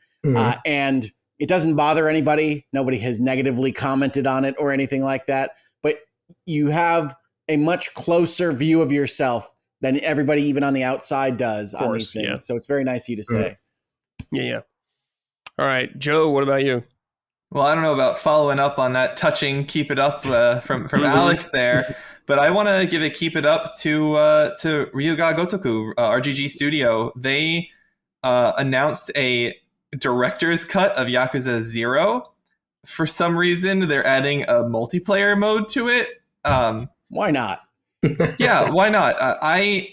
S2: And it doesn't bother anybody. Nobody has negatively commented on it or anything like that. But you have a much closer view of yourself than everybody, even on the outside, does on these things. Yeah. So it's very nice of you to say.
S1: Yeah. All right, Joe, what about you?
S4: Well, I don't know about following up on that touching keep it up from Alex there, but I want to give a keep it up to Ryuga Gotoku, RGG Studio. They announced a director's cut of Yakuza 0. For some reason, they're adding a multiplayer mode to it.
S2: Why not?
S4: Yeah, why not?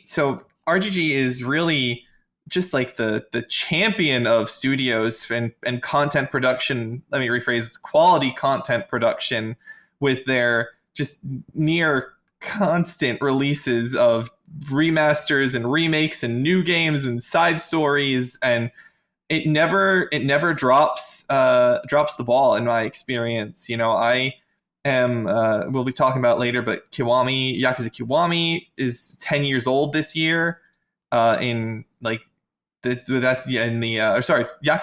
S4: So RGG is really just like the champion of studios and content production. Let me rephrase, quality content production, with their just near constant releases of remasters and remakes and new games and side stories, and it never drops the ball in my experience. You know, I am we'll be talking about later, but Yakuza Kiwami is 10 years old this year. Yakuza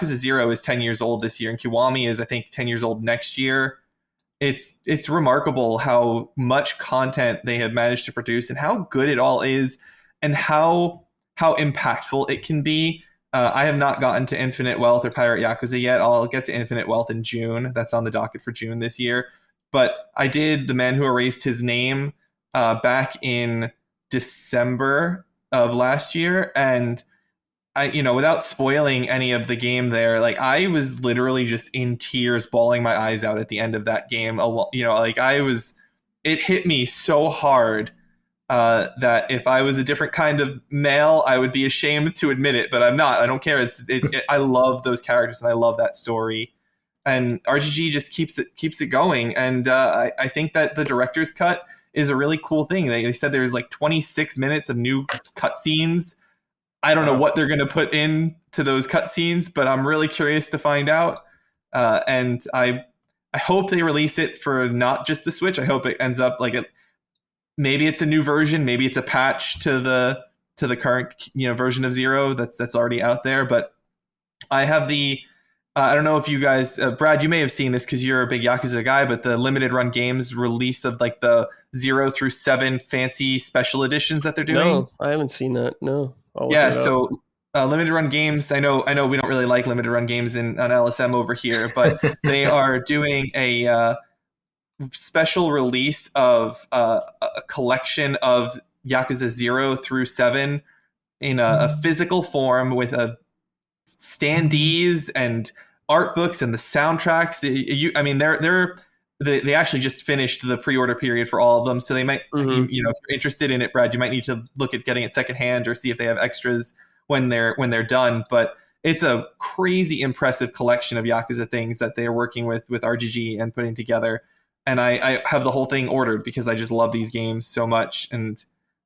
S4: 0 is 10 years old this year, and Kiwami is, I think, 10 years old next year. It's remarkable how much content they have managed to produce and how good it all is, and how impactful it can be. I have not gotten to Infinite Wealth or Pirate Yakuza yet. I'll get to Infinite Wealth in June. That's on the docket for June this year. But I did The Man Who Erased His Name back in December of last year, and without spoiling any of the game there, like I was literally just in tears, bawling my eyes out at the end of that game. It hit me so hard that if I was a different kind of male, I would be ashamed to admit it, but I'm not. I don't care. I love those characters and I love that story, and RGG just keeps it going. And I think that the director's cut is a really cool thing. They said there's like 26 minutes of new cutscenes. I don't know what they're going to put into those cutscenes, but I'm really curious to find out. And I hope they release it for not just the Switch. I hope it ends up like maybe it's a new version, maybe it's a patch to the current version of 0 that's already out there. But I have the I don't know if you guys, Brad, you may have seen this because you're a big Yakuza guy, but the limited run games release of like the 0 through 7 fancy special editions that they're doing.
S1: No, I haven't seen that. No.
S4: Yeah, so limited run games. I know we don't really like limited run games on LSM over here, but they are doing a special release of a collection of Yakuza 0 through 7 in a physical form with a standees and art books and the soundtracks. They actually just finished the pre-order period for all of them, so they might, if you're interested in it, Brad, you might need to look at getting it secondhand or see if they have extras when they're done. But it's a crazy impressive collection of Yakuza things that they're working with RGG and putting together. And I have the whole thing ordered because I just love these games so much. And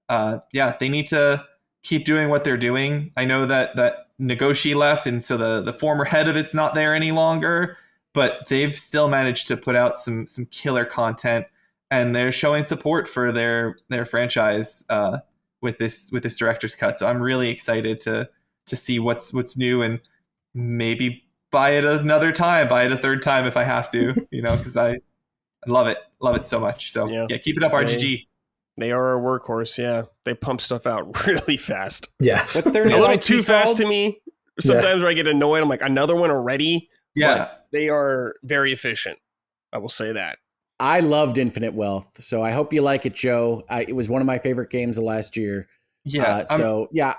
S4: they need to keep doing what they're doing. I know that Nagoshi left, and so the former head of it's not there any longer, but they've still managed to put out some killer content, and they're showing support for their franchise with this director's cut. So I'm really excited to see what's new, and maybe buy it another time, buy it a third time if I have to, because I love it so much. So yeah, keep it up, RGG.
S1: They are a workhorse, yeah. They pump stuff out really fast.
S3: Yes.
S2: What's their
S1: a little too fast to me. Sometimes where I get annoyed, I'm like, another one already?
S4: Yeah.
S1: But they are very efficient. I will say that.
S2: I loved Infinite Wealth, so I hope you like it, Joe. It was one of my favorite games of last year.
S4: Yeah.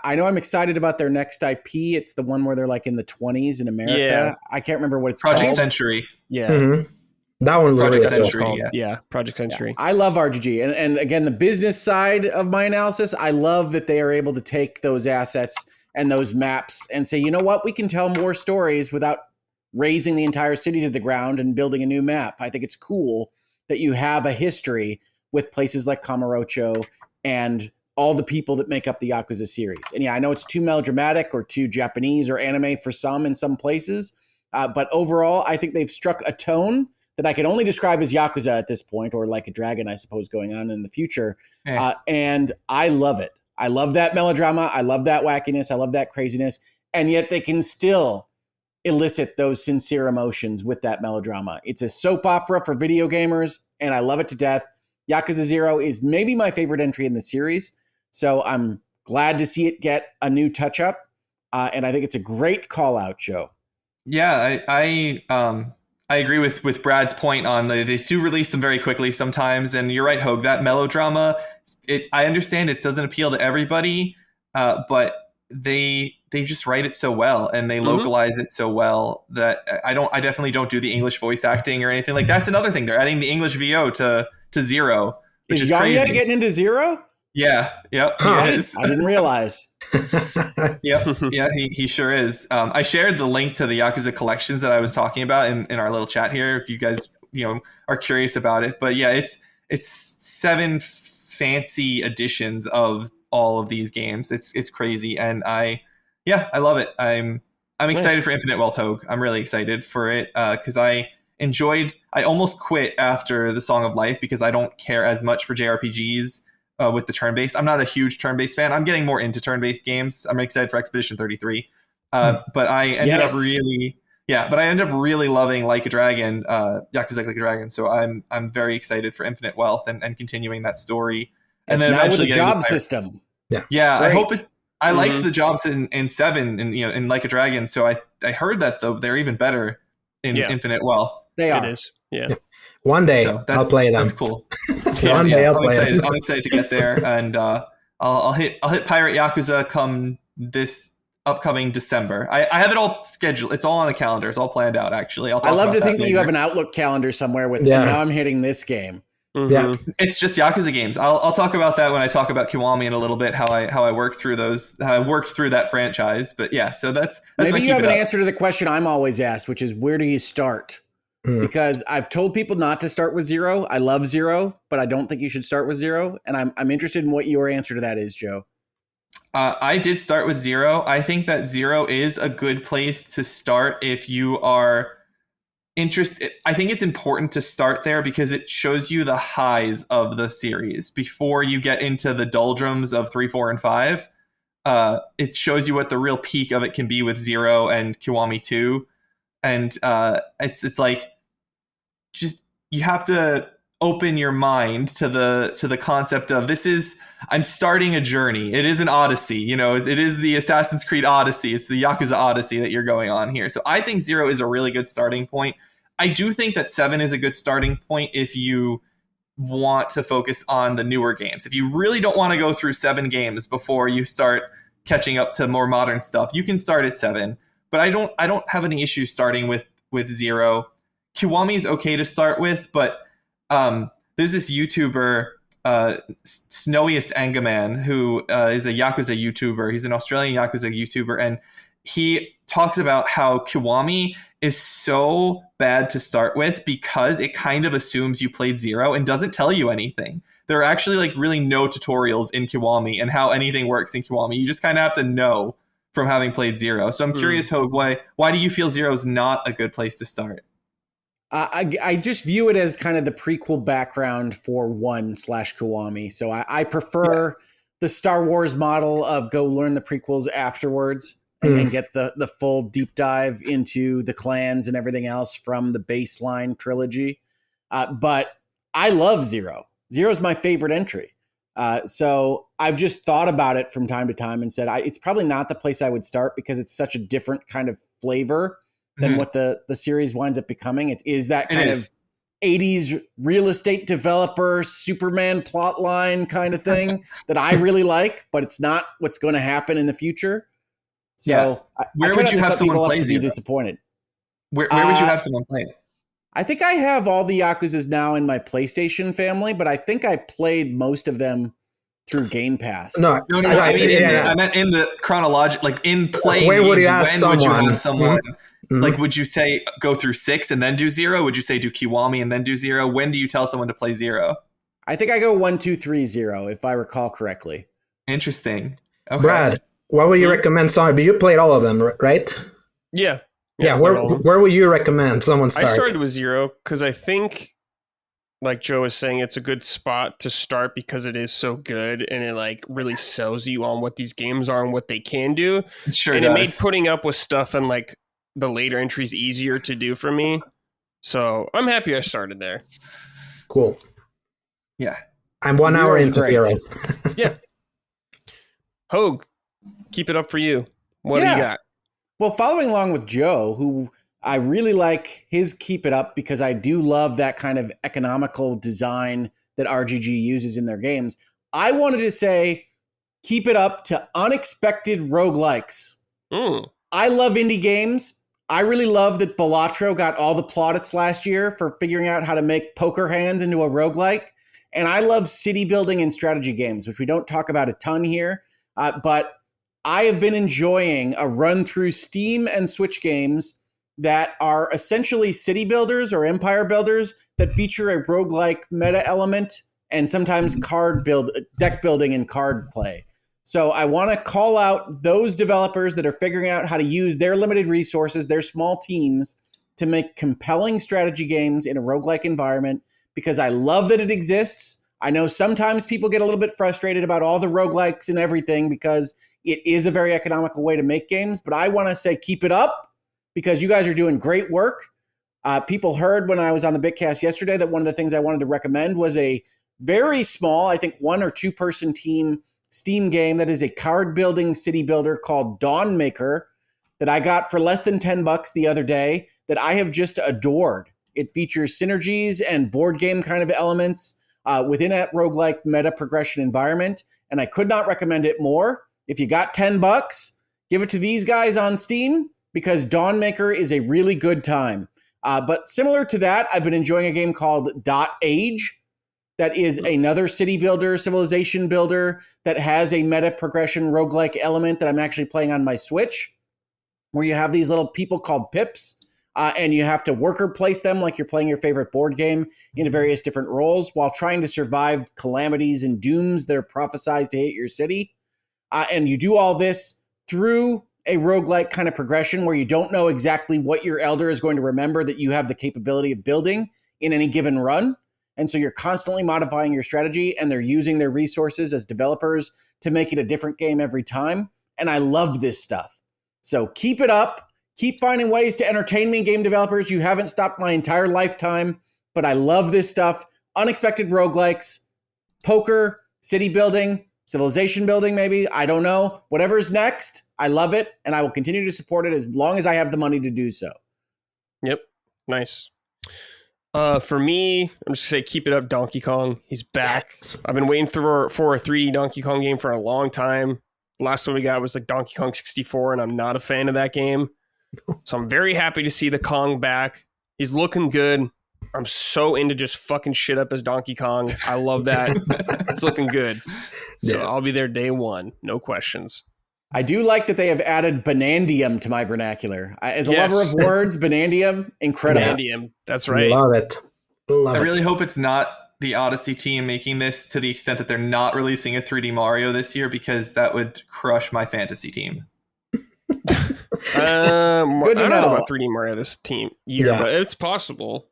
S2: I know I'm excited about their next IP. It's the one where they're like in the 20s in America. Yeah. I can't remember what it's called.
S4: Project Century.
S1: Yeah.
S3: Mm-hmm. That one
S4: Project Century.
S1: Yeah, Project Century.
S2: Yeah. I love RGG. And again, the business side of my analysis, I love that they are able to take those assets and those maps and say, you know what, we can tell more stories without razing the entire city to the ground and building a new map. I think it's cool that you have a history with places like Kamurocho and all the people that make up the Yakuza series. And yeah, I know it's too melodramatic or too Japanese or anime for some in some places, but overall, I think they've struck a tone that I can only describe as Yakuza at this point, or Like a Dragon, I suppose, going on in the future. And I love it. I love that melodrama. I love that wackiness. I love that craziness. And yet they can still elicit those sincere emotions with that melodrama. It's a soap opera for video gamers, and I love it to death. Yakuza 0 is maybe my favorite entry in the series, so I'm glad to see it get a new touch-up, and I think it's a great call-out, Joe.
S4: Yeah, I agree with Brad's point on they do release them very quickly sometimes, and you're right, Hoeg, that melodrama, I understand it doesn't appeal to everybody, but they just write it so well and they localize it so well that I definitely don't do the English voice acting or anything. Like, that's another thing. They're adding the English VO to 0, which is crazy.
S2: Is getting into 0?
S4: Yeah. Yep. He is.
S2: I didn't realize.
S4: Yep. Yeah, he sure is. I shared the link to the Yakuza collections that I was talking about in our little chat here, if you guys are curious about it. But yeah, it's 7 fancy editions of all of these games. It's crazy, and I love it. I'm excited for Infinite Wealth, Hoeg. I'm really excited for it because I almost quit after the Song of Life because I don't care as much for JRPGs with the turn-based. I'm not a huge turn-based fan. I'm getting more into turn-based games. I'm excited for Expedition 33. But I ended up really loving Like a Dragon, Yakuza Like a Dragon. So I'm very excited for Infinite Wealth and continuing that story. And then
S2: now
S4: eventually
S2: with a job system.
S4: Yeah, I hope it. I liked the jobs in 7 and in Like a Dragon. So I heard that though they're even better in Infinite Wealth.
S2: They are.
S1: It is. Yeah.
S3: One day I'll play them.
S4: That's cool.
S3: One day I'll play them.
S4: I'm excited to get there, and I'll hit Pirate Yakuza come this upcoming December. I have it all scheduled. It's all on a calendar. It's all planned out. Actually,
S2: I love to think that you have an Outlook calendar somewhere with. Yeah. Now I'm hitting this game.
S1: Mm-hmm.
S3: Yeah,
S4: it's just Yakuza games. I'll talk about that when I talk about Kiwami in a little bit. How I worked through those. How I worked through that franchise. But yeah, so that's
S2: maybe you have an answer to the question I'm always asked, which is where do you start? Because I've told people not to start with 0. I love 0, but I don't think you should start with 0. And I'm interested in what your answer to that is, Joe.
S4: I did start with 0. I think that 0 is a good place to start if you are interested. I think it's important to start there because it shows you the highs of the series before you get into the doldrums of 3, 4, and 5. It shows you what the real peak of it can be with 0 and Kiwami 2. and it's like just you have to open your mind to the concept of I'm starting a journey. It is an Odyssey, you know, it is the Assassin's Creed Odyssey. It's the Yakuza Odyssey that you're going on here. So I think 0 is a really good starting point. I do think that 7 is a good starting point if you want to focus on the newer games. If you really don't want to go through 7 games before you start catching up to more modern stuff, you can start at 7. But I don't have any issues starting with 0. Kiwami is okay to start with, but there's this YouTuber, Snowiest Angaman, who is a Yakuza YouTuber. He's an Australian Yakuza YouTuber, and he talks about how Kiwami is so bad to start with because it kind of assumes you played 0 and doesn't tell you anything. There are actually like really no tutorials in Kiwami and how anything works in Kiwami. You just kind of have to know from having played 0. So I'm curious, Hoeg, why do you feel 0 is not a good place to start?
S2: I just view it as kind of the prequel background for 1/Kiwami. So I prefer the Star Wars model of go learn the prequels afterwards and get the full deep dive into the clans and everything else from the baseline trilogy. But I love 0. 0 is my favorite entry. So I've just thought about it from time to time and said it's probably not the place I would start because it's such a different kind of flavor than what the series winds up becoming. It is that kind of 80s real estate developer, Superman plotline kind of thing that I really like, but it's not what's going to happen in the future. So
S4: where would you have someone play
S2: to be disappointed?
S4: Where would you have someone play it?
S2: I think I have all the Yakuzas now in my PlayStation family, but I think I played most of them through Game Pass.
S4: No. I meant in the chronological, like in playing.
S3: Where would you ask someone?
S4: Would you have someone? Like, would you say go through 6 and then do 0? Would you say do Kiwami and then do 0? When do you tell someone to play 0?
S2: I think I go 1, 2, 3, 0, if I recall correctly.
S4: Interesting. Okay.
S3: Brad, what would you recommend someone? But you played all of them, right?
S1: Yeah.
S3: Where would you recommend someone start?
S1: I started with 0 because I think, like Joe was saying, it's a good spot to start because it is so good and it like really sells you on what these games are and what they can do.
S4: Sure.
S1: And it made putting up with stuff and like the later entries easier to do for me. So I'm happy I started there.
S3: Cool.
S4: Yeah.
S3: I'm 1 hour into 0.
S1: Yeah. Hoeg, keep it up for you. What do you got?
S2: Well, following along with Joe, who I really like his keep it up because I do love that kind of economical design that RGG uses in their games. I wanted to say keep it up to unexpected roguelikes. I love indie games. I really love that Balatro got all the plaudits last year for figuring out how to make poker hands into a roguelike. And I love city building and strategy games, which we don't talk about a ton here. But I have been enjoying a run through Steam and Switch games that are essentially city builders or empire builders that feature a roguelike meta element and sometimes deck building and card play. So I want to call out those developers that are figuring out how to use their limited resources, their small teams, to make compelling strategy games in a roguelike environment because I love that it exists. I know sometimes people get a little bit frustrated about all the roguelikes and everything because it is a very economical way to make games, but I want to say keep it up because you guys are doing great work. People heard when I was on the Bitcast yesterday that one of the things I wanted to recommend was a very small, I think 1 or 2 person team Steam game that is a card building city builder called Dawnmaker that I got for less than $10 the other day that I have just adored. It features synergies and board game kind of elements within a roguelike meta progression environment, and I could not recommend it more. If you got $10, give it to these guys on Steam because Dawnmaker is a really good time. But similar to that, I've been enjoying a game called Dot Age that is another city builder, civilization builder that has a meta progression roguelike element that I'm actually playing on my Switch, where you have these little people called pips, and you have to worker place them like you're playing your favorite board game into various different roles while trying to survive calamities and dooms that are prophesized to hit your city. And you do all this through a roguelike kind of progression where you don't know exactly what your elder is going to remember that you have the capability of building in any given run. And so you're constantly modifying your strategy and they're using their resources as developers to make it a different game every time. And I love this stuff. So keep it up. Keep finding ways to entertain me, game developers. You haven't stopped my entire lifetime, but I love this stuff. Unexpected roguelikes, poker, city building, civilization building, maybe. I don't know. Whatever's next, I love it, and I will continue to support it as long as I have the money to do so.
S1: Yep. Nice. For me, I'm just going to say keep it up, Donkey Kong. He's back.
S3: Yes.
S1: I've been waiting for a 3D Donkey Kong game for a long time. The last one we got was like Donkey Kong 64, and I'm not a fan of that game. So I'm very happy to see the Kong back. He's looking good. I'm so into just fucking shit up as Donkey Kong. I love that. It's looking good. So I'll be there day one. No questions.
S2: I do like that they have added Banandium to my vernacular. As a lover of words, Banandium, incredible.
S1: Banandium. That's right.
S3: Love it.
S4: I really hope it's not the Odyssey team making this, to the extent that they're not releasing a 3D Mario this year, because that would crush my fantasy team.
S1: I don't know about 3D Mario this year, but it's possible.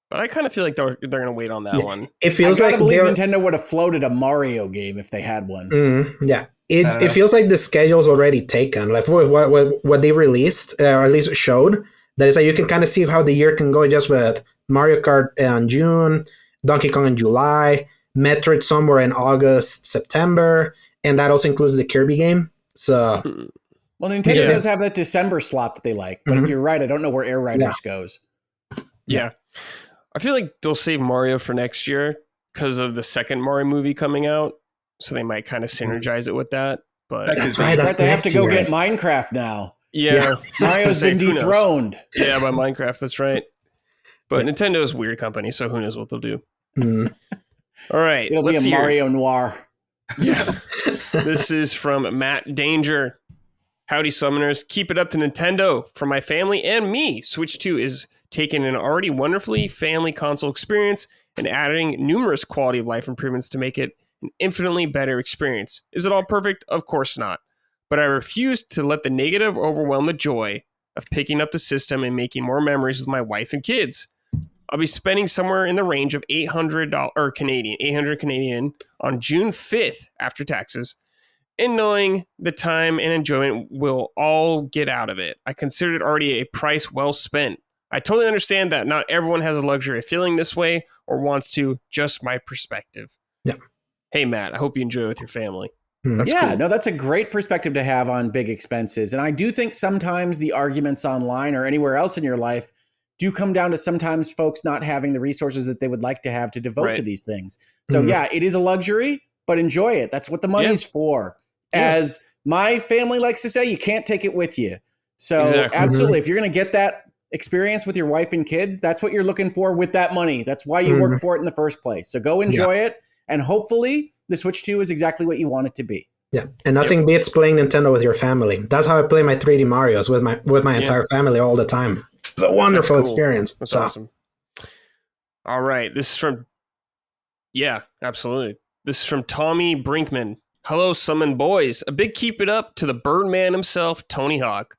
S1: But I kind of feel like they're going to wait on that one.
S2: It feels like Nintendo would have floated a Mario game if they had one.
S3: It feels like the schedule's already taken. Like what they released, or at least showed, that is like you can kind of see how the year can go just with Mario Kart in June, Donkey Kong in July, Metroid somewhere in August, September, and that also includes the Kirby game. So,
S2: well, Nintendo does have that December slot that they like, but you're right. I don't know where Air Riders goes.
S1: Yeah. I feel like they'll save Mario for next year because of the second Mario movie coming out. So they might kind of synergize it with that. But
S3: that's right.
S2: They have to go get Minecraft now.
S1: Yeah.
S2: Mario's been dethroned.
S1: Yeah, by Minecraft. That's right. But Nintendo is a weird company, so who knows what they'll do. All right.
S2: It'll be a Mario Noir.
S1: Yeah. This is from Matt Danger. Howdy, Summoners. Keep it up to Nintendo. For my family and me, Switch 2 is taking an already wonderfully family console experience and adding numerous quality of life improvements to make it an infinitely better experience. Is it all perfect? Of course not. But I refuse to let the negative overwhelm the joy of picking up the system and making more memories with my wife and kids. I'll be spending somewhere in the range of $800 Canadian on June 5th after taxes, and knowing the time and enjoyment will all get out of it. I consider it already a price well spent. I totally understand that not everyone has the luxury of feeling this way or wants to, just my perspective.
S3: Yeah.
S1: Hey, Matt, I hope you enjoy with your family.
S2: That's cool. No, that's a great perspective to have on big expenses. And I do think sometimes the arguments online or anywhere else in your life do come down to sometimes folks not having the resources that they would like to have to devote to these things. So yeah, it is a luxury, but enjoy it. That's what the money's for. Yeah. As my family likes to say, you can't take it with you. So absolutely, if you're going to get that experience with your wife and kids, that's what you're looking for with that money. That's why you work for it in the first place. So go enjoy it. And hopefully the Switch 2 is exactly what you want it to be.
S3: Yeah. And nothing beats playing Nintendo with your family. That's how I play my 3D Marios with my entire family all the time. It's a wonderful experience.
S1: That's awesome. All right. This is from, absolutely. This is from Tommy Brinkman. Hello, Summon Boys. A big keep it up to the Birdman himself, Tony Hawk.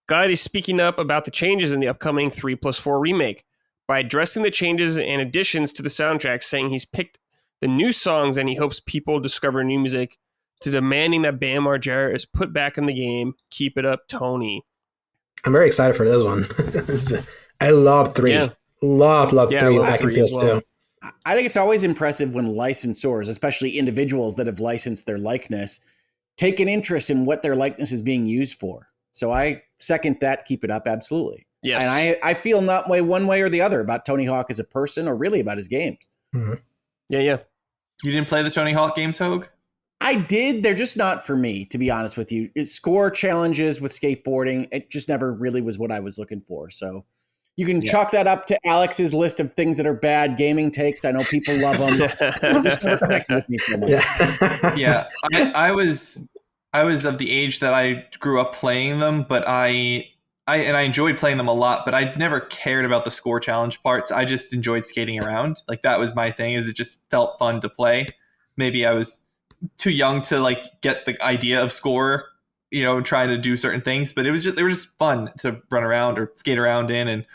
S1: Glad he's speaking up about the changes in the upcoming 3+4 remake by addressing the changes and additions to the soundtrack, saying he's picked the new songs and he hopes people discover new music, to demanding that Bam Margera is put back in the game. Keep it up, Tony.
S3: I'm very excited for this one. I love 3.
S1: Yeah.
S3: Love 3 back in PS2.
S2: Well. I think it's always impressive when licensors, especially individuals that have licensed their likeness, take an interest in what their likeness is being used for. So I second that. Keep it up. Absolutely.
S1: Yes.
S2: And I feel not one way or the other about Tony Hawk as a person or really about his games.
S1: Yeah.
S4: You didn't play the Tony Hawk games, Hoeg?
S2: I did. They're just not for me, to be honest with you. Score challenges with skateboarding, it just never really was what I was looking for. So you can chalk that up to Alex's list of things that are bad gaming takes. I know people love them. Just never connected with me so much.
S4: Yeah. I was of the age that I grew up playing them, but I enjoyed playing them a lot, but I never cared about the score challenge parts. I just enjoyed skating around. Like that was my thing, is it just felt fun to play. Maybe I was too young to like get the idea of score, trying to do certain things, but they were just fun to run around or skate around in and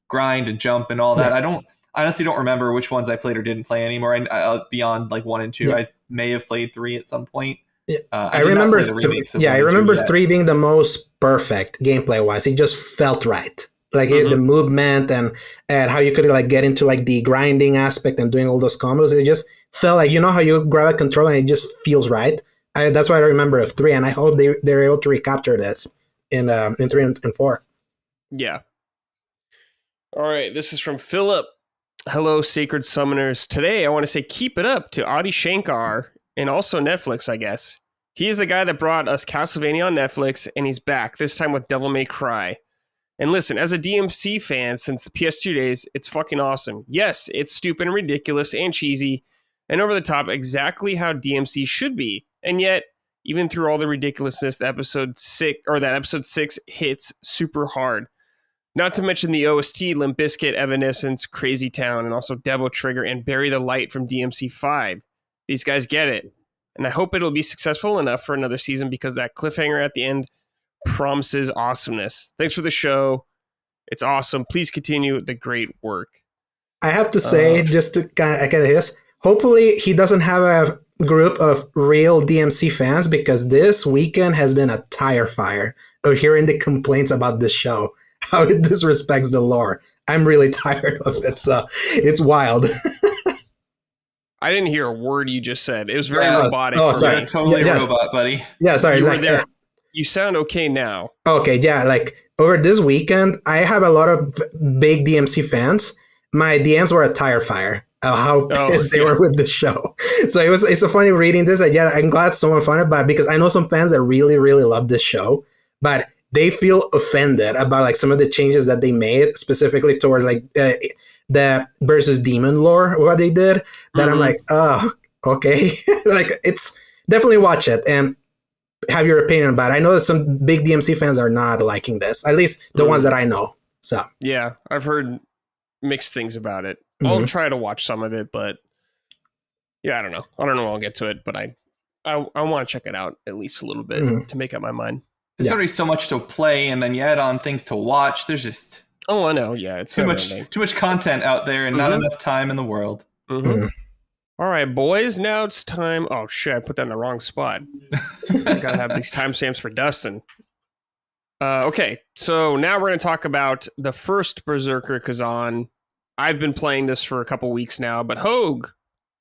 S4: grind and jump and all that. I honestly don't remember which ones I played or didn't play anymore. I beyond like 1 and 2. I may have played 3 at some point.
S3: I remember. I remember 3 being the most perfect gameplay wise. It just felt right. Like the movement and how you could like get into like the grinding aspect and doing all those combos. It just felt like, how you grab a controller and it just feels right. That's what I remember of 3, and I hope they're able to recapture this in 3 and 4.
S1: Yeah. All right, this is from Philip. Hello, Sacred Summoners. Today, I want to say keep it up to Adi Shankar and also Netflix, I guess. He is the guy that brought us Castlevania on Netflix, and he's back, this time with Devil May Cry. And listen, as a DMC fan since the PS2 days, it's fucking awesome. Yes, it's stupid and ridiculous and cheesy and over the top, exactly how DMC should be. And yet, even through all the ridiculousness, that episode 6 hits super hard. Not to mention the OST, Limp Bizkit, Evanescence, Crazy Town, and also Devil Trigger and Bury the Light from DMC 5. These guys get it. And I hope it'll be successful enough for another season because that cliffhanger at the end promises awesomeness. Thanks for the show. It's awesome. Please continue the great work.
S3: I have to say, just to kind of this, hopefully he doesn't have a group of real DMC fans, because this weekend has been a tire fire of hearing the complaints about this show. How it disrespects the lore. I'm really tired of it, so it's wild.
S1: I didn't hear a word you just said. It was very robotic.
S3: Oh, sorry.
S4: You're totally a robot, buddy.
S3: Yeah, sorry.
S1: You sound okay now.
S3: Okay, yeah. Like over this weekend, I have a lot of big DMC fans. My DMs were a tire fire. How pissed they were with the show. So it's so funny reading this. And I'm glad someone found it, but because I know some fans that really, really love this show, but they feel offended about like some of the changes that they made, specifically towards like the versus demon lore, what they did. That I'm like, oh, okay. Like, it's definitely watch it and have your opinion about it. I know that some big DMC fans are not liking this, at least the ones that I know. So
S1: yeah, I've heard mixed things about it. I'll try to watch some of it, but yeah, I don't know. I'll get to it, but I want to check it out at least a little bit to make up my mind.
S4: There's already so much to play, and then you add on things to watch. There's just
S1: I know. Yeah, it's
S4: too much content out there, and not enough time in the world.
S1: All right, boys. Now it's time. Oh shit! I put that in the wrong spot. I gotta have these timestamps for Dustin. Okay, so now we're gonna talk about the first Berserker Khazan. I've been playing this for a couple weeks now, but Hoeg,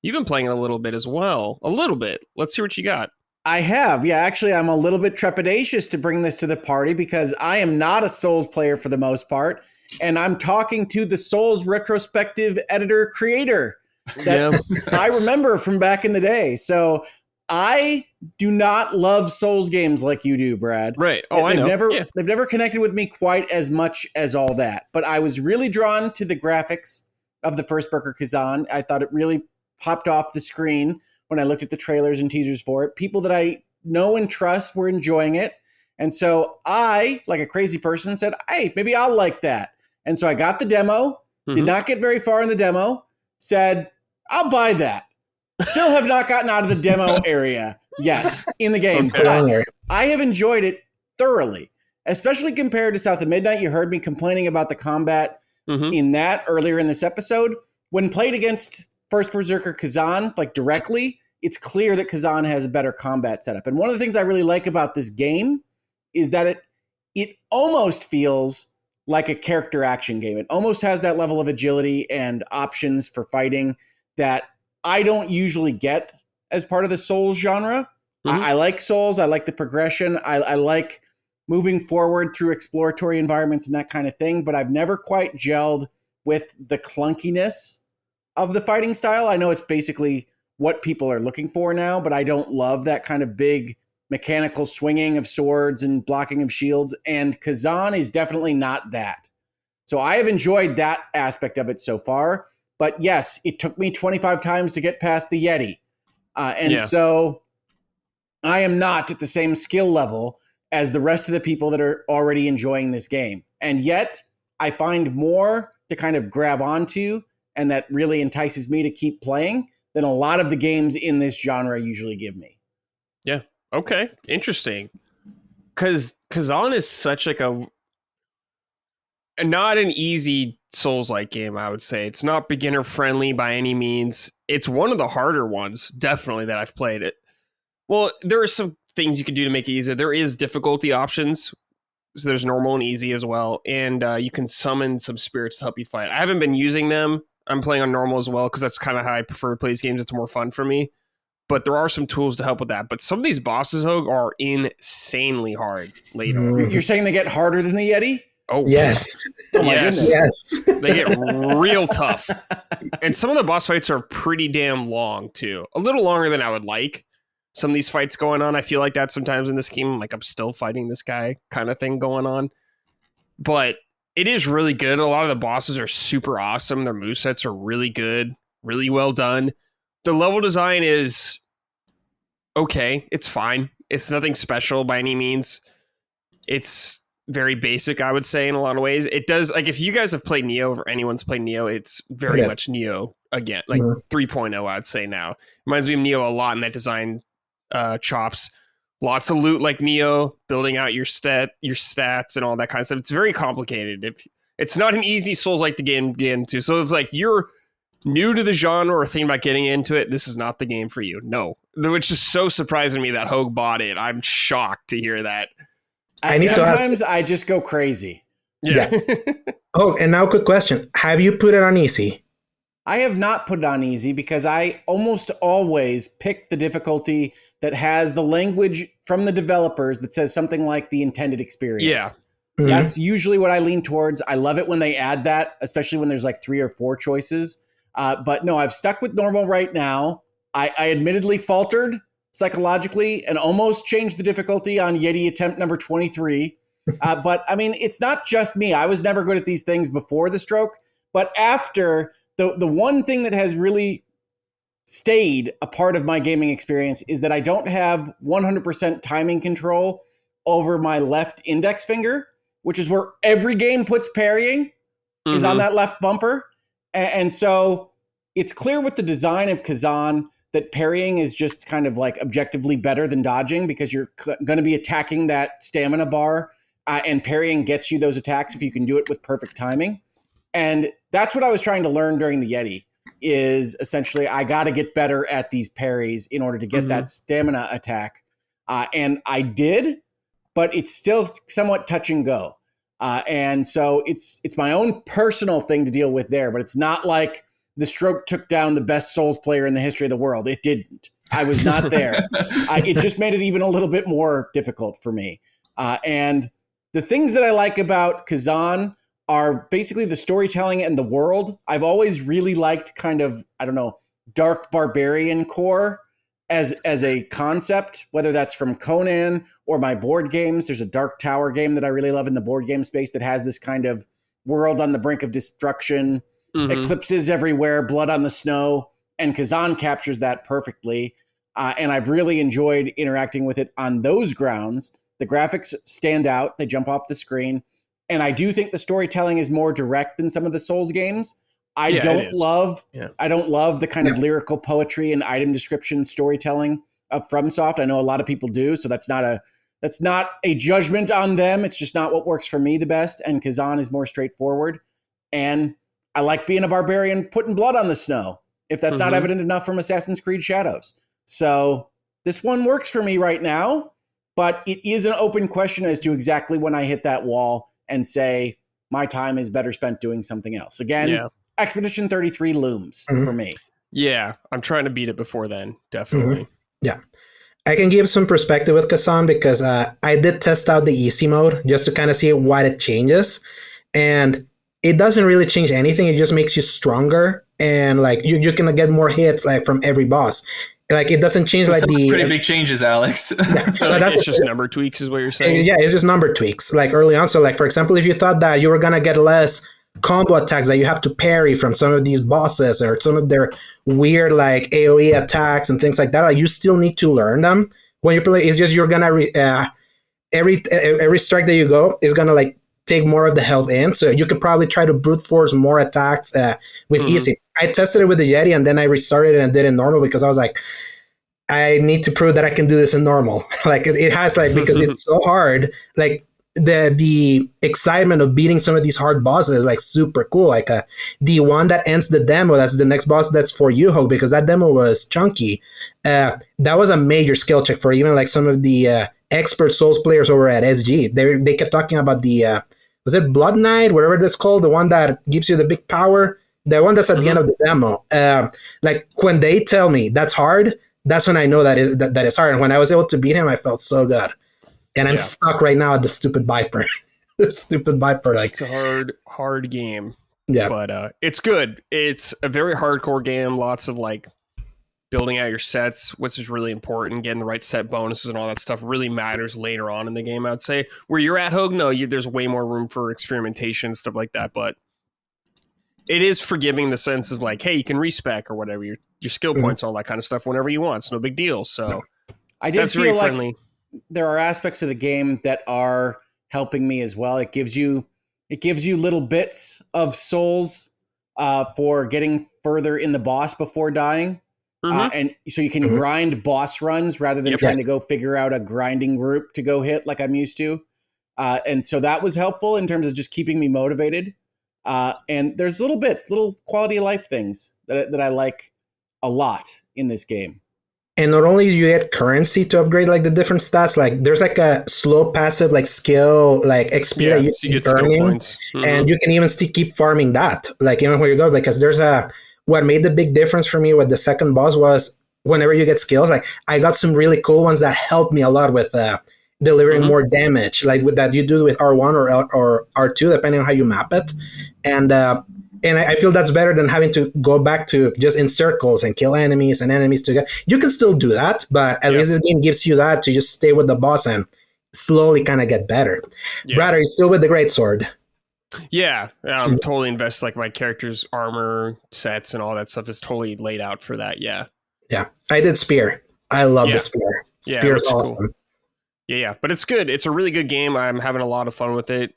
S1: you've been playing it a little bit as well. A little bit. Let's see what you got.
S2: I have. Yeah, actually, I'm a little bit trepidatious to bring this to the party because I am not a Souls player for the most part. And I'm talking to the Souls retrospective editor creator that I remember from back in the day. So I do not love Souls games like you do, Brad.
S1: Right. Oh, I know.
S2: They've never connected with me quite as much as all that. But I was really drawn to the graphics of the first Berserker Khazan. I thought it really popped off the screen when I looked at the trailers and teasers for it. People that I know and trust were enjoying it. And so I, like a crazy person, said, hey, maybe I'll like that. And so I got the demo, did not get very far in the demo, said, I'll buy that. Still have not gotten out of the demo area yet in the game. But I have enjoyed it thoroughly, especially compared to South of Midnight. You heard me complaining about the combat in that earlier in this episode. When played against first Berserker Khazan, like directly, it's clear that Khazan has a better combat setup. And one of the things I really like about this game is that it almost feels like a character action game. It almost has that level of agility and options for fighting that I don't usually get as part of the Souls genre. I like Souls. I like the progression. I like moving forward through exploratory environments and that kind of thing, but I've never quite gelled with the clunkiness of the fighting style. I know it's basically what people are looking for now, but I don't love that kind of big mechanical swinging of swords and blocking of shields, and Khazan is definitely not that. So I have enjoyed that aspect of it so far, but yes, it took me 25 times to get past the Yeti. So I am not at the same skill level as the rest of the people that are already enjoying this game. And yet I find more to kind of grab onto, and that really entices me to keep playing than a lot of the games in this genre usually give me.
S1: Yeah. Okay. Interesting. Because Khazan is such like not an easy Souls-like game, I would say. It's not beginner friendly by any means. It's one of the harder ones, definitely, that I've played it. Well, there are some things you can do to make it easier. There is difficulty options. So there's normal and easy as well. And you can summon some spirits to help you fight. I haven't been using them. I'm playing on normal as well because that's kind of how I prefer to play these games. It's more fun for me. But there are some tools to help with that. But some of these bosses, Hoeg, are insanely hard later.
S2: You're saying they get harder than the Yeti?
S1: Oh,
S3: Yes.
S2: Oh my
S1: Yes.
S2: goodness.
S3: Yes.
S1: They get real tough. And some of the boss fights are pretty damn long, too. A little longer than I would like. Some of these fights going on, I feel like that sometimes in this game. Like, I'm still fighting this guy kind of thing going on. But it is really good. A lot of the bosses are super awesome. Their movesets are really good, really well done. The level design is okay. It's fine. It's nothing special by any means. It's very basic, I would say, in a lot of ways. It does, like, if you guys have played Neo, or anyone's played Neo, it's very much Neo again, like 3.0, I'd say now. Reminds me of Neo a lot in that design chops. Lots of loot like Neo, building out your stats and all that kind of stuff. It's very complicated. If it's not an easy Souls-like to get into. So if like you're new to the genre or thinking about getting into it, this is not the game for you. No. Which is so surprising to me that Hoeg bought it. I'm shocked to hear that.
S2: Sometimes I just go crazy.
S1: Yeah.
S3: Oh, and now quick question. Have you put it on easy?
S2: I have not put it on easy because I almost always pick the difficulty that has the language from the developers that says something like the intended experience.
S1: Yeah.
S3: Mm-hmm.
S2: That's usually what I lean towards. I love it when they add that, especially when there's like 3 or 4 choices. But no, I've stuck with normal right now. I admittedly faltered psychologically and almost changed the difficulty on Yeti attempt number 23. But I mean, it's not just me. I was never good at these things before the stroke, but after, the one thing that has really stayed a part of my gaming experience is that I don't have 100% timing control over my left index finger, which is where every game puts parrying, is on that left bumper. And so it's clear with the design of Khazan that parrying is just kind of like objectively better than dodging because you're going to be attacking that stamina bar, and parrying gets you those attacks if you can do it with perfect timing. And that's what I was trying to learn during the Yeti, is essentially I got to get better at these parries in order to get that stamina attack. And I did, but it's still somewhat touch and go. And so it's my own personal thing to deal with there, but it's not like the stroke took down the best Souls player in the history of the world. It didn't. I was not there. It just made it even a little bit more difficult for me. And the things that I like about Khazan are basically the storytelling and the world. I've always really liked kind of, I don't know, dark barbarian core as a concept, whether that's from Conan or my board games. There's a Dark Tower game that I really love in the board game space that has this kind of world on the brink of destruction, eclipses everywhere, blood on the snow, and Khazan captures that perfectly. And I've really enjoyed interacting with it on those grounds. The graphics stand out. They jump off the screen. And I do think the storytelling is more direct than some of the Souls games. I don't love the kind of lyrical poetry and item description storytelling of FromSoft. I know a lot of people do, so that's not a judgment on them. It's just not what works for me the best. And Khazan is more straightforward. And I like being a barbarian putting blood on the snow, if that's not evident enough from Assassin's Creed Shadows. So this one works for me right now, but it is an open question as to exactly when I hit that wall and say my time is better spent doing something else. Again, Expedition 33 looms for me.
S1: Yeah, I'm trying to beat it before then, definitely.
S3: Yeah. I can give some perspective with Khazan because I did test out the easy mode just to kind of see what it changes. And it doesn't really change anything. It just makes you stronger. And like you can get more hits like from every boss. Like it doesn't change like the
S4: pretty big changes, Alex.
S1: It's just number tweaks is what you're saying.
S3: Yeah, it's just number tweaks. Like early on. So like for example, if you thought that you were gonna get less combo attacks that you have to parry from some of these bosses or some of their weird like AoE attacks and things like that, like you still need to learn them when you play. It's just you're gonna every strike that you go is gonna like take more of the health in, so you could probably try to brute force more attacks with easy. I tested it with the Yeti and then I restarted it and did it normal because I was like, I need to prove that I can do this in normal. Like it has like, because it's so hard, like the excitement of beating some of these hard bosses is like super cool. Like the one that ends the demo, that's the next boss, that's for you, Hoeg, because that demo was chunky. That was a major skill check for even like some of the expert Souls players over at SG. They kept talking about the was it Blood Knight, whatever that's called, the one that gives you the big power, the one that's at the end of the demo. Like when they tell me that's hard, that's when I know that is hard. And when I was able to beat him, I felt so good. And I'm stuck right now at the stupid Viper. The stupid Viper. Like,
S1: it's a hard game.
S3: Yeah.
S1: But it's good. It's a very hardcore game. Lots of like building out your sets, which is really important. Getting the right set bonuses and all that stuff really matters later on in the game, I'd say. Where you're at, Hoeg, no, there's way more room for experimentation, stuff like that. But it is forgiving in the sense of like, hey, you can respec or whatever, your skill points and all that kind of stuff whenever you want. It's no big deal. So
S2: I did
S1: that's
S2: feel
S1: very
S2: like
S1: friendly.
S2: There are aspects of the game that are helping me as well. It gives you little bits of souls for getting further in the boss before dying. And so you can grind boss runs rather than trying to go figure out a grinding group to go hit like I'm used to. And so that was helpful in terms of just keeping me motivated. And there's little quality of life things that I like a lot in this game.
S3: And not only do you get currency to upgrade like the different stats, like there's like a slow passive like skill like XP that you keep earning, and you can even still keep farming that like even where you go, because there's what made the big difference for me with the second boss was whenever you get skills, like I got some really cool ones that helped me a lot with delivering more damage, like with that you do with R1 or R2 depending on how you map it, and I feel that's better than having to go back to just in circles and kill enemies to get. You can still do that, but at least this game gives you that to just stay with the boss and slowly kind of get better. Brad, are you still with the greatsword?
S1: Yeah, I'm totally invested. Like my character's armor sets and all that stuff is totally laid out for that. Yeah.
S3: I did spear. I love the spear. Spear's awesome.
S1: Cool. Yeah, but it's good. It's a really good game. I'm having a lot of fun with it.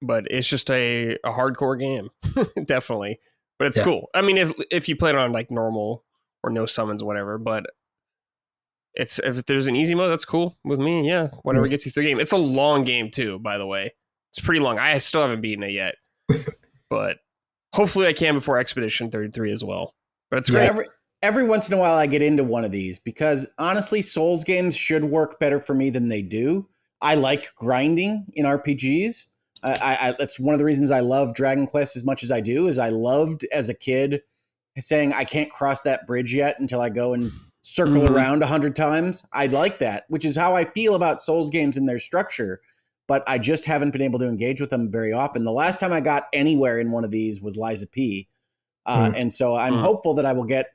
S1: But it's just a hardcore game, definitely. But it's cool. I mean, if you play it on like normal or no summons or whatever, but if there's an easy mode, that's cool with me. Yeah, whatever gets you through the game. It's a long game too, by the way. It's pretty long. I still haven't beaten it yet, but hopefully I can before Expedition 33 as well. But it's great.
S2: Every once in a while I get into one of these because honestly, Souls games should work better for me than they do. I like grinding in RPGs. That's one of the reasons I love Dragon Quest as much as I do. Is I loved as a kid saying I can't cross that bridge yet until I go and circle around 100 times. I like that, which is how I feel about Souls games and their structure. But I just haven't been able to engage with them very often. The last time I got anywhere in one of these was Lies of P, and so I'm hopeful that I will get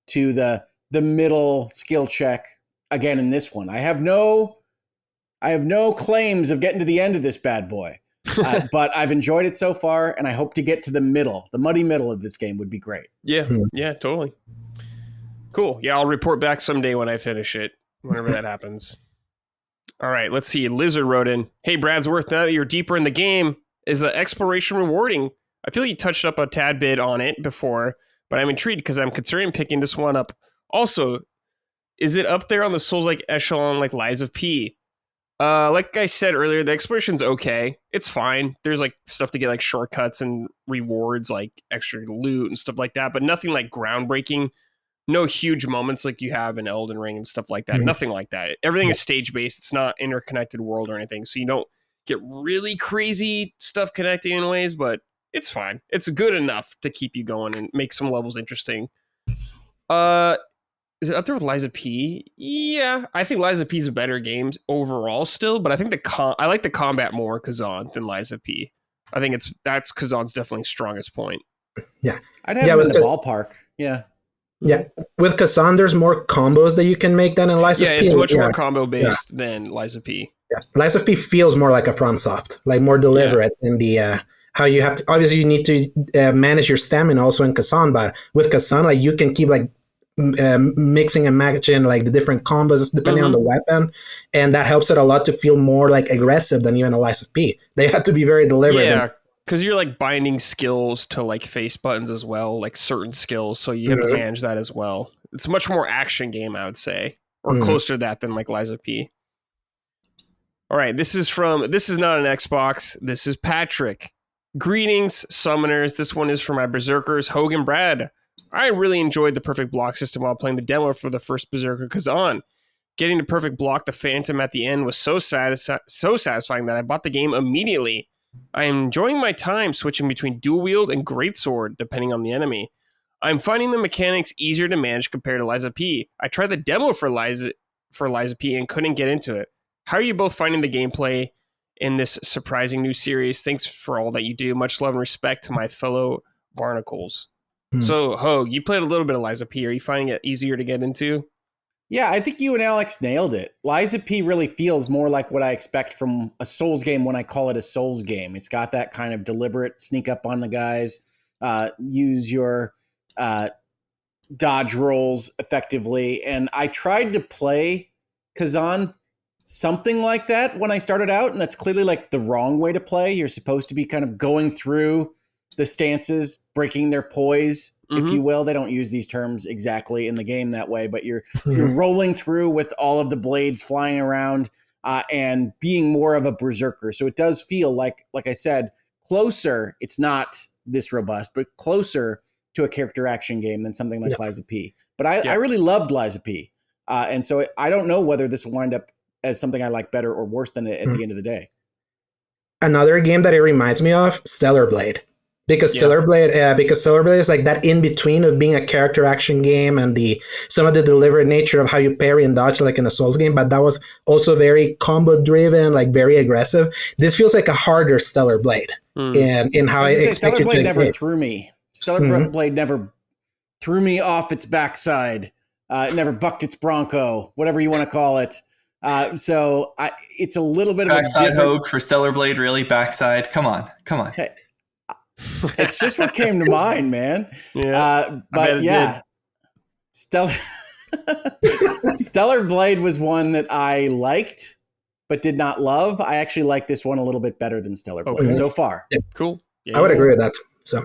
S2: to the middle skill check again in this one. I have no claims of getting to the end of this bad boy. But I've enjoyed it so far, and I hope to get to the muddy middle of this game would be great.
S1: Yeah, totally. Cool. Yeah, I'll report back someday when I finish it, whenever that happens. All right, let's see. Lizard wrote in, hey, Bradsworth, now that you're deeper in the game, is the exploration rewarding? I feel you touched up a tad bit on it before, but I'm intrigued because I'm considering picking this one up. Also, is it up there on the Souls-like echelon like Lies of P? Like I said earlier, the exploration's okay. It's fine. There's like stuff to get like shortcuts and rewards, like extra loot and stuff like that, but nothing like groundbreaking. No huge moments like you have in Elden Ring and stuff like that. Nothing like that. Everything is stage-based. It's not interconnected world or anything, so you don't get really crazy stuff connecting in ways, but it's fine. It's good enough to keep you going and make some levels interesting. Is it up there with Lies of P? Yeah, I think Lies of P is a better game overall still, but I think I like the combat more Khazan than Lies of P. I think that's Khazan's definitely strongest point.
S3: Yeah,
S2: I'd have it in the ballpark. Yeah.
S3: Yeah, with Khazan, there's more combos that you can make than in Lies of P.
S1: Yeah, it's much more combo based than Lies of P.
S3: Yeah, Lies of P feels more like a FromSoft, like more deliberate in the how you have to. Obviously, you need to manage your stamina also in Khazan, but with Khazan, like you can keep like mixing and matching like the different combos depending on the weapon, and that helps it a lot to feel more like aggressive than even a Lies of P. They have to be very deliberate.
S1: Yeah, because you're like binding skills to like face buttons as well, like certain skills, so you have to manage that as well. It's a much more action game, I would say, or closer to that than like Lies of P. All right, this is not an Xbox. This is Patrick. Greetings, summoners. This one is for my Berserkers, Hoeg and Brad. I really enjoyed the perfect block system while playing the demo for the first Berserker Khazan. Getting the perfect block, the Phantom at the end was so satisfying that I bought the game immediately. I am enjoying my time switching between dual wield and greatsword, depending on the enemy. I'm finding the mechanics easier to manage compared to Liza P. I tried the demo for Liza P and couldn't get into it. How are you both finding the gameplay in this surprising new series? Thanks for all that you do. Much love and respect to my fellow barnacles. So, Hoeg, you played a little bit of Liza P. Are you finding it easier to get into?
S2: Yeah, I think you and Alex nailed it. Liza P really feels more like what I expect from a Souls game when I call it a Souls game. It's got that kind of deliberate sneak up on the guys, use your dodge rolls effectively. And I tried to play Khazan something like that when I started out, and that's clearly like the wrong way to play. You're supposed to be kind of going through the stances, breaking their poise, if you will. They don't use these terms exactly in the game that way, but you're rolling through with all of the blades flying around and being more of a berserker. So it does feel like I said, closer. It's not this robust, but closer to a character action game than something like Liza P. But I really loved Liza P. And so I don't know whether this will wind up as something I like better or worse than it at the end of the day.
S3: Another game that it reminds me of, Stellar Blade. Because Stellar Blade is like that in between of being a character action game and some of the deliberate nature of how you parry and dodge like in a Souls game, but that was also very combo driven, like very aggressive. This feels like a harder Stellar Blade in how I expected
S2: Stellar Blade
S3: to
S2: never threw me. Stellar Blade never threw me off its backside. It never bucked its bronco, whatever you want to call it. So it's a little bit
S4: backside
S2: of a different...
S4: Hoeg for Stellar Blade, really? Backside? Come on.
S2: Hey, it's just what came to mind, man. Stellar Blade was one that I liked but did not love. I actually like this one a little bit better than Stellar Blade so far.
S3: Yeah.
S1: Cool. Yeah,
S3: I would agree with that. So,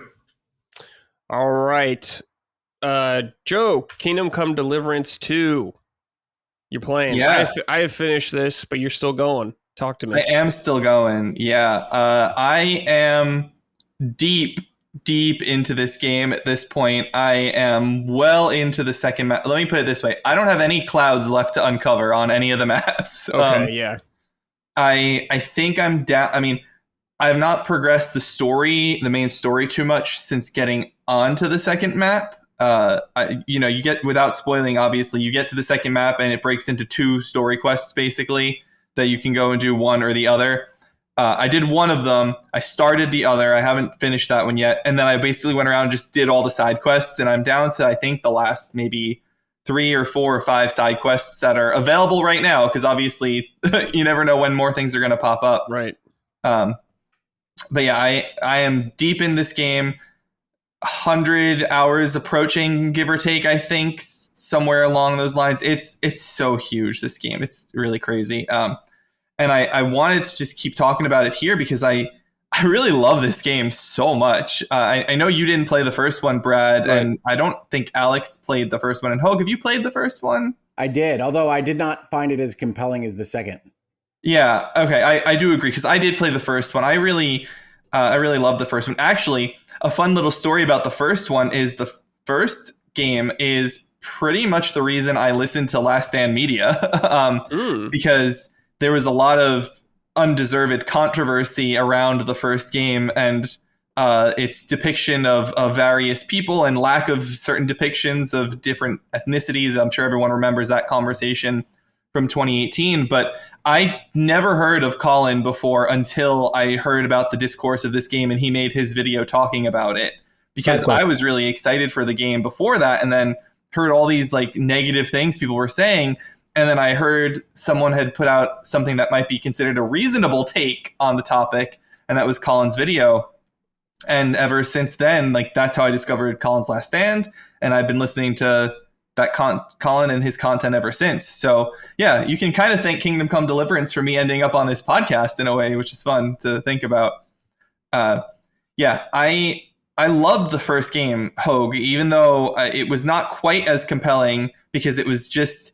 S1: all right, Joe, Kingdom Come Deliverance 2. You're playing.
S4: Yeah,
S1: I have finished this, but you're still going. Talk to me.
S4: I am still going. Yeah, I am deep into this game at this point. I am well into the second map. Let me put it this way. I don't have any clouds left to uncover on any of the maps.
S1: Okay,
S4: I think I'm down. I mean, I have not progressed the main story too much since getting onto the second map. You get, without spoiling, obviously, you get to the second map and it breaks into 2 story quests, basically, that you can go and do one or the other. I did one of them. I started the other. I haven't finished that one yet. And then I basically went around and just did all the side quests. And I'm down to, I think, the last maybe 3 or 4 or 5 side quests that are available right now. Because obviously, you never know when more things are going to pop up.
S1: Right.
S4: But yeah, I am deep in this game. 100 hours approaching, give or take, I think, somewhere along those lines. It's so huge, this game. It's really crazy. And I wanted to just keep talking about it here because I really love this game so much. I know you didn't play the first one, Brad, right. And I don't think Alex played the first one. And Hoeg, have you played the first one?
S2: I did, although I did not find it as compelling as the second.
S4: Yeah, okay, I do agree because I did play the first one. I really love the first one. Actually, a fun little story about the first one is the first game is pretty much the reason I listened to Last Stand Media because there was a lot of undeserved controversy around the first game and its depiction of various people and lack of certain depictions of different ethnicities. I'm sure everyone remembers that conversation from 2018, but I never heard of Colin before until I heard about the discourse of this game and he made his video talking about it because I was really excited for the game before that and then heard all these like negative things people were saying. And then I heard someone had put out something that might be considered a reasonable take on the topic. And that was Colin's video. And ever since then, like that's how I discovered Colin's Last Stand. And I've been listening to that Colin and his content ever since. So yeah, you can kind of thank Kingdom Come Deliverance for me ending up on this podcast in a way, which is fun to think about. Yeah, I loved the first game, Hoeg, even though it was not quite as compelling because it was just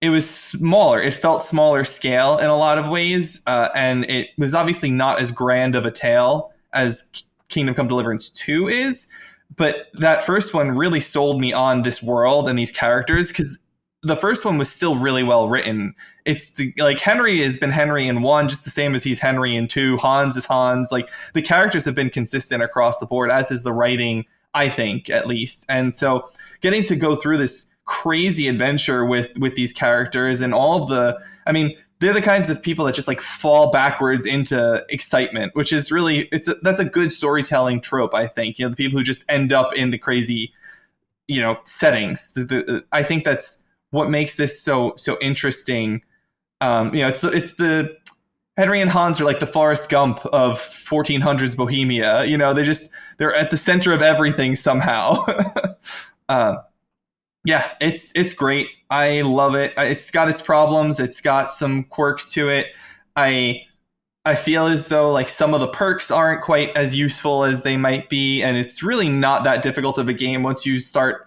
S4: it was smaller. It felt smaller scale in a lot of ways, and it was obviously not as grand of a tale as Kingdom Come Deliverance 2 is. But that first one really sold me on this world and these characters, because the first one was still really well written. It's like Henry has been Henry in 1, just the same as he's Henry in 2. Hans is Hans. Like, the characters have been consistent across the board, as is the writing, I think, at least. And so getting to go through this crazy adventure with these characters and all of the, I mean, they're the kinds of people that just like fall backwards into excitement, which is really, that's a good storytelling trope, I think. The people who just end up in the crazy, settings. I think that's what makes this so interesting. It's the Henry and Hans are like the Forrest Gump of 1400s Bohemia. They're at the center of everything somehow. Yeah, it's great. I love it. It's got its problems. It's got some quirks to it. I feel as though like some of the perks aren't quite as useful as they might be, and it's really not that difficult of a game once you start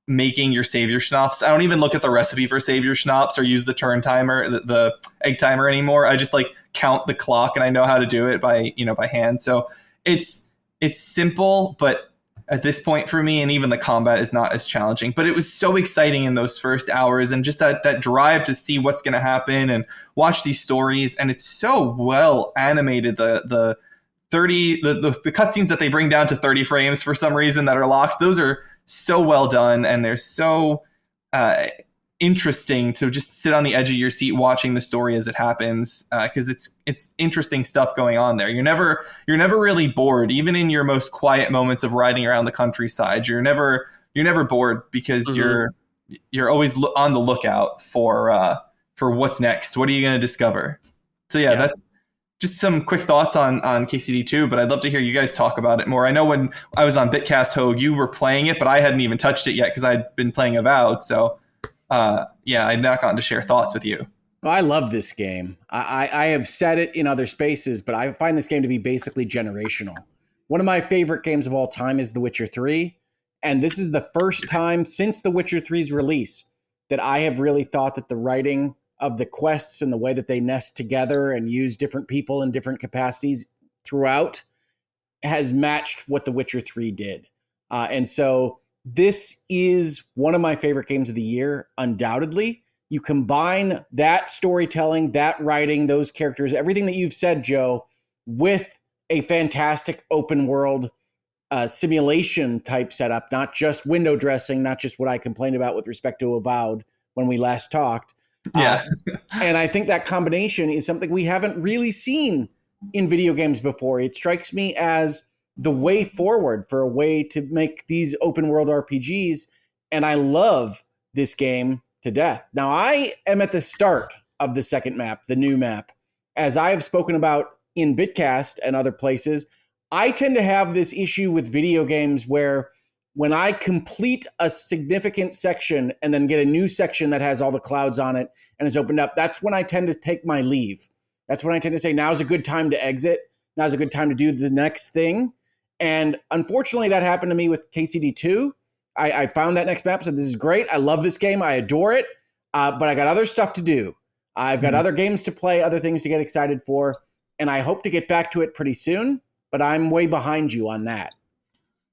S4: making your savior schnapps. I don't even look at the recipe for savior schnapps or use the turn timer, the egg timer anymore. I just like count the clock, and I know how to do it by hand. So it's simple, but at this point for me, and even the combat is not as challenging. But it was so exciting in those first hours, and just that drive to see what's going to happen and watch these stories. And it's so well animated. The cutscenes that they bring down to 30 frames for some reason that are locked, those are so well done, and they're so interesting to just sit on the edge of your seat watching the story as it happens, because it's interesting stuff going on there. You're never really bored, even in your most quiet moments of riding around the countryside. You're never bored, because you're always on the lookout for what's next. What are you going to discover? So yeah, that's just some quick thoughts on KCD2, but I'd love to hear you guys talk about it more. I know when I was on Bitcast, Hoeg, you were playing it, but I hadn't even touched it yet because I'd been playing Avowed. So I'd not gotten to share thoughts with you.
S2: Well, I love this game. I have said it in other spaces, but I find this game to be basically generational. One of my favorite games of all time is The Witcher 3, and this is the first time since The Witcher 3's release that I have really thought that the writing of the quests and the way that they nest together and use different people in different capacities throughout has matched what The Witcher 3 did. And so this is one of my favorite games of the year, undoubtedly. You combine that storytelling, that writing, those characters, everything that you've said, Joe, with a fantastic open world simulation type setup, not just window dressing, not just what I complained about with respect to Avowed when we last talked.
S4: Yeah.
S2: And I think that combination is something we haven't really seen in video games before. It strikes me as the way forward for a way to make these open world RPGs. And I love this game to death. Now, I am at the start of the second map, the new map. As I have spoken about in Bitcast and other places, I tend to have this issue with video games where when I complete a significant section and then get a new section that has all the clouds on it and is opened up, that's when I tend to take my leave. That's when I tend to say, now's a good time to exit. Now's a good time to do the next thing. And unfortunately, that happened to me with KCD2. I found that next map, said, this is great. I love this game. I adore it. But I got other stuff to do. I've got other games to play, other things to get excited for. And I hope to get back to it pretty soon. But I'm way behind you on that.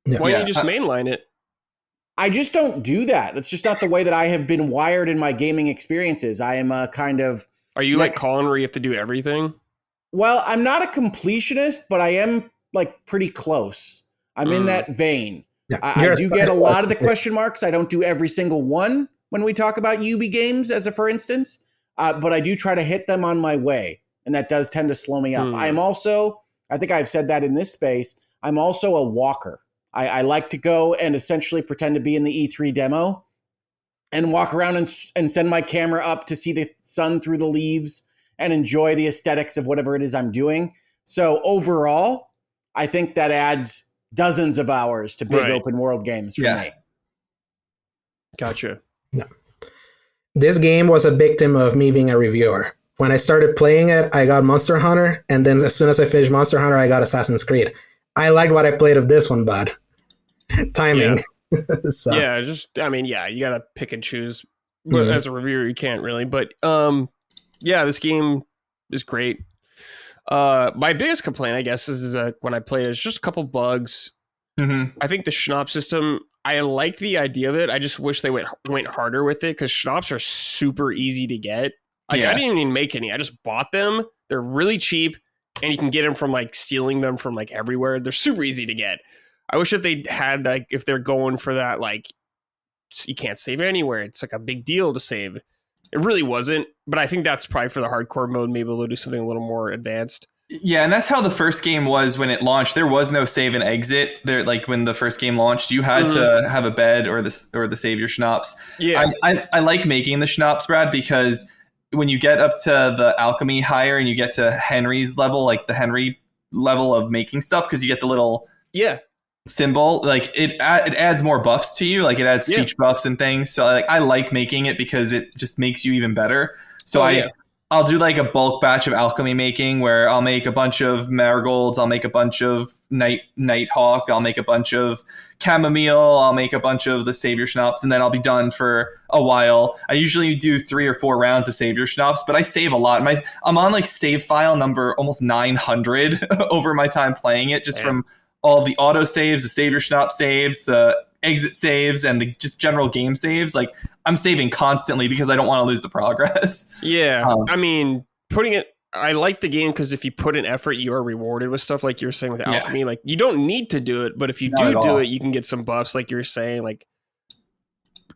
S3: Yeah.
S1: Why don't you just mainline it?
S2: I just don't do that. That's just not the way that I have been wired in my gaming experiences. I am a kind of...
S1: Are you like Colin where you have to do everything?
S2: Well, I'm not a completionist, but I am like pretty close. I'm in that vein.
S3: Yeah.
S2: I do get a lot of the question marks. I don't do every single one when we talk about Ubi games, as a for instance, but I do try to hit them on my way, and that does tend to slow me up. I am also, I think I've said that in this space, I'm also a walker. I like to go and essentially pretend to be in the E3 demo and walk around and send my camera up to see the sun through the leaves and enjoy the aesthetics of whatever it is I'm doing. So overall, I think that adds dozens of hours to big open world games for me.
S1: Gotcha.
S3: No. This game was a victim of me being a reviewer. When I started playing it, I got Monster Hunter, and then as soon as I finished Monster Hunter, I got Assassin's Creed. I liked what I played of this one, bud. Timing.
S1: Yeah.
S3: So.
S1: Yeah, you gotta pick and choose. but as a reviewer, you can't really. But yeah, this game is great. My biggest complaint, I guess, is when I play it, is just a couple bugs.
S4: Mm-hmm.
S1: I think the Schnapp system, I like the idea of it. I just wish they went harder with it because Schnapps are super easy to get. Like I didn't even make any. I just bought them. They're really cheap, and you can get them from like stealing them from like everywhere. They're super easy to get. I wish if they had like if they're going for that like you can't save anywhere. It's like a big deal to save. It really wasn't, but I think that's probably for the hardcore mode. Maybe they'll do something a little more advanced.
S4: Yeah, and that's how the first game was when it launched. There was no save and exit. There, like when the first game launched, you had to have a bed or the save your schnapps.
S1: Yeah,
S4: I like making the schnapps, Brad, because when you get up to the alchemy higher and you get to Henry's level, like the Henry level of making stuff, because you get the little symbol, like it adds more buffs to you, like it adds speech buffs and things. So like I like making it because it just makes you even better. So I'll do like a bulk batch of alchemy making where I'll make a bunch of marigolds, I'll make a bunch of nighthawk, I'll make a bunch of chamomile, I'll make a bunch of the savior schnapps, and then I'll be done for a while. I usually do 3 or 4 rounds of savior schnapps, but I save a lot. I'm on like save file number almost 900 over my time playing it, just from all the auto saves, the savior schnapps saves, the exit saves, and the just general game saves. Like I'm saving constantly because I don't want to lose the progress.
S1: Yeah. I mean, I like the game because if you put in effort, you are rewarded with stuff like you were saying with alchemy. Like you don't need to do it, but if you do it, you can get some buffs, like you were saying, like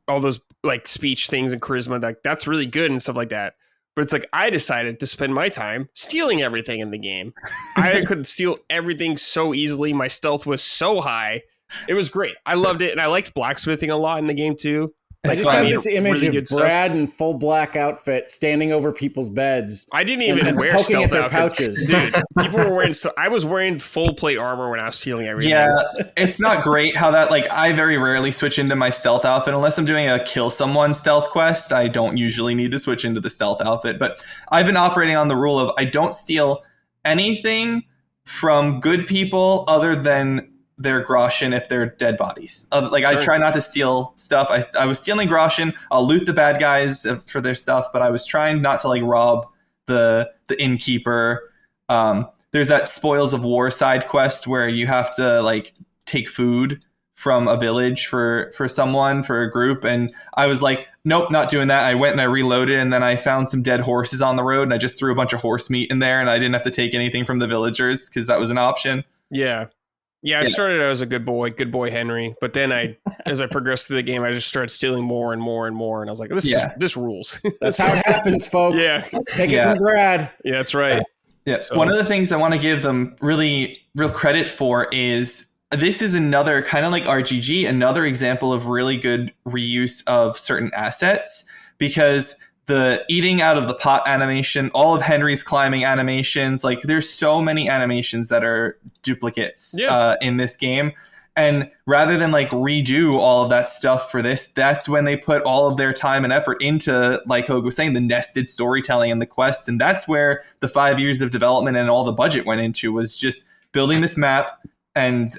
S1: all those like speech things and charisma. Like that's really good and stuff like that. But it's like I decided to spend my time stealing everything in the game. I could steal everything so easily. My stealth was so high. It was great. I loved it, and I liked blacksmithing a lot in the game too.
S2: I just have this image of Brad in full black outfit standing over people's beds.
S1: I didn't even wear stealth outfits. Dude, people were wearing I was wearing full plate armor when I was stealing everything.
S4: Yeah, it's not great how that, like, I very rarely switch into my stealth outfit unless I'm doing a kill someone stealth quest. I don't usually need to switch into the stealth outfit, but I've been operating on the rule of I don't steal anything from good people other than their groschen if they're dead bodies. I try not to steal stuff. I was stealing groschen. I'll loot the bad guys for their stuff, but I was trying not to like rob the innkeeper. There's that Spoils of War side quest where you have to like take food from a village for someone, for a group, and I was like, nope, not doing that. I went and I reloaded, and then I found some dead horses on the road, and I just threw a bunch of horse meat in there, and I didn't have to take anything from the villagers because that was an option.
S1: Yeah, I started out as a good boy Henry, but then as I progressed through the game, I just started stealing more and more and more, and I was like, this rules.
S2: That's how it happens, folks. Take it from Brad.
S1: Yeah, that's right.
S4: Yeah, so. One of the things I want to give them real credit for is this is another kind of like RGG, another example of really good reuse of certain assets, because the eating out of the pot animation, all of Henry's climbing animations, like there's so many animations that are duplicates in this game. And rather than like redo all of that stuff for this, that's when they put all of their time and effort into, like Hoeg was saying, the nested storytelling and the quests. And that's where the 5 years of development and all the budget went into, was just building this map and,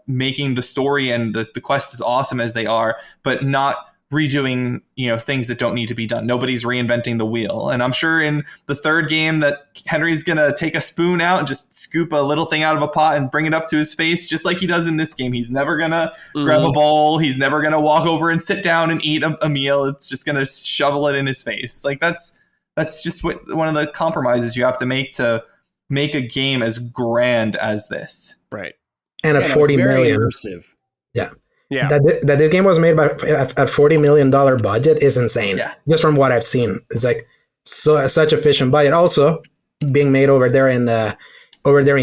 S4: making the story and the quest as awesome as they are, but not redoing things that don't need to be done. Nobody's reinventing the wheel. And I'm sure in the third game that Henry's gonna take a spoon out and just scoop a little thing out of a pot and bring it up to his face, just like he does in this game. He's never gonna grab a bowl. He's never gonna walk over and sit down and eat a meal. It's just gonna shovel it in his face. Like that's just one of the compromises you have to make a game as grand as this.
S1: Right.
S3: And at 40 million.
S2: Immersive.
S3: Yeah. That this game was made at $40 million budget is insane. Yeah. Just from what I've seen. It's like such efficient budget. Also being made over there in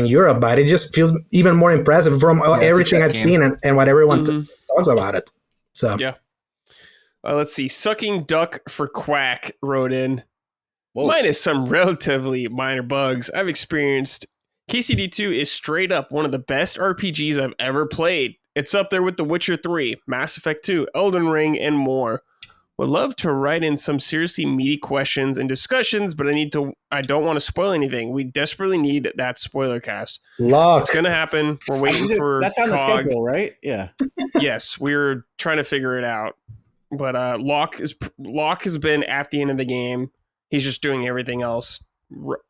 S3: Europe, but it just feels even more impressive from everything I've seen and what everyone talks about it. So
S1: yeah. Let's see. Sucking Duck for Quack wrote in. Whoa. Minus some relatively minor bugs I've experienced. KCD2 is straight up one of the best RPGs I've ever played. It's up there with The Witcher 3, Mass Effect 2, Elden Ring, and more. Would love to write in some seriously meaty questions and discussions, but I don't want to spoil anything. We desperately need that spoiler cast. It's going to happen. We're waiting for
S2: That's on the schedule, right? Yeah.
S1: Yes, we're trying to figure it out. But Locke has been at the end of the game. He's just doing everything else.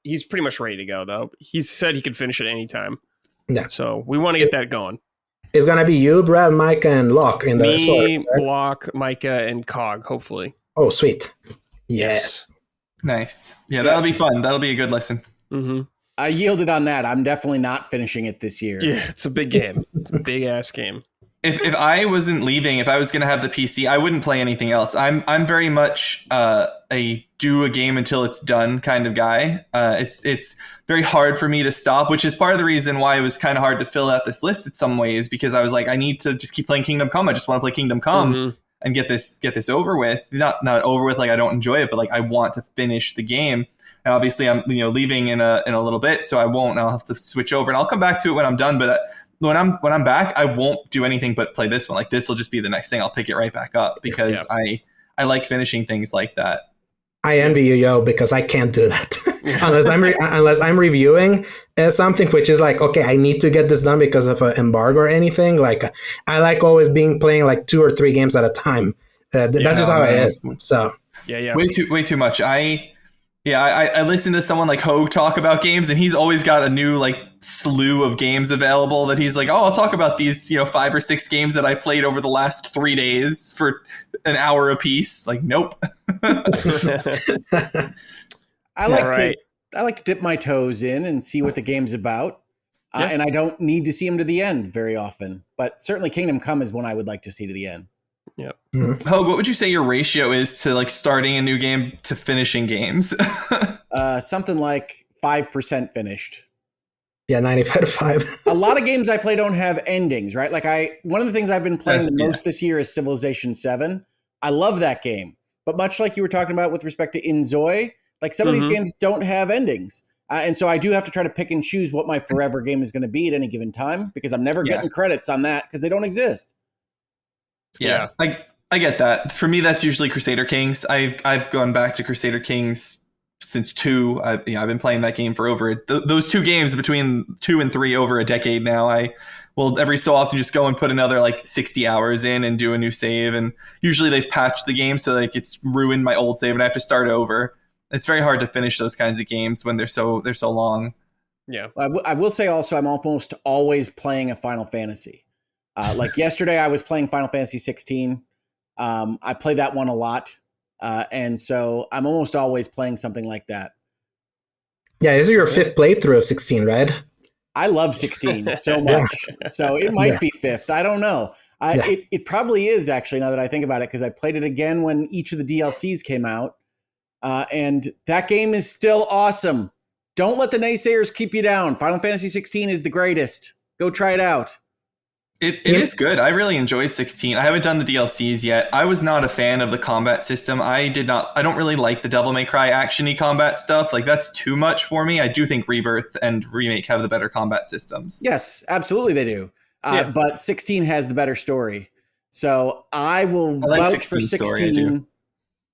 S1: He's pretty much ready to go, though. He said he could finish at any time.
S3: Yeah.
S1: So we want to get that going.
S3: It's gonna be you, Brad, Micah, and Locke in the story, right?
S1: Locke, Micah, and Cog, hopefully.
S3: Oh, sweet. Yes.
S4: Nice. Yeah, that'll be fun. That'll be a good listen.
S1: Mm-hmm.
S2: I yielded on that. I'm definitely not finishing it this year.
S1: Yeah, it's a big game. It's a big ass game.
S4: If I wasn't leaving, if I was going to have the PC, I wouldn't play anything else. I'm very much a do a game until it's done kind of guy. It's very hard for me to stop, which is part of the reason why it was kind of hard to fill out this list in some ways, because I was like, I need to just keep playing Kingdom Come. I just want to play Kingdom Come and get this over with. Not over with like I don't enjoy it, but like I want to finish the game. And obviously I'm leaving in a little bit, so I won't. I'll have to switch over, and I'll come back to it when I'm done. But when I'm back, I won't do anything but play this one. Like this will just be the next thing. I'll pick it right back up because I like finishing things like that.
S3: I envy you, yo, because I can't do that unless I'm reviewing something, which is like, okay, I need to get this done because of an embargo or anything. Like I like always playing like 2 or 3 games at a time. That's just how it is. So
S1: yeah,
S4: way too much. I listen to someone like Hoeg talk about games, and he's always got a new like slew of games available that he's like, oh, I'll talk about these 5 or 6 games that I played over the last 3 days for an hour a piece. Like, nope.
S2: I like to dip my toes in and see what the game's about, and I don't need to see them to the end very often. But certainly, Kingdom Come is one I would like to see to the end.
S1: Yep.
S4: Hoeg, what would you say your ratio is to like starting a new game to finishing games?
S2: Something like 5% finished.
S3: Yeah, 95.
S2: A lot of games I play don't have endings, right? Like one of the things I've been playing the most this year is Civilization 7. I love that game, but much like you were talking about with respect to InZOI, like some of these games don't have endings. And so I do have to try to pick and choose what my forever game is going to be at any given time, because I'm never getting credits on that because they don't exist.
S4: Yeah, I get that. For me, that's usually Crusader Kings. I've gone back to Crusader Kings since 2. I've been playing that game for over those 2 games between 2 and 3 over a decade now. I will every so often just go and put another like 60 hours in and do a new save. And usually they've patched the game so like it's ruined my old save and I have to start over. It's very hard to finish those kinds of games when they're so long.
S1: Yeah,
S2: I will say also I'm almost always playing a Final Fantasy. Like yesterday, I was playing Final Fantasy 16. I play that one a lot. And so I'm almost always playing something like that.
S3: Yeah, this is your 5th playthrough of 16, right?
S2: I love 16 so much. So it might be 5th. I don't know. It probably is, actually, now that I think about it, because I played it again when each of the DLCs came out. And that game is still awesome. Don't let the naysayers keep you down. Final Fantasy 16 is the greatest. Go try it out.
S4: It is good. I really enjoyed 16. I haven't done the DLCs yet. I was not a fan of the combat system. I don't really like the Devil May Cry action-y combat stuff. Like that's too much for me. I do think Rebirth and Remake have the better combat systems.
S2: Yes, absolutely they do. But 16 has the better story. So I will vouch for 16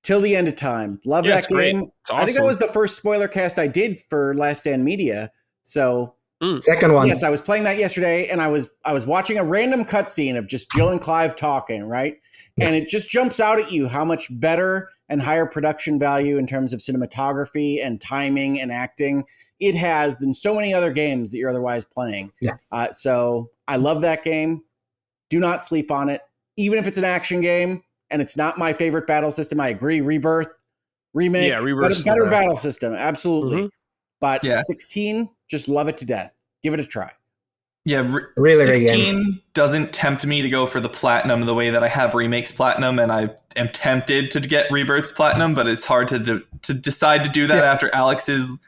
S2: till the end of time. Love that game. Awesome. I think that was the first spoiler cast I did for Last Stand Media. So
S3: second one.
S2: Yes, I was playing that yesterday, and I was watching a random cutscene of just Jill and Clive talking, right? Yeah. And it just jumps out at you how much better and higher production value in terms of cinematography and timing and acting it has than so many other games that you're otherwise playing. Yeah. So I love that game. Do not sleep on it. Even if it's an action game and it's not my favorite battle system, I agree. Rebirth, Remake, better battle system. Absolutely. Mm-hmm. But 16, just love it to death. Give it a try.
S4: Yeah,
S3: really
S4: 16 doesn't tempt me to go for the platinum the way that I have Remake's platinum, and I am tempted to get Rebirth's platinum, but it's hard to decide to do that after Alex's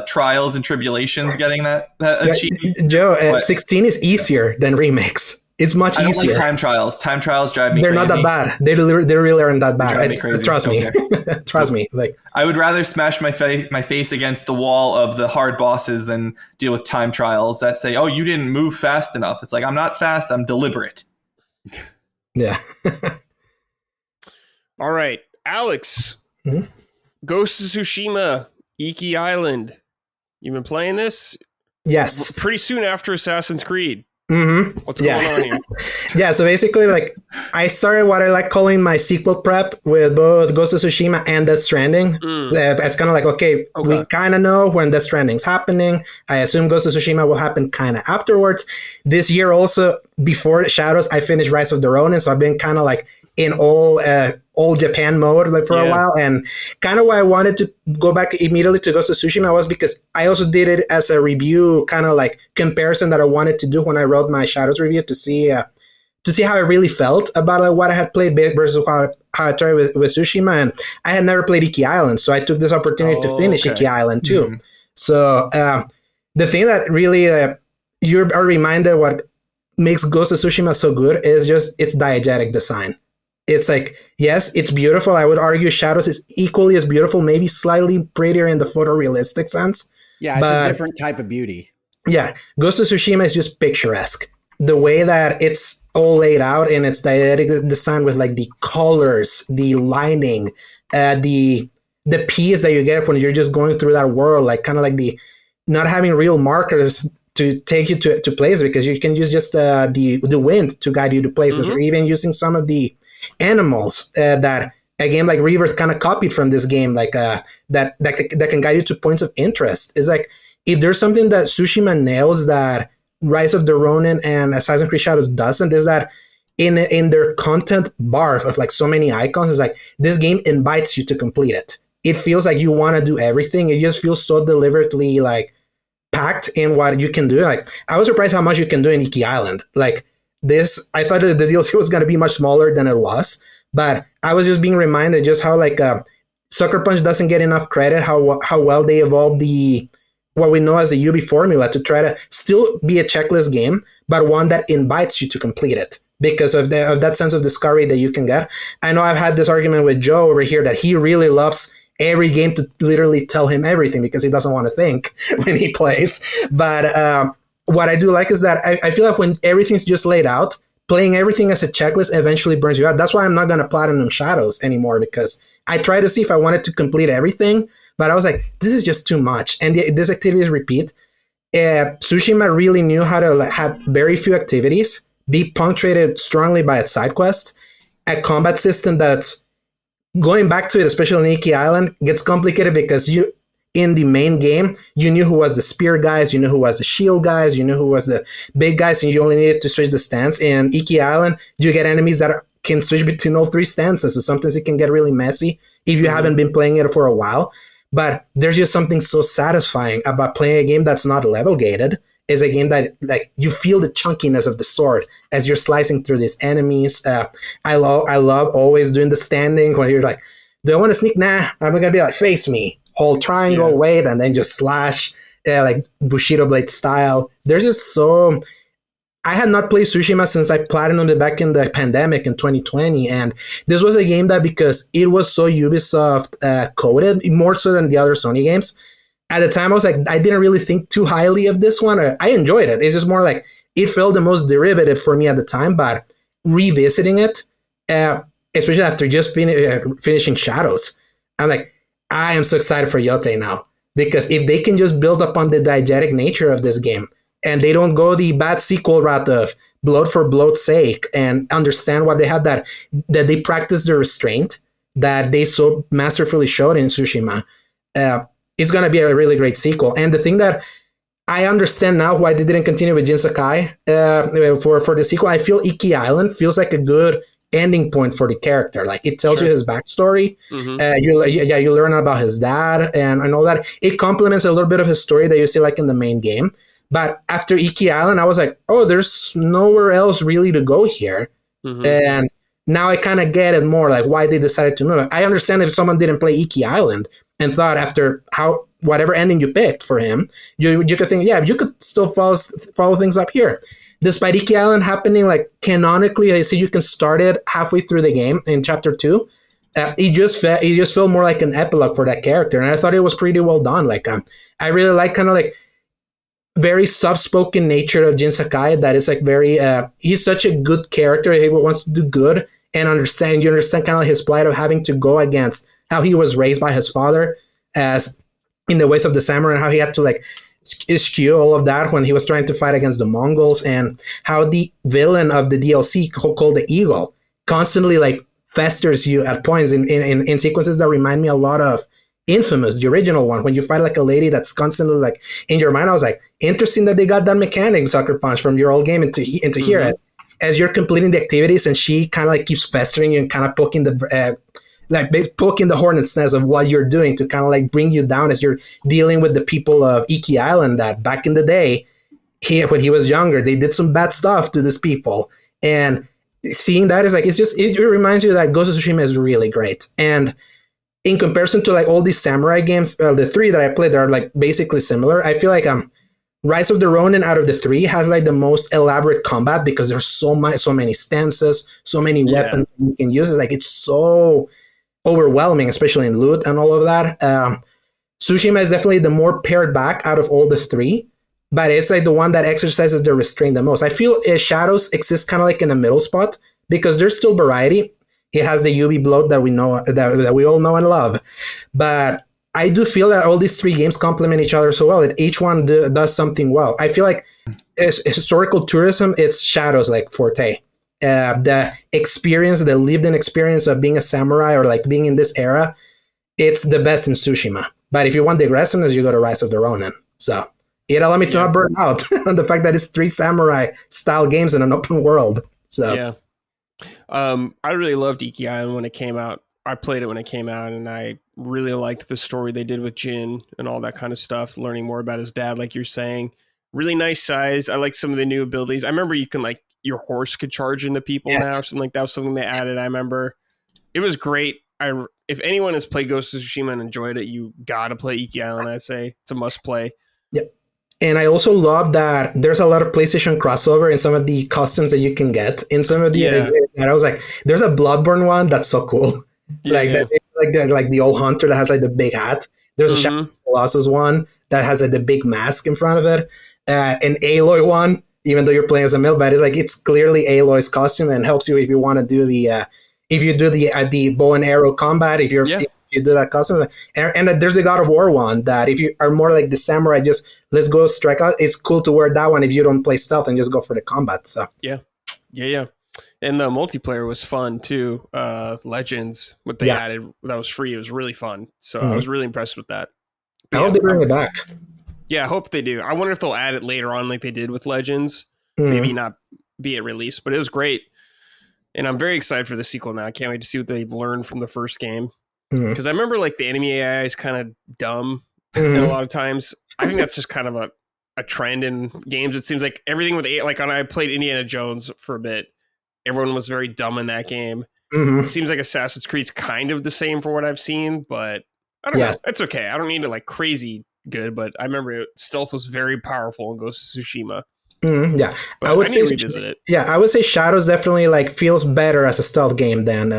S4: trials and tribulations getting that achieved.
S3: Joe, 16 is easier than Remakes. It's much easier.
S4: I don't like time trials. Time trials drive me
S3: crazy. They're not that bad. They really aren't that bad. Trust me.
S4: Okay.
S3: Trust me. Like
S4: I would rather smash my face against the wall of the hard bosses than deal with time trials that say, "Oh, you didn't move fast enough." It's like I'm not fast. I'm deliberate.
S3: Yeah.
S1: All right, Alex. Mm-hmm. Ghost of Tsushima, Iki Island. You've been playing this?
S3: Yes.
S1: Pretty soon after Assassin's Creed.
S3: Mm-hmm.
S1: What's going on here?
S3: Yeah, so basically, like, I started what I like calling my sequel prep with both Ghost of Tsushima and Death Stranding. It's kind of like, okay, we kind of know when Death Stranding's happening. I assume Ghost of Tsushima will happen kind of afterwards. This year also, before Shadows, I finished Rise of the Ronin, so I've been kind of like in all Japan mode like for a while, and kind of why I wanted to go back immediately to Ghost of Tsushima was because I also did it as a review kind of like comparison that I wanted to do when I wrote my Shadows review to see how I really felt about like, what I had played versus how I tried with Tsushima. And I had never played Iki Island, so I took this opportunity to finish Iki Island too. Mm-hmm. So the thing that really you are reminded what makes Ghost of Tsushima so good is just its diegetic design. It's like, yes, it's beautiful. I would argue Shadows is equally as beautiful, maybe slightly prettier in the photorealistic sense.
S2: Yeah, it's a different type of beauty.
S3: Yeah, Ghost of Tsushima is just picturesque. The way that it's all laid out in its diegetic design with like the colors, the lining, the peace that you get when you're just going through that world, like kind of like the not having real markers to take you to places, because you can use just the wind to guide you to places, or even using some of the animals that a game like Rebirth kind of copied from this game, like that can guide you to points of interest. It's like, if there's something that Tsushima nails that Rise of the Ronin and Assassin's Creed Shadows doesn't, is that in their content bar of like so many icons, it's like this game invites you to complete it. It feels like you want to do everything. It just feels so deliberately like packed in what you can do. Like, I was surprised how much you can do in Iki Island. Like this, I thought that the DLC was going to be much smaller than it was, but I was just being reminded just how like Sucker Punch doesn't get enough credit, how well they evolved what we know as the Ubi formula to try to still be a checklist game, but one that invites you to complete it because of that sense of discovery that you can get. I know I've had this argument with Joe over here that he really loves every game to literally tell him everything because he doesn't want to think when he plays. But what I do like is that I feel like when everything's just laid out, playing everything as a checklist eventually burns you out. That's why I'm not going to platinum Shadows anymore, because I tried to see if I wanted to complete everything, but I was like, this is just too much. And this activities repeat. Tsushima really knew how to have very few activities, be punctuated strongly by its side quests, a combat system that's going back to it, especially in Iki Island, gets complicated because in the main game, you knew who was the spear guys, you knew who was the shield guys, you knew who was the big guys, and you only needed to switch the stance. In Iki Island, you get enemies that can switch between all three stances, so sometimes it can get really messy if you haven't been playing it for a while. But there's just something so satisfying about playing a game that's not level gated. It's a game that like you feel the chunkiness of the sword as you're slicing through these enemies. I love always doing the standing when you're like, do I want to sneak? Nah, I'm gonna be like, face me, hold triangle, wait, and then just slash, like Bushido Blade style. There's just so. I had not played Tsushima since I platinumed it back in the pandemic in 2020, and this was a game that, because it was so Ubisoft coded, more so than the other Sony games, at the time I was like, I didn't really think too highly of this one. I enjoyed it. It's just more like, it felt the most derivative for me at the time, but revisiting it, especially after just finishing Shadows, I'm like, I am so excited for Yote now, because if they can just build upon the diegetic nature of this game, and they don't go the bad sequel route of bloat for bloat's sake, and understand what they had, that they practice the restraint that they so masterfully showed in Tsushima, it's going to be a really great sequel. And the thing that I understand now why they didn't continue with Jin Sakai for the sequel, I feel Iki Island feels like a good ending point for the character. Like, it tells you his backstory. You learn about his dad and all that. It complements a little bit of his story that you see like in the main game. But after Iki Island, I was like, oh, there's nowhere else really to go here. And now I kind of get it more, like why they decided to move it. I understand if someone didn't play Iki Island and thought after whatever ending you picked for him, you could think, yeah, you could still follow things up here. Despite Iki Island happening like canonically, I see you can start it halfway through the game in chapter 2. It just felt more like an epilogue for that character, and I thought it was pretty well done. Like I really like kind of like very soft-spoken nature of Jin Sakai that is like very he's such a good character. He wants to do good and understand kind of like his plight of having to go against how he was raised by his father as in the ways of the samurai, and how he had to like eschew all of that when he was trying to fight against the Mongols, and how the villain of the DLC called the Eagle constantly like festers you at points in sequences that remind me a lot of Infamous, the original one, when you fight like a lady that's constantly like in your mind. I was like, interesting that they got that mechanic, Sucker Punch, from your old game into here, as you're completing the activities, and she kind of like keeps festering you and kind of poking the poking the hornet's nest of what you're doing to kind of like bring you down as you're dealing with the people of Iki Island that back in the day, when he was younger, they did some bad stuff to these people. And seeing that is like, it reminds you that Ghost of Tsushima is really great. And in comparison to like all these samurai games, the three that I played are like basically similar. I feel like Rise of the Ronin out of the three has like the most elaborate combat because there's so many stances, so many weapons you can use. Like it's so overwhelming, especially in loot and all of that. Tsushima is definitely the more pared back out of all the three, but it's like the one that exercises the restraint the most. I feel Shadows exists kind of like in a middle spot because there's still variety. It has the Yubi bloat that we know that we all know and love, but I do feel that all these three games complement each other so well that each one does something well. I feel like historical tourism, it's Shadows like forte. The experience, the lived-in experience of being a samurai or like being in this era, it's the best in Tsushima. But if you want the aggressiveness, you go to Rise of the Ronin. So it allowed me to not burn out on the fact that it's three samurai style games in an open world. So
S1: I really loved Iki Island when it came out. I played it when it came out, and I really liked the story they did with Jin and all that kind of stuff, learning more about his dad, like you're saying. Really nice size. I like some of the new abilities. I remember you can like, your horse could charge into people now or something like that. Was something they added. I remember it was great. If anyone has played Ghost of Tsushima and enjoyed it, you gotta play Iki Island. I say it's a must play.
S3: Yep. And I also love that there's a lot of PlayStation crossover in some of the costumes that you can get in some of the. And I was like, there's a Bloodborne one that's so cool. Like the old hunter that has like the big hat. There's a Shadow of the Colossus one that has like the big mask in front of it. An Aloy one, even though you're playing as a male, but it's clearly Aloy's costume and helps you if you want to do the bow and arrow combat. If you do that costume, and there's the God of War one that if you are more like the samurai, just let's go strike out. It's cool to wear that one if you don't play stealth and just go for the combat. So yeah. And the multiplayer was fun too. Legends, what they added that was free. It was really fun. So I was really impressed with that. I hope they bring it back.
S1: Yeah, I hope they do. I wonder if they'll add it later on like they did with Legends. Maybe not be it released, but it was great. And I'm very excited for the sequel now. I can't wait to see what they've learned from the first game. Because I remember like the enemy AI is kind of dumb and a lot of times. I think that's just kind of a trend in games. It seems like everything with like when I played Indiana Jones for a bit, everyone was very dumb in that game. It seems like Assassin's Creed's kind of the same for what I've seen, but I don't know. It's okay. I don't need it like crazy good, but I remember stealth was very powerful in Ghost of Tsushima.
S3: But
S1: I would say revisit it.
S3: Yeah, I would say Shadows definitely like feels better as a stealth game than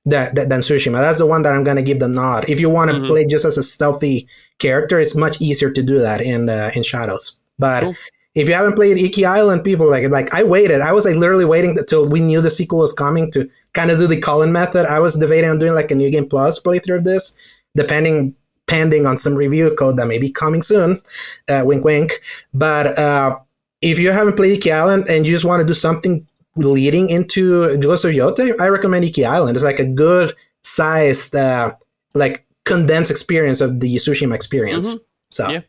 S3: Tsushima. That's the one that I'm gonna give the nod. If you want to play just as a stealthy character, it's much easier to do that in Shadows. But if you haven't played Iki Island, people like I waited. I was like literally waiting until we knew the sequel was coming to kind of do the Colin method. I was debating on doing like a New Game Plus playthrough of this, pending on some review code that may be coming soon. Wink, wink. But if you haven't played Iki Island and you just want to do something leading into Ghost of Yote, I recommend Iki Island. It's like a good sized, like condensed experience of the Tsushima experience. So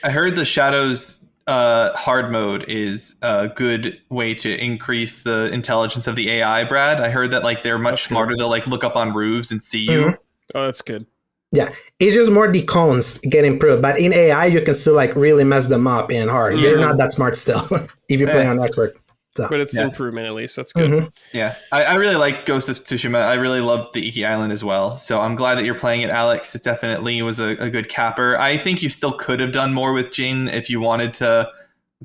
S4: I heard the Shadows hard mode is a good way to increase the intelligence of the AI, Brad. I heard that like they're much smarter. They'll like look up on roofs and see you.
S1: Oh, that's good.
S3: Yeah, it's just more the cones get improved, but in AI you can still like really mess them up in hard. They're not that smart still if you play on expert. So,
S1: but it's improvement at least. That's good.
S4: Yeah, I really like Ghost of Tsushima. I really loved the Iki Island as well. So I'm glad that you're playing it, Alex. It definitely was a good capper. I think you still could have done more with Jin if you wanted to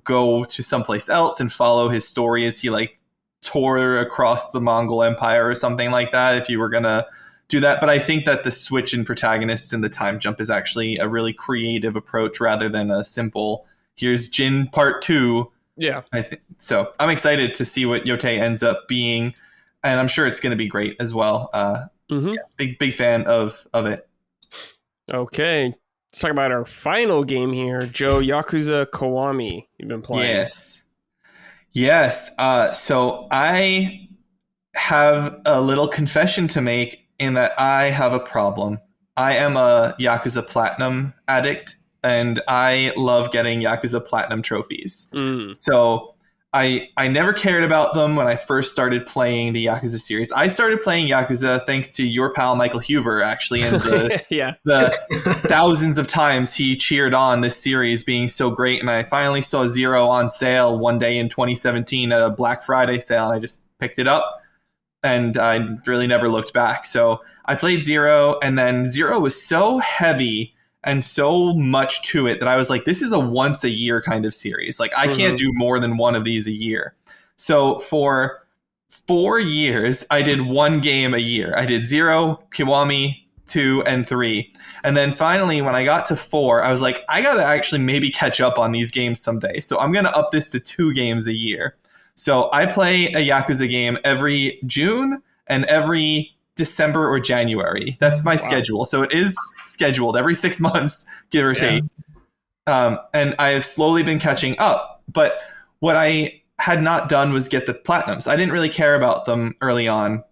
S4: go to someplace else and follow his story as he like tore across the Mongol Empire or something like that. If you were gonna do that, but I think that the switch in protagonists and the time jump is actually a really creative approach rather than a simple here's Jin part 2.
S1: Yeah,
S4: I think so. I'm excited to see what Yote ends up being, and I'm sure it's going to be great as well. Big fan of it.
S1: Okay, Let's talk about our final game here, Joe. Yakuza Kiwami. You've been playing.
S4: Yes. So I have a little confession to make in that I have a problem. I am a Yakuza Platinum addict, and I love getting Yakuza Platinum trophies. So I never cared about them when I first started playing the Yakuza series. I started playing Yakuza thanks to your pal Michael Huber, actually, and the thousands of times he cheered on this series being so great. And I finally saw Zero on sale one day in 2017 at a Black Friday sale, and I just picked it up. And I really never looked back. So I played Zero, and then Zero was so heavy and so much to it that I was like, this is a once a year kind of series. Like, I can't do more than one of these a year. So for 4 years, I did one game a year. I did 0, Kiwami, 2, and 3. And then finally, when I got to 4, I was like, I got to actually maybe catch up on these games someday. So I'm going to up this to 2 games a year. So I play a Yakuza game every June and every December or January. That's my schedule. So it is scheduled every 6 months, give or take. And I have slowly been catching up. But what I had not done was get the platinums. I didn't really care about them early on.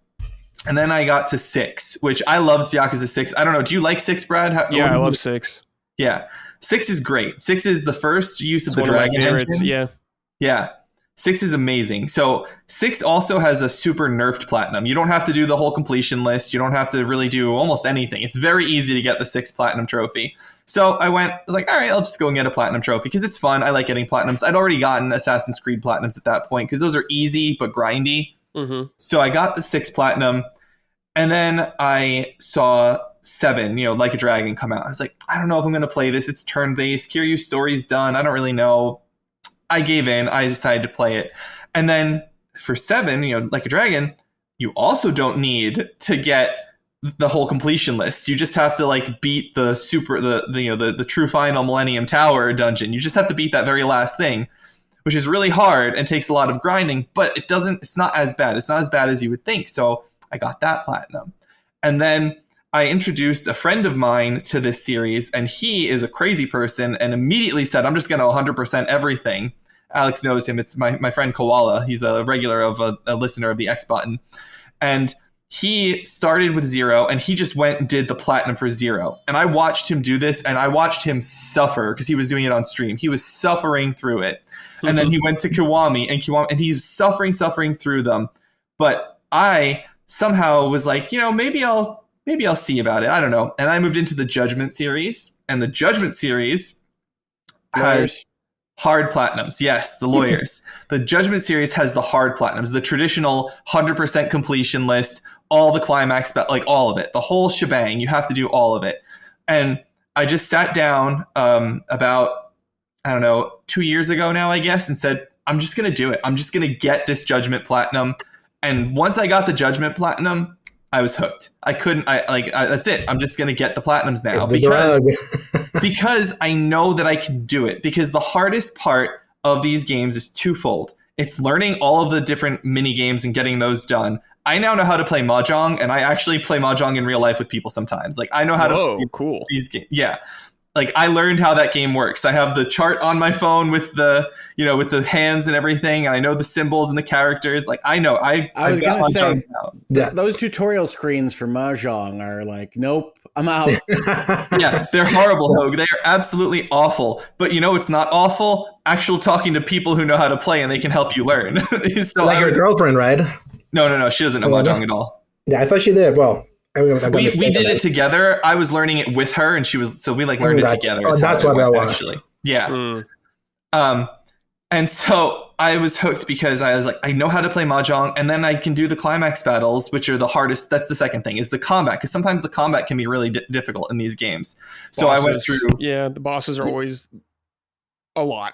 S4: And then I got to 6, which I loved Yakuza 6. I don't know. Do you like 6, Brad?
S1: I love 6.
S4: Yeah. 6 is great. 6 is the first use of the Dragon engine. Yeah. 6 is amazing. So 6 also has a super nerfed platinum. You don't have to do the whole completion list. You don't have to really do almost anything. It's very easy to get the 6 platinum trophy. So I was like, all right, I'll just go and get a platinum trophy because it's fun. I like getting platinums. I'd already gotten Assassin's Creed platinums at that point because those are easy but grindy. So I got the 6 platinum, and then I saw 7, Like a Dragon come out. I was like, I don't know if I'm going to play this. It's turn-based. Kiryu's story's done. I don't really know. I gave in. I decided to play it. And then for 7, Like a Dragon, you also don't need to get the whole completion list. You just have to beat the true final Millennium Tower dungeon. You just have to beat that very last thing, which is really hard and takes a lot of grinding, but it's not as bad. It's not as bad as you would think. So I got that platinum. And then I introduced a friend of mine to this series, and he is a crazy person and immediately said, I'm just going to 100% everything. Alex knows him. It's my friend Koala. He's a regular of a listener of the X Button. And he started with 0, and he just went and did the platinum for 0. And I watched him do this, and I watched him suffer because he was doing it on stream. He was suffering through it. And then he went to Kiwami, and he was suffering through them. But I somehow was like, maybe I'll see about it. I don't know. And I moved into the Judgment series, and the Judgment series has hard platinums. Yes, the lawyers. The Judgment series has the hard platinums, the traditional 100% completion list, all the climax, all of it, the whole shebang. You have to do all of it. And I just sat down about, 2 years ago now, I guess, and said, I'm just going to do it. I'm just going to get this Judgment platinum. And once I got the Judgment platinum, I was hooked. That's it. I'm just going to get the platinums now because I know that I can do it, because the hardest part of these games is twofold. It's learning all of the different mini games and getting those done. I now know how to play Mahjong, and I actually play Mahjong in real life with people sometimes. I know how to play these games. Yeah. I learned how that game works. I have the chart on my phone with the hands and everything. And I know the symbols and the characters. I know. I
S2: was going to say, those tutorial screens for Mahjong are nope, I'm out.
S4: Yeah, they're horrible, Hoeg. They are absolutely awful. But it's not awful. Actual talking to people who know how to play and they can help you learn. So
S3: your girlfriend, right?
S4: No. She doesn't know Mahjong at all.
S3: Yeah, I thought she did. Well,
S4: we did it together. I was learning it with her, and we learned it together.
S3: Oh, that's what that was. Actually.
S4: Yeah. And so I was hooked because I was like, I know how to play Mahjong, and then I can do the climax battles, which are the hardest. That's the second thing, is the combat, because sometimes the combat can be really difficult in these games. So I went through.
S1: Yeah, the bosses are always a lot.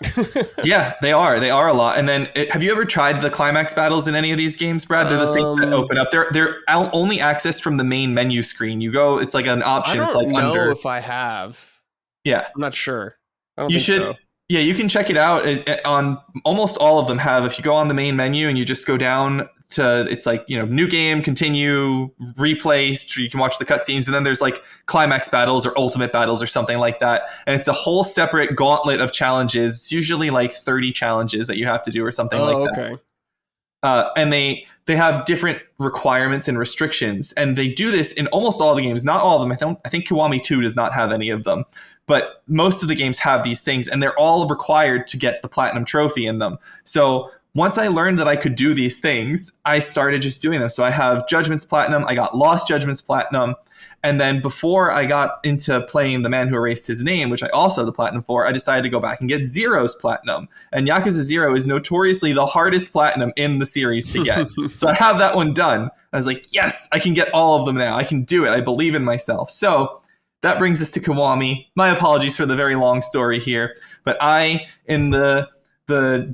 S4: Yeah, they are a lot. And then have you ever tried the climax battles in any of these games, Brad? They're the things that open up. They're only accessed from the main menu screen. You go, it's like an option.
S1: I don't know
S4: under.
S1: If I have.
S4: Yeah,
S1: I'm not sure. I don't
S4: you
S1: think
S4: should.
S1: So.
S4: Yeah, you can check it out. On almost all of them have. If you go on the main menu and you just go down it's like, you know, new game, continue, replay, you can watch the cutscenes, and then there's like climax battles or ultimate battles or something like that. And it's a whole separate gauntlet of challenges. It's usually like 30 challenges that you have to do or something like that. And they have different requirements and restrictions, and they do this in almost all the games. Not all of them. I think Kiwami 2 does not have any of them, but most of the games have these things, and they're all required to get the platinum trophy in them. So once I learned that I could do these things, I started just doing them. So I have Judgments Platinum, I got Lost Judgments Platinum, and then before I got into playing The Man Who Erased His Name, which I also have the Platinum for, I decided to go back and get Zero's Platinum. And Yakuza 0 is notoriously the hardest Platinum in the series to get. So I have that one done. I was like, yes, I can get all of them now. I can do it. I believe in myself. So that brings us to Kiwami. My apologies for the very long story here, but I, in the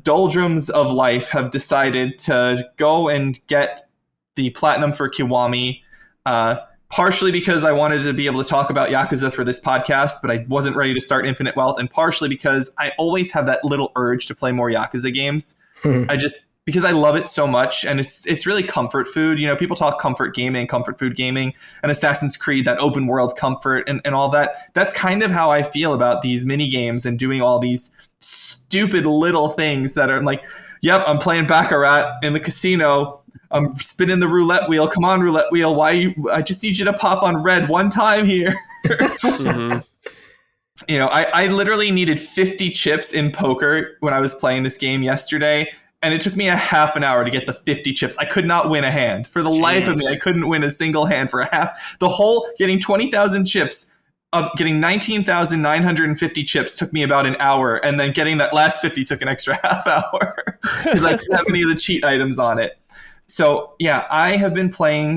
S4: doldrums of life, have decided to go and get the Platinum for Kiwami, partially because I wanted to be able to talk about Yakuza for this podcast, but I wasn't ready to start Infinite Wealth, and partially because I always have that little urge to play more Yakuza games. Because I love it so much, and it's really comfort food. You know, people talk comfort gaming, comfort food gaming, and Assassin's Creed, that open world comfort and all that. That's kind of how I feel about these mini games and doing all these stupid little things that are like, yep, I'm playing Baccarat in the casino. I'm spinning the roulette wheel. Come on, roulette wheel. I just need you to pop on red one time here. You know, I literally needed 50 chips in poker when I was playing this game yesterday, and it took me a half an hour to get the 50 chips. I could not win a hand. For the life of me, I couldn't win a single hand for a half. The whole getting 20,000 chips, getting 19,950 chips took me about an hour, and then getting that last 50 took an extra half hour because I didn't have any of the cheat items on it. So yeah, I have been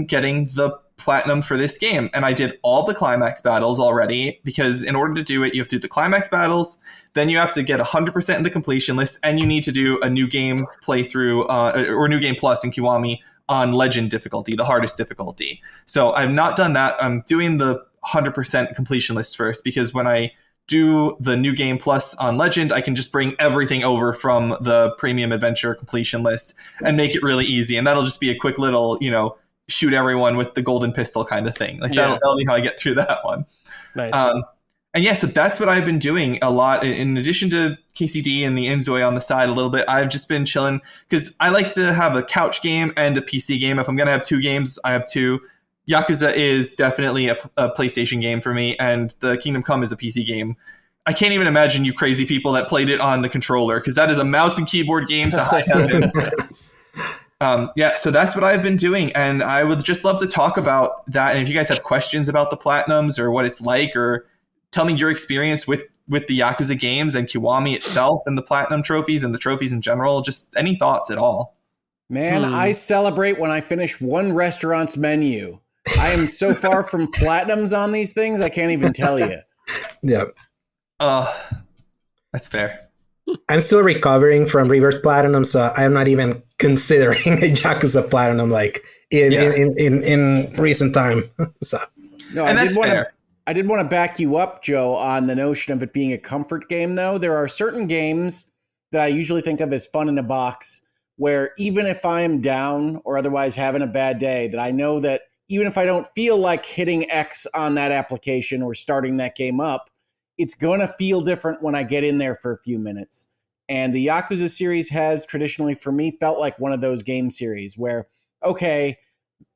S4: getting the Platinum for this game, and I did all the climax battles already, because in order to do it, you have to do the climax battles, then you have to get 100% in the completion list, and you need to do a new game playthrough or new game plus in Kiwami on legend difficulty, the hardest difficulty. So I've not done that. I'm doing the 100% completion list first, because when I do the new game plus on legend, I can just bring everything over from the premium adventure completion list and make it really easy. And that'll just be a quick little, you know, shoot everyone with the golden pistol kind of thing. Like that'll be how I get through that one.
S1: Nice.
S4: And yeah, so that's what I've been doing a lot. In addition to KCD and the InZOI on the side a little bit, I've just been chilling because I like to have a couch game and a PC game. If I'm going to have two games, I have two. Yakuza is definitely a PlayStation game for me, and the Kingdom Come is a PC game. I can't even imagine you crazy people that played it on the controller, because that is a mouse and keyboard game to high heaven. Yeah, so that's what I've been doing, and I would just love to talk about that. And if you guys have questions about the Platinums or what it's like, or tell me your experience with the Yakuza games and Kiwami itself and the Platinum trophies and the trophies in general, just any thoughts at all.
S2: Man, I celebrate when I finish one restaurant's menu. I am so far from Platinums on these things, I can't even tell you.
S3: Yep.
S4: That's fair.
S3: I'm still recovering from Reverse Platinum, so I'm not even considering a Yakuza Platinum like in recent time. So.
S2: No, and I did want to back you up, Joe, on the notion of it being a comfort game, though. There are certain games that I usually think of as fun in a box, where even if I am down or otherwise having a bad day, that I know that even if I don't feel like hitting X on that application or starting that game up, it's going to feel different when I get in there for a few minutes. And the Yakuza series has traditionally, for me, felt like one of those game series where, okay,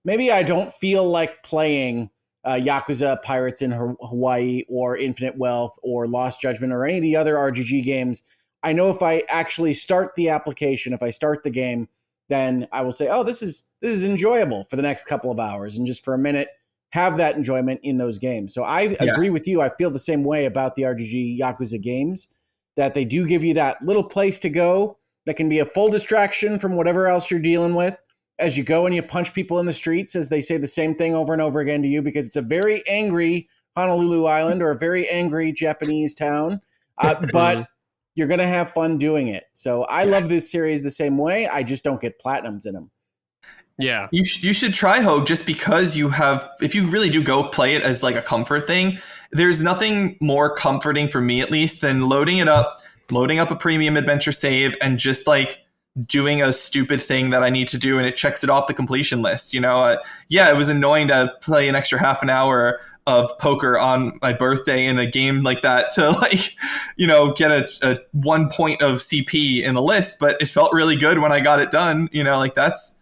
S2: maybe I don't feel like playing Yakuza Pirates in Hawaii or Infinite Wealth or Lost Judgment or any of the other RGG games. I know if I actually start the application, if I start the game, then I will say, oh, this is enjoyable for the next couple of hours, and just for a minute have that enjoyment in those games. So I agree with you. I feel the same way about the RGG Yakuza games, that they do give you that little place to go that can be a full distraction from whatever else you're dealing with as you go and you punch people in the streets as they say the same thing over and over again to you, because it's a very angry Honolulu Island or a very angry Japanese town. But you're going to have fun doing it. So I love this series the same way. I just don't get Platinums in them.
S1: Yeah.
S4: You should try Hoeg, just because if you really do go play it as like a comfort thing, there's nothing more comforting for me, at least, than loading up a premium adventure save and just like doing a stupid thing that I need to do and it checks it off the completion list. You know, it was annoying to play an extra half an hour of poker on my birthday in a game like that to like, you know, get a 1 point of CP in the list, but it felt really good when I got it done. You know, like that's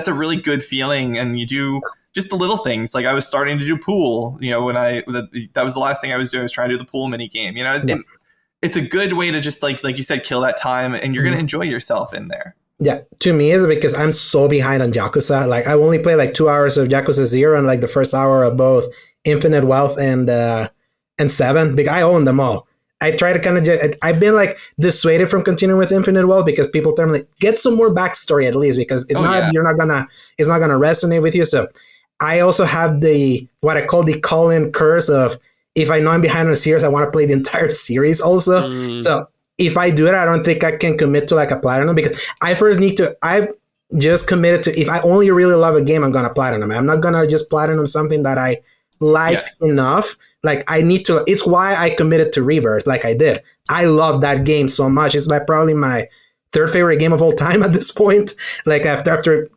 S4: a really good feeling. And you do just the little things. Like I was starting to do pool, you know, when that was the last thing I was doing, was trying to do the pool mini game, you know.
S3: Yeah.
S4: It's a good way to just like you said, kill that time, and you're going to enjoy yourself in there.
S3: Yeah, to me is because I'm so behind on Yakuza. Like I only play like 2 hours of Yakuza 0 and like the first hour of both Infinite Wealth and 7. Because I own them all. I try to kind of I've been like dissuaded from continuing with Infinite Wealth because people tell me like, get some more backstory at least, because it's not gonna resonate with you. So I also have what I call the call-in curse of, if I know I'm behind on a series, I want to play the entire series also. So if I do it, I don't think I can commit to like a platinum, because I've just committed to, if I only really love a game, I'm going to platinum. I'm not going to just platinum something that I like enough. Like I need to, it's why I committed to Rebirth like I did. I love that game so much. It's probably my 3rd favorite game of all time at this point. Like after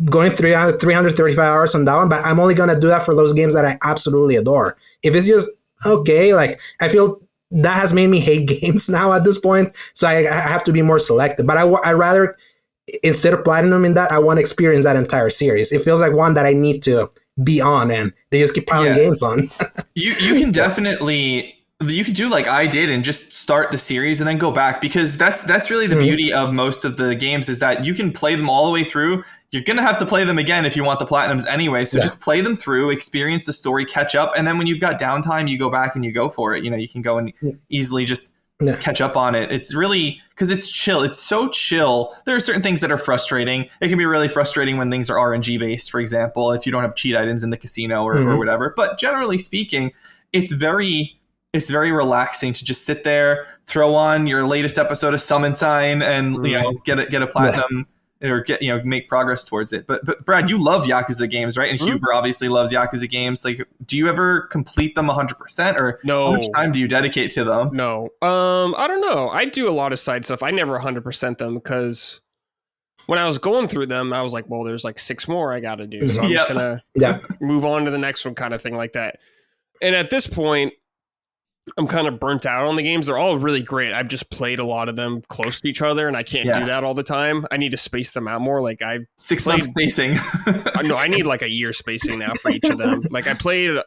S3: going 335 hours on that one, but I'm only going to do that for those games that I absolutely adore. If it's just, okay, like I feel that has made me hate games now at this point, so I have to be more selective. But I rather, instead of platinum in that, I want to experience that entire series. It feels like one that I need to be on, and they just keep piling games on.
S4: you can definitely, you can do like I did and just start the series and then go back, because that's really the beauty of most of the games, is that you can play them all the way through. You're going to have to play them again if you want the platinums anyway. So just play them through, experience the story, catch up. And then when you've got downtime, you go back and you go for it. You know, you can go and easily just catch up on it. It's really, because it's chill. It's so chill. There are certain things that are frustrating. It can be really frustrating when things are RNG based, for example, if you don't have cheat items in the casino or whatever. But generally speaking, it's very relaxing to just sit there, throw on your latest episode of Summon Sign, and you know, get a platinum. Or make progress towards it. But Brad, you love Yakuza games, right? And Huber obviously loves Yakuza games. Like, do you ever complete them 100%, or how much time do you dedicate to them?
S1: No, I don't know. I do a lot of side stuff. I never 100% them, because when I was going through them, I was like, well, there's like 6 more I got to do, so I'm just gonna move on to the next one, kind of thing like that. And at this point, I'm kind of burnt out on the games. They're all really great. I've just played a lot of them close to each other, and I can't do that all the time. I need to space them out more. Like
S4: 6 months spacing.
S1: No, I need like a year spacing now for each of them. Like I played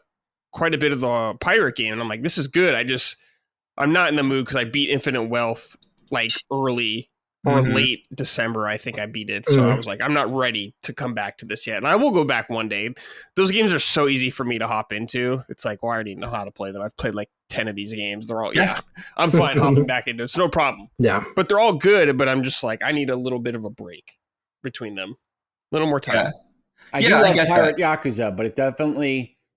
S1: quite a bit of the pirate game, and I'm like, this is good. I'm not in the mood, because I beat Infinite Wealth like early or late December. I think I beat it. So I was like, I'm not ready to come back to this yet. And I will go back one day. Those games are so easy for me to hop into. It's like, well, I already know how to play them. I've played like 10 of these games. They're all, I'm fine hopping back into it. It's no problem.
S3: Yeah.
S1: But they're all good. But I'm just like, I need a little bit of a break between them. A little more time.
S2: I do love Pirate Yakuza, but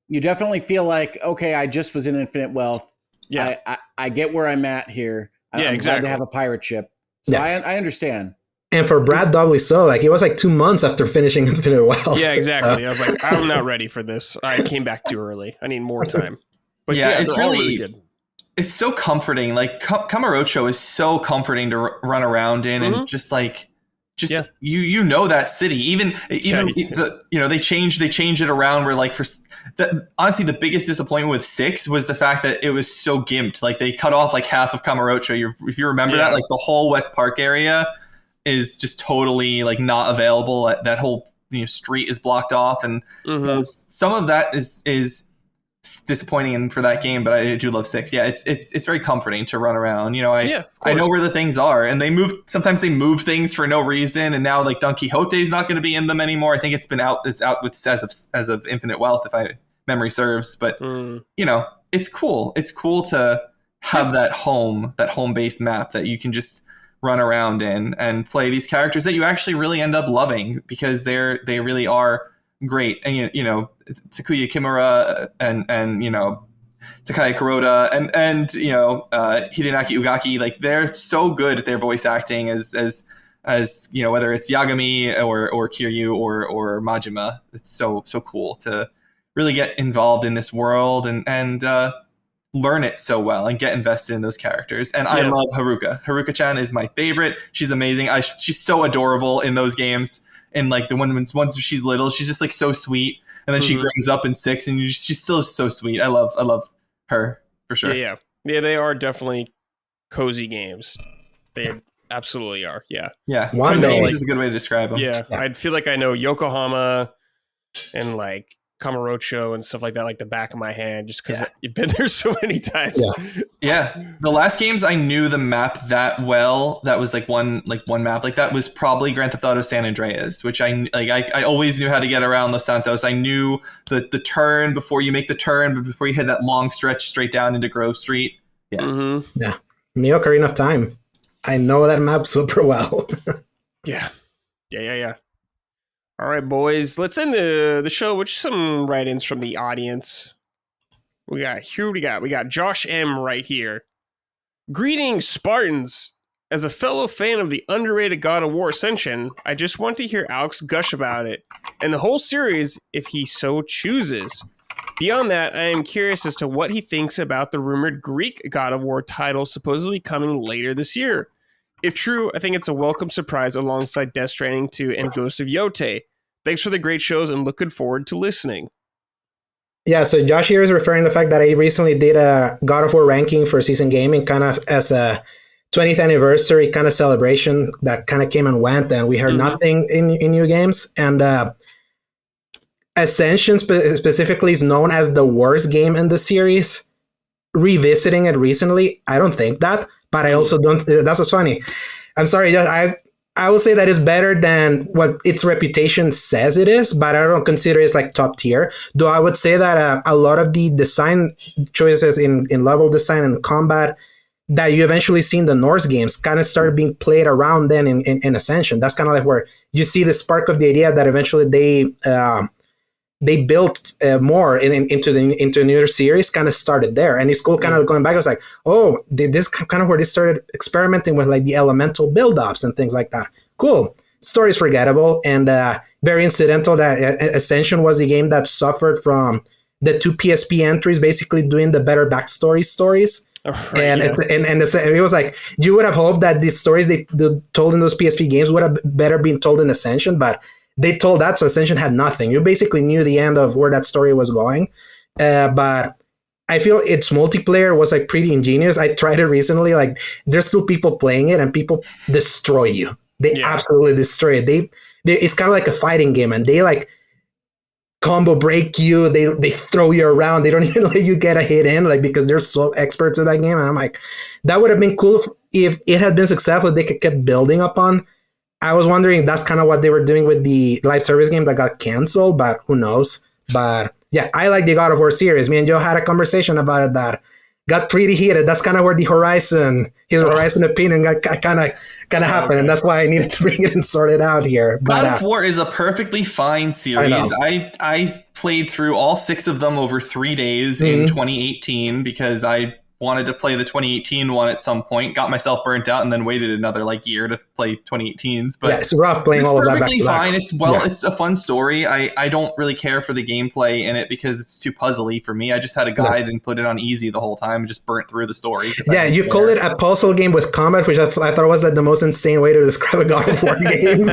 S2: you definitely feel like, okay, I just was in Infinite Wealth. Yeah. I get where I'm at here. I'm glad to have a pirate ship. So I understand. And
S3: for Brad, doubly so. Like, it was like 2 months after finishing Infinite Wealth.
S1: Yeah, exactly. I was like, I'm not ready for this. I came back too early. I need more time. But
S4: it's really good. It's so comforting. Like, Kamurocho is so comforting to run around in, and just you know that city. Even they change it around where, like, honestly, the biggest disappointment with 6 was the fact that it was so gimped. Like, they cut off like half of Kamurocho. If you remember that, like, the whole West Park area is just totally like not available. That whole street is blocked off, and some of that is disappointing for that game. But I do love 6. Yeah, it's very comforting to run around. I know where the things are, and sometimes they move things for no reason. And now, like, Don Quixote is not going to be in them anymore. I think it's out with as of Infinite Wealth, if memory serves. But it's cool. It's cool to have that home based map that you can just run around in and play these characters that you actually really end up loving, because they really are great. And Takuya Kimura and Takaya Kuroda and Hidenaki Ugaki, like, they're so good at their voice acting as whether it's Yagami or Kiryu or Majima. It's so cool to really get involved in this world and learn it so well and get invested in those characters. And I love Haruka. Haruka-chan is my favorite. She's amazing. She's so adorable in those games. And like the once she's little, she's just like so sweet. And then she grows up in 6, and she's still so sweet. I love her for sure.
S1: Yeah, they are definitely cozy games. They absolutely are. Yeah.
S4: Cozy games is a good way to describe them.
S1: Yeah, I feel like I know Yokohama and like Kamurocho and stuff like that, like the back of my hand, just because you've been there so many times.
S4: Yeah. The last games I knew the map that well, that was like one map like that, was probably Grand Theft Auto San Andreas, which I always knew how to get around Los Santos. I knew the turn before you make the turn, but before you hit that long stretch straight down into Grove Street. Yeah.
S3: Mm-hmm. Yeah. Me, Ocarina of Time. I know that map super well.
S1: Yeah. All right, boys, let's end the show with some write-ins from the audience. We got Josh M right here. Greetings, Spartans. As a fellow fan of the underrated God of War Ascension, I just want to hear Alex gush about it and the whole series if he so chooses. Beyond that, I am curious as to what he thinks about the rumored Greek God of War title supposedly coming later this year. If true, I think it's a welcome surprise alongside Death Stranding 2 and Ghost of Yotei. Thanks for the great shows and looking forward to listening.
S3: Yeah, so Josh here is referring to the fact that I recently did a God of War ranking for Season Gaming, kind of as a 20th anniversary kind of celebration that kind of came and went, and we heard nothing in new games. And Ascension specifically is known as the worst game in the series. Revisiting it recently, I don't think that. But I also don't. That's what's funny. I'm sorry. I will say that it's better than what its reputation says it is, but I don't consider it like top tier. Though I would say that a lot of the design choices in level design and combat that you eventually see in the Norse games kind of started being played around then in Ascension. That's kind of like where you see the spark of the idea that eventually they built more into a newer series, kind of started there. And it's cool kind of going back. I was like, oh, this kind of where they started experimenting with like the elemental build-ups and things like that. Cool. Story's forgettable and very incidental that Ascension was the game that suffered from the 2 PSP entries basically doing the better backstory stories. Right, and it was like, you would have hoped that these stories they told in those PSP games would have better been told in Ascension, but they told that, so Ascension had nothing. You basically knew the end of where that story was going. But I feel its multiplayer was like pretty ingenious. I tried it recently. Like there's still people playing it and people destroy you. They absolutely destroy it. It's kind of like a fighting game and they like combo break you. They throw you around. They don't even let you get a hit in like because they're so experts at that game. And I'm like, that would have been cool if it had been successful. They could keep building upon. I was wondering that's kind of what they were doing with the live service game that got canceled, but who knows? But yeah, I like the God of War series. Me and Joe had a conversation about it that got pretty heated. That's kind of where his Horizon opinion got kind of happened, and that's why I needed to bring it and sort it out here. But,
S4: God of War is a perfectly fine series. I played through all 6 of them over 3 days in 2018 because I wanted to play the 2018 one at some point, got myself burnt out, and then waited another like year to play 2018s. But
S3: yeah, it's rough playing all of that back to back.
S4: It's perfectly fine. It's a fun story. I don't really care for the gameplay in it because it's too puzzly for me. I just had a guide and put it on easy the whole time and just burnt through the story.
S3: Yeah, you call it a puzzle game with combat, which I thought was like the most insane way to describe a God of War game.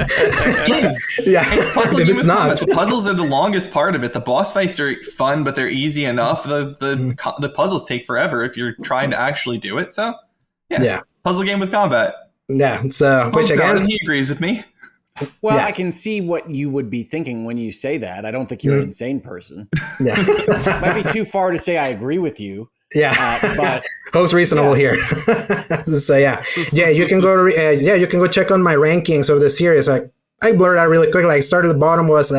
S4: Yeah, it's not. The puzzles are the longest part of it. The boss fights are fun, but they're easy enough. The puzzles take forever if you're trying to actually do it. So yeah. Puzzle game with combat.
S3: Yeah, so which again
S4: he agrees with me.
S2: Well, I can see what you would be thinking when you say that. I don't think you're an insane person.
S3: Yeah.
S2: Might be too far to say I agree with you.
S3: Yeah,
S2: but
S3: most reasonable here. So you can go you can go check on my rankings of the series. I blurred out really quick. Like started at the bottom was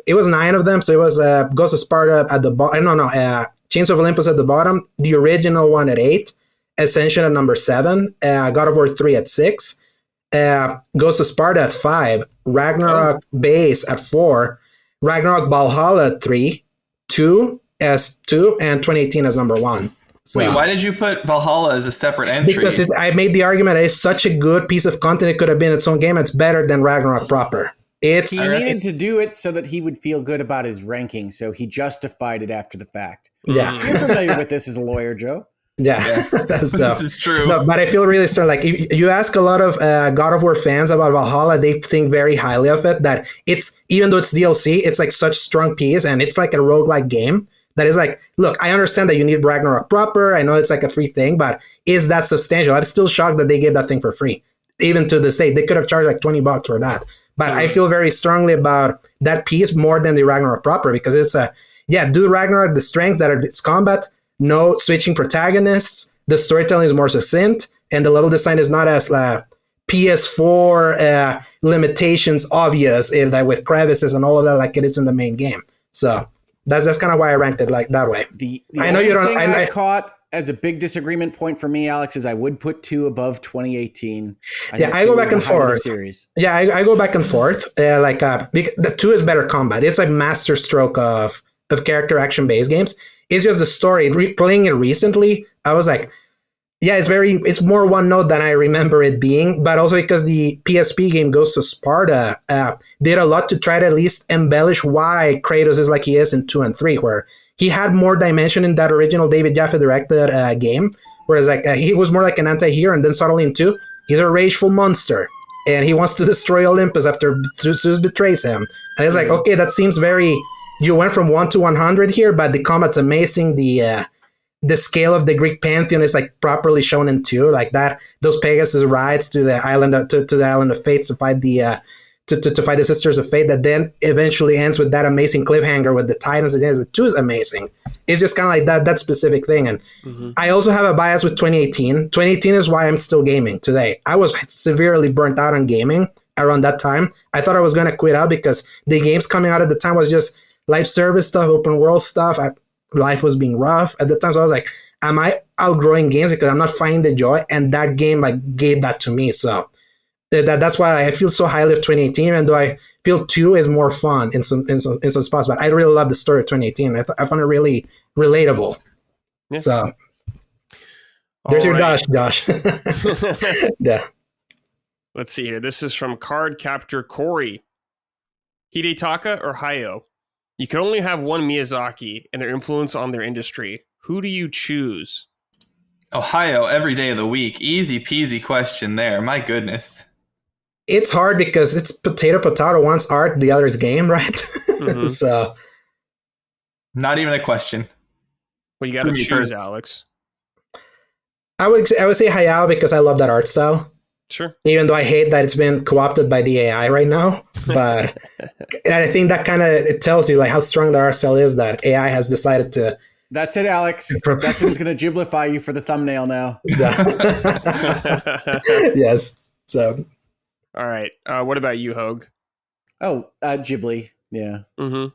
S3: it was 9 of them. So it was Ghost of Sparta at the bottom. Chains of Olympus at the bottom, the original one at 8, Ascension at number 7, God of War 3 at 6, Ghost of Sparta at 5, Ragnarok Base at 4, Ragnarok Valhalla at 3, 2 as 2, and 2018 as number 1. So,
S4: wait, why did you put Valhalla as a separate entry?
S3: Because I made the argument that it's such a good piece of content, it could have been its own game. It's better than Ragnarok proper. It's
S2: he needed to do it so that he would feel good about his ranking, so he justified it after the fact.
S3: yeah.
S2: You're familiar with this as a lawyer, Joe.
S3: Yeah,
S4: Yes,
S3: so,
S4: this is true.
S3: no, but I feel really strong. Like if you ask a lot of God of War fans about Valhalla, they think very highly of it. That it's, even though it's DLC, it's like such strong piece, and it's like a roguelike game that is like, look, I understand that you need Ragnarok proper. I know it's like a free thing, but is that substantial? I'm still shocked that they gave that thing for free. Even to this day, they could have charged like $20 for that. But I feel very strongly about that piece more than the Ragnarok proper, because it's do Ragnarok, the strengths that are its combat, no switching protagonists, the storytelling is more succinct, and the level design is not as PS4 limitations obvious that with crevices and all of that like it is in the main game. So that's kind of why I ranked it like that way.
S2: The
S3: I know you don't.
S2: Thing I caught as a big disagreement point for me, Alex, is I would put 2 above 2018.
S3: I go back and forth.
S2: Series.
S3: Yeah, I go back and forth. The 2 is better combat. It's like master stroke of character action based games. It's just the story. Playing it recently, I was like, yeah, it's more one note than I remember it being, but also because the PSP game Ghost of Sparta did a lot to try to at least embellish why Kratos is like he is in 2 and 3, where he had more dimension in that original David Jaffe directed game, whereas like he was more like an anti-hero, and then suddenly in 2, he's a rageful monster, and he wants to destroy Olympus after Zeus betrays him. And it's like, okay, that seems very... You went from 1 to 100 here, but the combat's amazing. The scale of the Greek pantheon is like properly shown in 2, like that. Those Pegasus rides to the island to the island of Fate to fight the to fight the Sisters of Fate. That then eventually ends with that amazing cliffhanger with the Titans. The 2 is amazing. It's just kind of like that specific thing. And I also have a bias with 2018. 2018 is why I'm still gaming today. I was severely burnt out on gaming around that time. I thought I was going to quit out because the games coming out at the time was just live service stuff, open world stuff. Life was being rough at the time. So I was like, am I outgrowing games because I'm not finding the joy? And that game like gave that to me. So that's why I feel so highly of 2018, even though I feel 2 is more fun in some spots. But I really love the story of 2018. I found it really relatable. Yeah. So there's your Josh. Yeah.
S1: Let's see here. This is from Card Captor Corey. Hidetaka or Hayao? You can only have one Miyazaki and their influence on their industry. Who do you choose?
S4: Ohio, every day of the week. Easy peasy question there. My goodness.
S3: It's hard because it's potato. One's art, the other's game, right? Mm-hmm. So,
S4: not even a question.
S1: Well, you got to choose, Alex.
S3: I would say Hayao because I love that art style.
S1: Sure.
S3: Even though I hate that it's been co-opted by the AI right now, but I think that kind of it tells you like how strong the art style is that AI has decided to.
S2: That's it, Alex. Dustin's going to giblify you for the thumbnail now.
S3: Yes. So.
S1: All right. What about you, Hoeg?
S2: Oh, Ghibli. Yeah.
S1: Mm-hmm.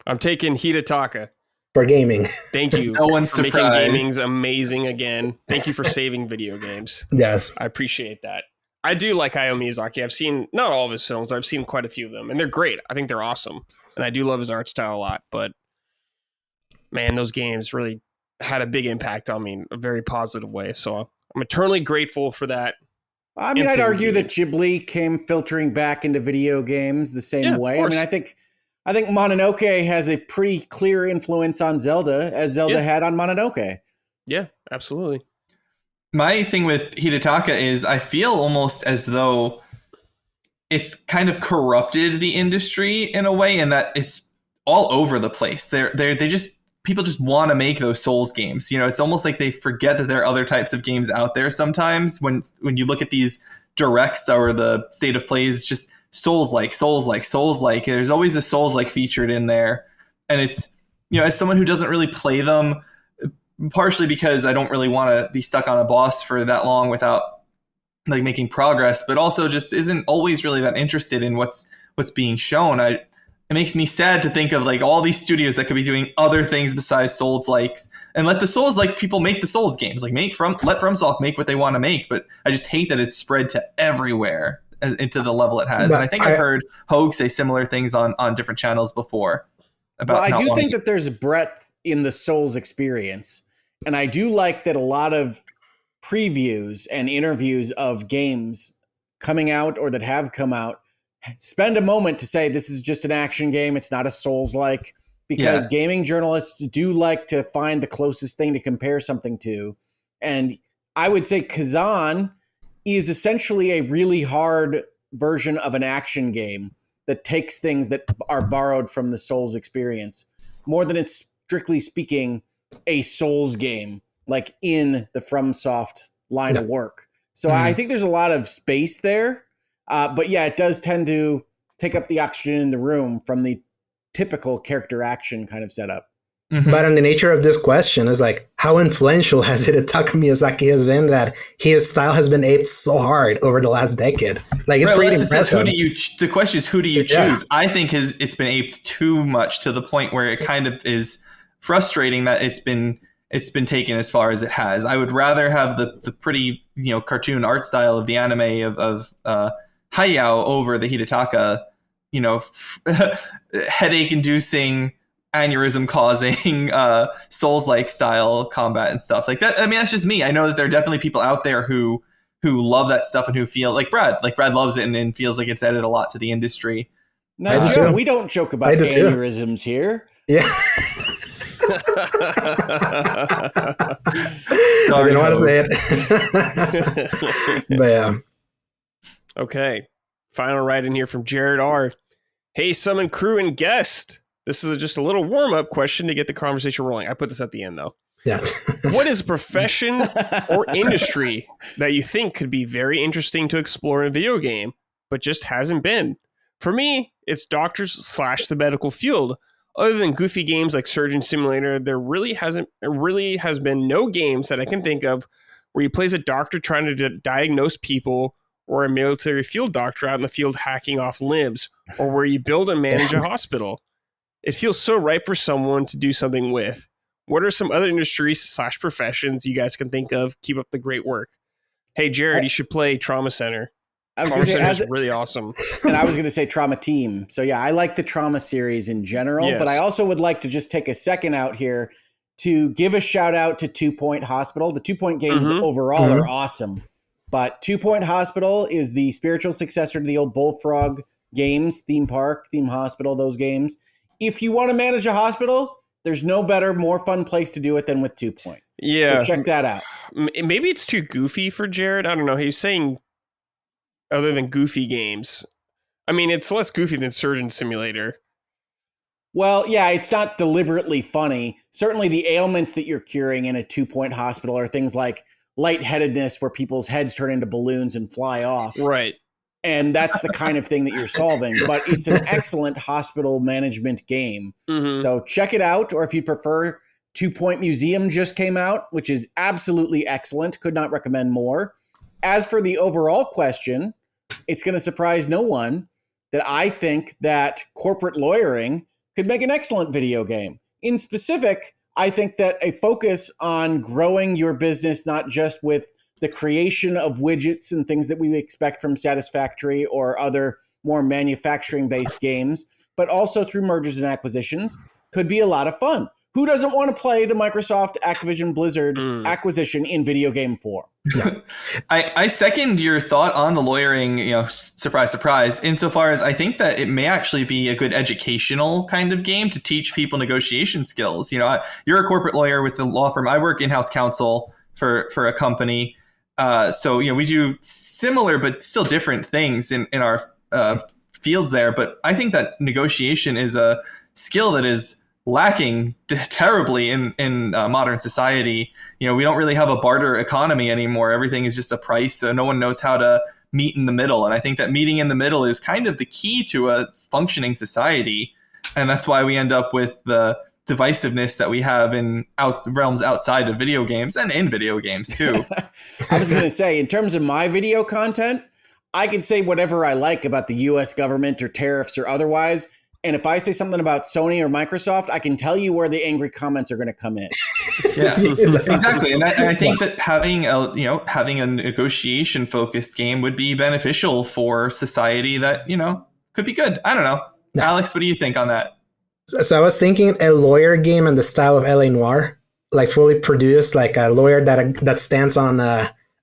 S1: I'm taking Hidetaka.
S3: For gaming.
S1: Thank you.
S4: No one's
S1: for
S4: surprised.
S1: Making gaming's amazing again. Thank you for saving video games.
S3: Yes.
S1: I appreciate that. I do like Hayao Miyazaki. I've seen not all of his films, but I've seen quite a few of them, and they're great. I think they're awesome. And I do love his art style a lot, but man, those games really had a big impact on me in a very positive way. So I'm eternally grateful for that.
S2: I mean, I'd argue that Ghibli came filtering back into video games the same way. I mean, I think Mononoke has a pretty clear influence on Zelda, as Zelda had on Mononoke.
S1: Yeah, absolutely.
S4: My thing with Hidetaka is I feel almost as though it's kind of corrupted the industry in a way, and that it's all over the place. People just want to make those Souls games. You know, it's almost like they forget that there are other types of games out there sometimes. When you look at these directs or the state of plays, it's just Souls-like. There's always a Souls-like featured in there. And it's, you know, as someone who doesn't really play them, partially because I don't really want to be stuck on a boss for that long without like making progress, but also just isn't always really that interested in what's being shown. It makes me sad to think of like all these studios that could be doing other things besides Souls-likes, and let the Souls-like people make the Souls games. Like let FromSoft make what they want to make, but I just hate that it's spread to everywhere into the level it has. And I think I've heard Hoeg say similar things on different channels before.
S2: I do think that there's breadth in the Souls experience, and I do like that a lot of previews and interviews of games coming out or that have come out spend a moment to say this is just an action game. It's not a Souls-like, because gaming journalists do like to find the closest thing to compare something to. And I would say Khazan is essentially a really hard version of an action game that takes things that are borrowed from the Souls experience, more than it's strictly speaking a Souls game, like in the FromSoft line of work. So I think there's a lot of space there. But yeah, it does tend to take up the oxygen in the room from the typical character action kind of setup.
S3: But on the nature of this question is like, how influential has Hidetaka Miyazaki has been that his style has been aped so hard over the last decade? Like, it's pretty impressive.
S4: The question is, who do you choose? I think it's been aped too much to the point where it kind of is frustrating that it's been taken as far as it has. I would rather have the pretty, cartoon art style of the anime of Hayao over the Hidetaka, headache-inducing, aneurysm-causing, Souls-like style combat and stuff like that. I mean, that's just me. I know that there are definitely people out there who love that stuff and who feel like Brad loves it and feels like it's added a lot to the industry.
S2: No, Joe, we don't joke about aneurysms here.
S3: Yeah.
S4: Sorry,
S3: I didn't want to say it. But yeah.
S1: Okay. Final write in here from Jared R. Hey, summon crew and guest. This is just a little warm-up question to get the conversation rolling. I put this at the end, though.
S3: Yeah.
S1: What is a profession or industry that you think could be very interesting to explore in a video game, but just hasn't been? For me, it's doctors / the medical field. Other than goofy games like Surgeon Simulator, there really has been no games that I can think of where you play as a doctor trying to diagnose people, or a military field doctor out in the field hacking off limbs, or where you build and manage a hospital. It feels so ripe for someone to do something with. What are some other industries / professions you guys can think of? Keep up the great work. Hey, Jared, you should play Trauma Center. Trauma Center is really awesome.
S2: And I was going to say Trauma Team. So yeah, I like the Trauma series in general, but I also would like to just take a second out here to give a shout out to 2 Point Hospital. The 2 Point games overall are awesome, but 2 Point Hospital is the spiritual successor to the old Bullfrog games, Theme Park, Theme Hospital, those games. If you want to manage a hospital, there's no better, more fun place to do it than with 2 Point.
S1: Yeah.
S2: So check that out.
S1: Maybe it's too goofy for Jared. I don't know. He was saying other than goofy games. I mean, it's less goofy than Surgeon Simulator.
S2: Well, yeah, it's not deliberately funny. Certainly the ailments that you're curing in a 2 Point Hospital are things like lightheadedness, where people's heads turn into balloons and fly off.
S1: Right.
S2: And that's the kind of thing that you're solving. But it's an excellent hospital management game. So check it out. Or if you prefer, 2 Point Museum just came out, which is absolutely excellent. Could not recommend more. As for the overall question, it's going to surprise no one that I think that corporate lawyering could make an excellent video game. In specific, I think that a focus on growing your business, not just with the creation of widgets and things that we expect from Satisfactory or other more manufacturing-based games, but also through mergers and acquisitions, could be a lot of fun. Who doesn't want to play the Microsoft Activision Blizzard acquisition in video game form?
S4: I second your thought on the lawyering, surprise, surprise, insofar as I think that it may actually be a good educational kind of game to teach people negotiation skills. You're a corporate lawyer with the law firm. I work in-house counsel for a company. So, we do similar but still different things in our fields there. But I think that negotiation is a skill that is lacking terribly in modern society. We don't really have a barter economy anymore. Everything is just a price, so no one knows how to meet in the middle. And I think that meeting in the middle is kind of the key to a functioning society. And that's why we end up with the divisiveness that we have in realms outside of video games and in video games too.
S2: I was going to say, in terms of my video content, I can say whatever I like about the US government or tariffs or otherwise. And if I say something about Sony or Microsoft, I can tell you where the angry comments are going to come in.
S4: Yeah, exactly. And I think that having a negotiation focused game would be beneficial for society that, could be good. I don't know. Alex, what do you think on that?
S3: So I was thinking a lawyer game in the style of LA Noire, like fully produced, like a lawyer that stands on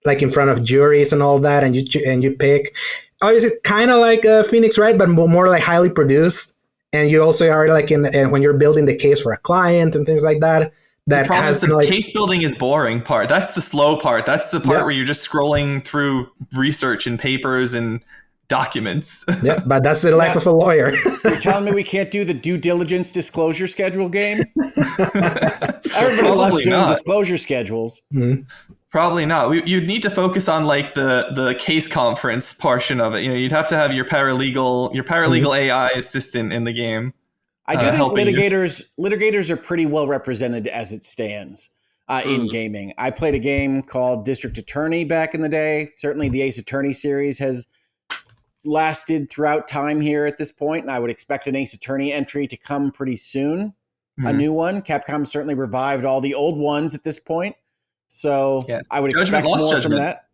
S3: like in front of juries and all that, and you pick. obviously kind of like Phoenix Wright, but more like highly produced. And you also are like when you're building the case for a client and things like that.
S4: The problem is the case building is boring part. That's the slow part. That's the part where you're just scrolling through research and papers and documents.
S3: Yeah, but that's the life of a lawyer.
S2: You're telling me we can't do the due diligence disclosure schedule game? Everybody loves doing disclosure schedules.
S3: Mm-hmm.
S4: Probably not. You'd need to focus on like the case conference portion of it. You'd have to have your paralegal AI assistant in the game.
S2: I do think litigators are pretty well represented as it stands in gaming. I played a game called District Attorney back in the day. Certainly the Ace Attorney series has lasted throughout time here at this point, and I would expect an Ace Attorney entry to come pretty soon. A new one. Capcom certainly revived all the old ones at this point. So I would expect more from that.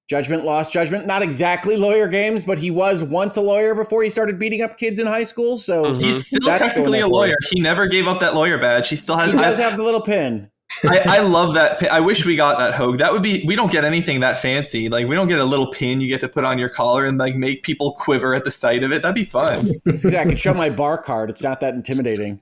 S2: Judgment, Lost Judgment. Not exactly lawyer games, but he was once a lawyer before he started beating up kids in high school. So
S4: he's still technically a lawyer. He never gave up that lawyer badge. He still has.
S2: He does have the little pin.
S4: I love that pin. I wish we got that, Hoeg. That would be. We don't get anything that fancy. Like we don't get a little pin you get to put on your collar and like make people quiver at the sight of it. That'd be fun.
S2: I could show my bar card. It's not that intimidating.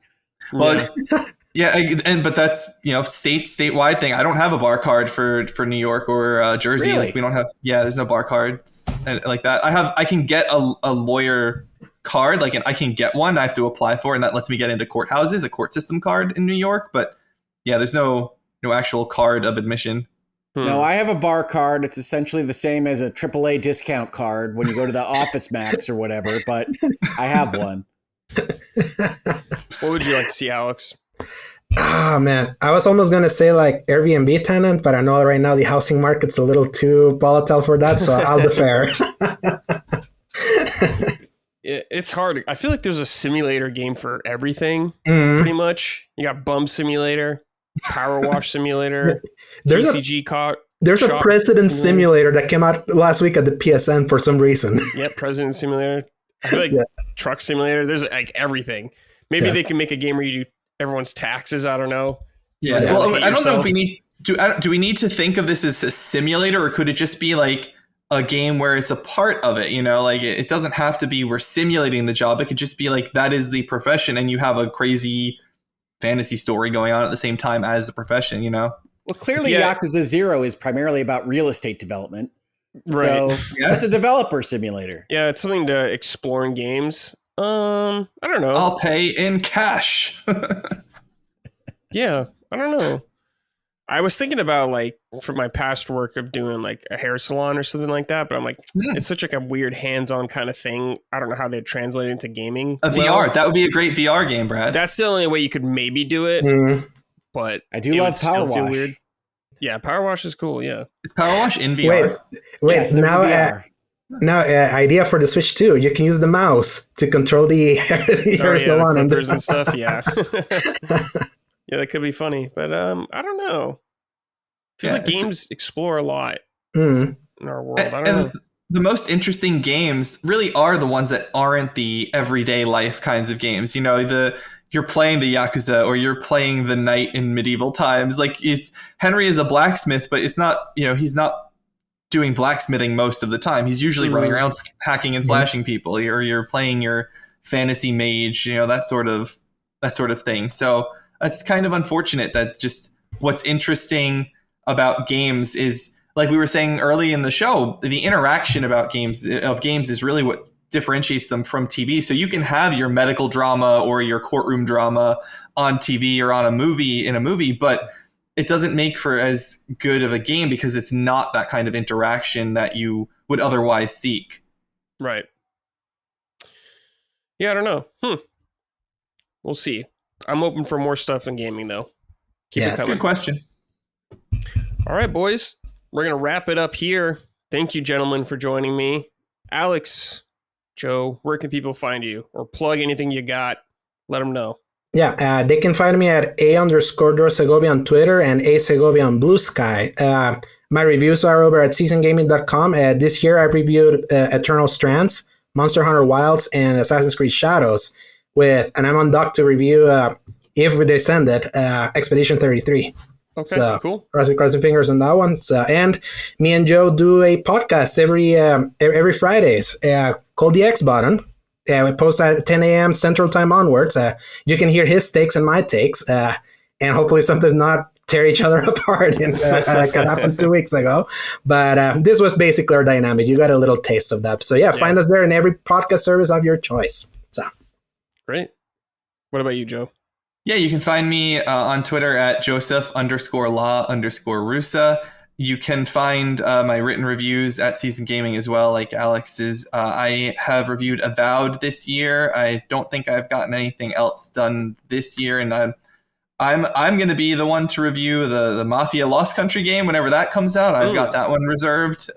S4: Well, but that's statewide thing. I don't have a bar card for New York or Jersey.
S2: Really?
S4: Like we don't have. Yeah, there's no bar cards like that. I can get a lawyer card. Like I can get one. I have to apply for, and that lets me get into courthouses, a court system card in New York. But yeah, there's no actual card of admission.
S2: No, I have a bar card. It's essentially the same as a AAA discount card when you go to the Office Max or whatever. But I have one.
S1: What would you like to see, Alex?
S3: Oh, man. I was almost going to say like Airbnb tenant, but I know right now the housing market's a little too volatile for that, so I'll defer.
S1: It's hard. I feel like there's a simulator game for everything, pretty much. You got Bum Simulator, Power Wash Simulator,
S3: there's
S1: TCG car.
S3: There's a President Simulator that came out last week at the PSN for some reason.
S1: Yep, President Simulator. I feel like Truck Simulator. There's like everything. Maybe they can make a game where you do everyone's taxes. I don't know.
S4: Yeah. Well, I don't know if we need do we need to think of this as a simulator, or could it just be like a game where it's a part of it? Like it doesn't have to be we're simulating the job. It could just be like that is the profession, and you have a crazy fantasy story going on at the same time as the profession. Well,
S2: clearly, Yakuza 0 is primarily about real estate development. Right. So that's a developer simulator.
S1: Yeah, it's something to explore in games. I don't know.
S4: I'll pay in cash.
S1: Yeah, I don't know. I was thinking about like for my past work of doing like a hair salon or something like that, but I'm like, it's such like a weird hands-on kind of thing. I don't know how they'd translate it into gaming.
S4: VR, that would be a great VR game, Brad.
S1: That's the only way you could maybe do it. But
S2: I do love Power Wash.
S1: Weird. Yeah, Power Wash is cool. Yeah,
S4: is Power Wash in VR?
S3: Wait, yes, now idea for the Switch too. You can use the mouse to control the hair salon
S1: and stuff. Yeah, yeah, that could be funny, but I don't know. Feels like games explore a lot in our world. I don't know.
S4: The most interesting games really are the ones that aren't the everyday life kinds of games. You're playing the Yakuza or you're playing the knight in medieval times. Like Henry is a blacksmith, but it's not, he's not doing blacksmithing most of the time. He's usually running around hacking and slashing people, or you're playing your fantasy mage, that sort of thing. So it's kind of unfortunate that just what's interesting about games is, like we were saying early in the show, the interaction about games is really what differentiates them from TV. So you can have your medical drama or your courtroom drama on TV or on in a movie, but it doesn't make for as good of a game because it's not that kind of interaction that you would otherwise seek.
S1: Right. Yeah, I don't know. We'll see. I'm open for more stuff in gaming, though.
S4: That's a good question.
S1: All right, boys. We're going to wrap it up here. Thank you, gentlemen, for joining me. Alex, Joe, where can people find you? Or plug anything you got? Let them know.
S3: Yeah, they can find me at _Dorsegovia on Twitter and Segovia on Blue Sky. My reviews are over at seasongaming.com. This year I reviewed Eternal Strands, Monster Hunter Wilds, and Assassin's Creed Shadows. And I'm on dock to review, if they send it, Expedition 33.
S1: Okay,
S3: so
S1: cool.
S3: Crossing fingers on that one. So, and me and Joe do a podcast every Fridays called The X Button. We post at 10 a.m. Central Time onwards. You can hear his takes and my takes, and hopefully something not tear each other apart like it happened 2 weeks ago. But this was basically our dynamic. You got a little taste of that. So yeah, find us there in every podcast service of your choice. So
S1: great. What about you, Joe?
S4: Yeah, you can find me on Twitter at Joseph_law_Rusa. You can find my written reviews at Season Gaming as well, like Alex's. I have reviewed Avowed this year. I don't think I've gotten anything else done this year, and I'm going to be the one to review the Mafia Lost Country game whenever that comes out. I've got that one reserved.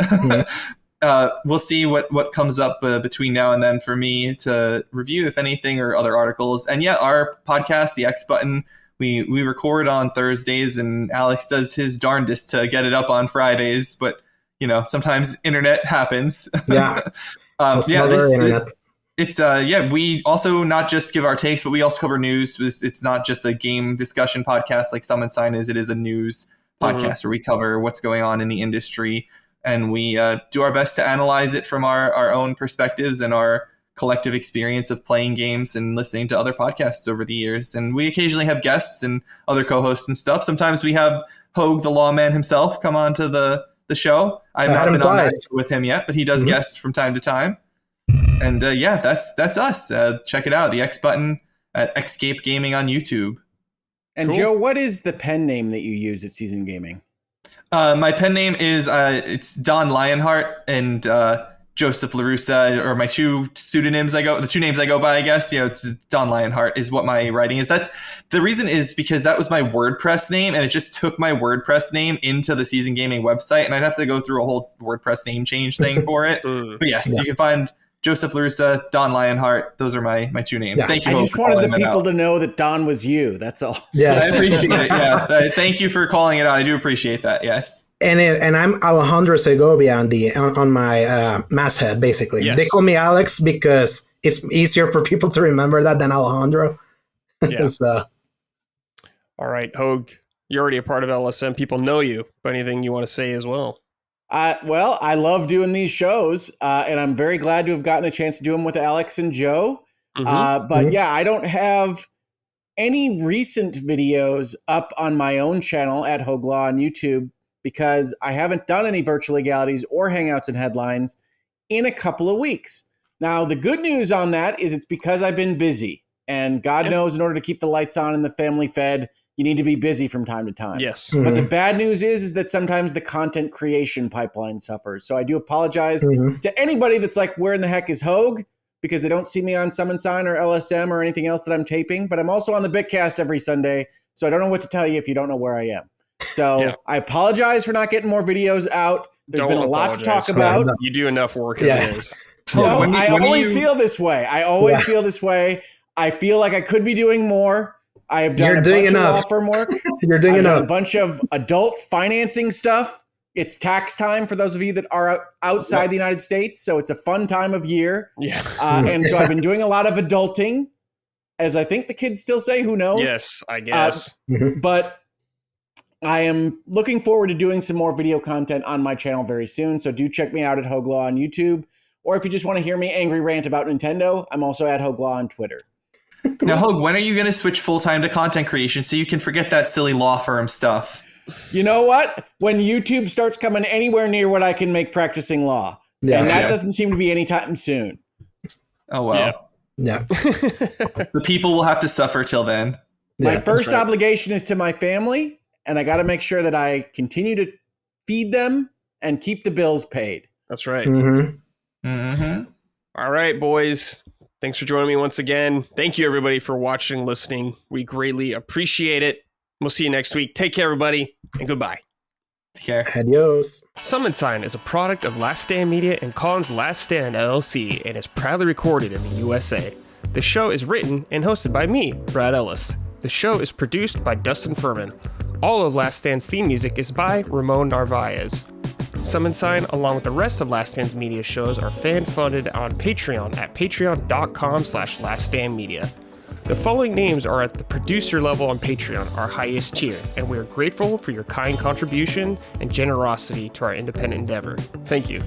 S4: We'll see what comes up between now and then for me to review, if anything, or other articles. And yeah, our podcast, The X Button, we record on Thursdays, and Alex does his darndest to get it up on Fridays. But sometimes internet happens.
S3: Yeah,
S4: internet. It's we also not just give our takes, but we also cover news. It's not just a game discussion podcast like Summon Sign is. It is a news podcast where we cover what's going on in the industry. And we do our best to analyze it from our own perspectives and our collective experience of playing games and listening to other podcasts over the years. And we occasionally have guests and other co-hosts and stuff. Sometimes we have Hoeg, the lawman himself, come on to the show. I've not been on that with him yet, but he does guest from time to time. And that's us. Check it out, The X Button at Xscape Gaming on YouTube.
S2: And cool. Joe, what is the pen name that you use at Season Gaming?
S4: My pen name is it's Don Lionheart and Joseph LaRussa, or my two pseudonyms the two names I go by, I guess. It's Don Lionheart is what my writing is. That's the reason, is because that was my WordPress name, and it just took my WordPress name into the Season Gaming website, and I'd have to go through a whole WordPress name change thing for it. But yes, you can find Joseph LaRussa, Don Lionheart. Those are my two names. Yeah. Thank you.
S2: I just wanted the people to know that Don was you. That's all.
S3: Yes.
S4: I appreciate it. Yeah. Thank you for calling it out. I do appreciate that. Yes.
S3: And I'm Alejandro Segovia on my masthead, basically. Yes. They call me Alex because it's easier for people to remember that than Alejandro.
S1: Yeah. All right, Hoeg, you're already a part of LSM. People know you. But anything you want to say as well?
S2: Well, I love doing these shows, and I'm very glad to have gotten a chance to do them with Alex and Joe. Yeah, I don't have any recent videos up on my own channel at Hoeg Law on YouTube because I haven't done any virtual legalities or hangouts and headlines in a couple of weeks. Now, the good news on that is it's because I've been busy, and God knows in order to keep the lights on and the family fed, you need to be busy from time to time.
S1: Yes.
S2: But the bad news is that sometimes the content creation pipeline suffers. So I do apologize to anybody that's like, where in the heck is Hoeg? Because they don't see me on Summon Sign or LSM or anything else that I'm taping. But I'm also on the Bitcast every Sunday. So I don't know what to tell you if you don't know where I am. So I apologize for not getting more videos out. There's been a lot to talk about.
S1: You do enough work as it is.
S2: I always feel this way. I always feel this way. I feel like I could be doing more. I have done a bunch of law firm work.
S3: You're doing enough.
S2: A bunch of adult financing stuff. It's tax time for those of you that are outside the United States. So it's a fun time of year.
S1: Yeah.
S2: And so I've been doing a lot of adulting, as I think the kids still say. Who knows?
S1: Yes, I guess.
S2: But I am looking forward to doing some more video content on my channel very soon. So do check me out at Hoeg Law on YouTube. Or if you just want to hear me angry rant about Nintendo, I'm also at Hoeg Law on Twitter.
S4: Now, Hoeg, when are you going to switch full-time to content creation so you can forget that silly law firm stuff?
S2: You know what? When YouTube starts coming anywhere near what I can make practicing law. And that doesn't seem to be anytime soon.
S4: Oh, well.
S3: Yeah.
S4: The people will have to suffer till then.
S2: My first obligation is to my family, and I got to make sure that I continue to feed them and keep the bills paid.
S1: That's right. All right, boys. Thanks for joining me once again. Thank you, everybody, for watching, listening. We greatly appreciate it. We'll see you next week. Take care, everybody, and goodbye.
S4: Take care.
S3: Adios.
S1: Summon Sign is a product of Last Stand Media and Colin's Last Stand LLC and is proudly recorded in the USA. The show is written and hosted by me, Brad Ellis. The show is produced by Dustin Furman. All of Last Stand's theme music is by Ramon Narvaez. Summon Sign, along with the rest of Last Stand's media shows, are fan-funded on Patreon at patreon.com/laststandmedia. The following names are at the producer level on Patreon, our highest tier, and we are grateful for your kind contribution and generosity to our independent endeavor. Thank you.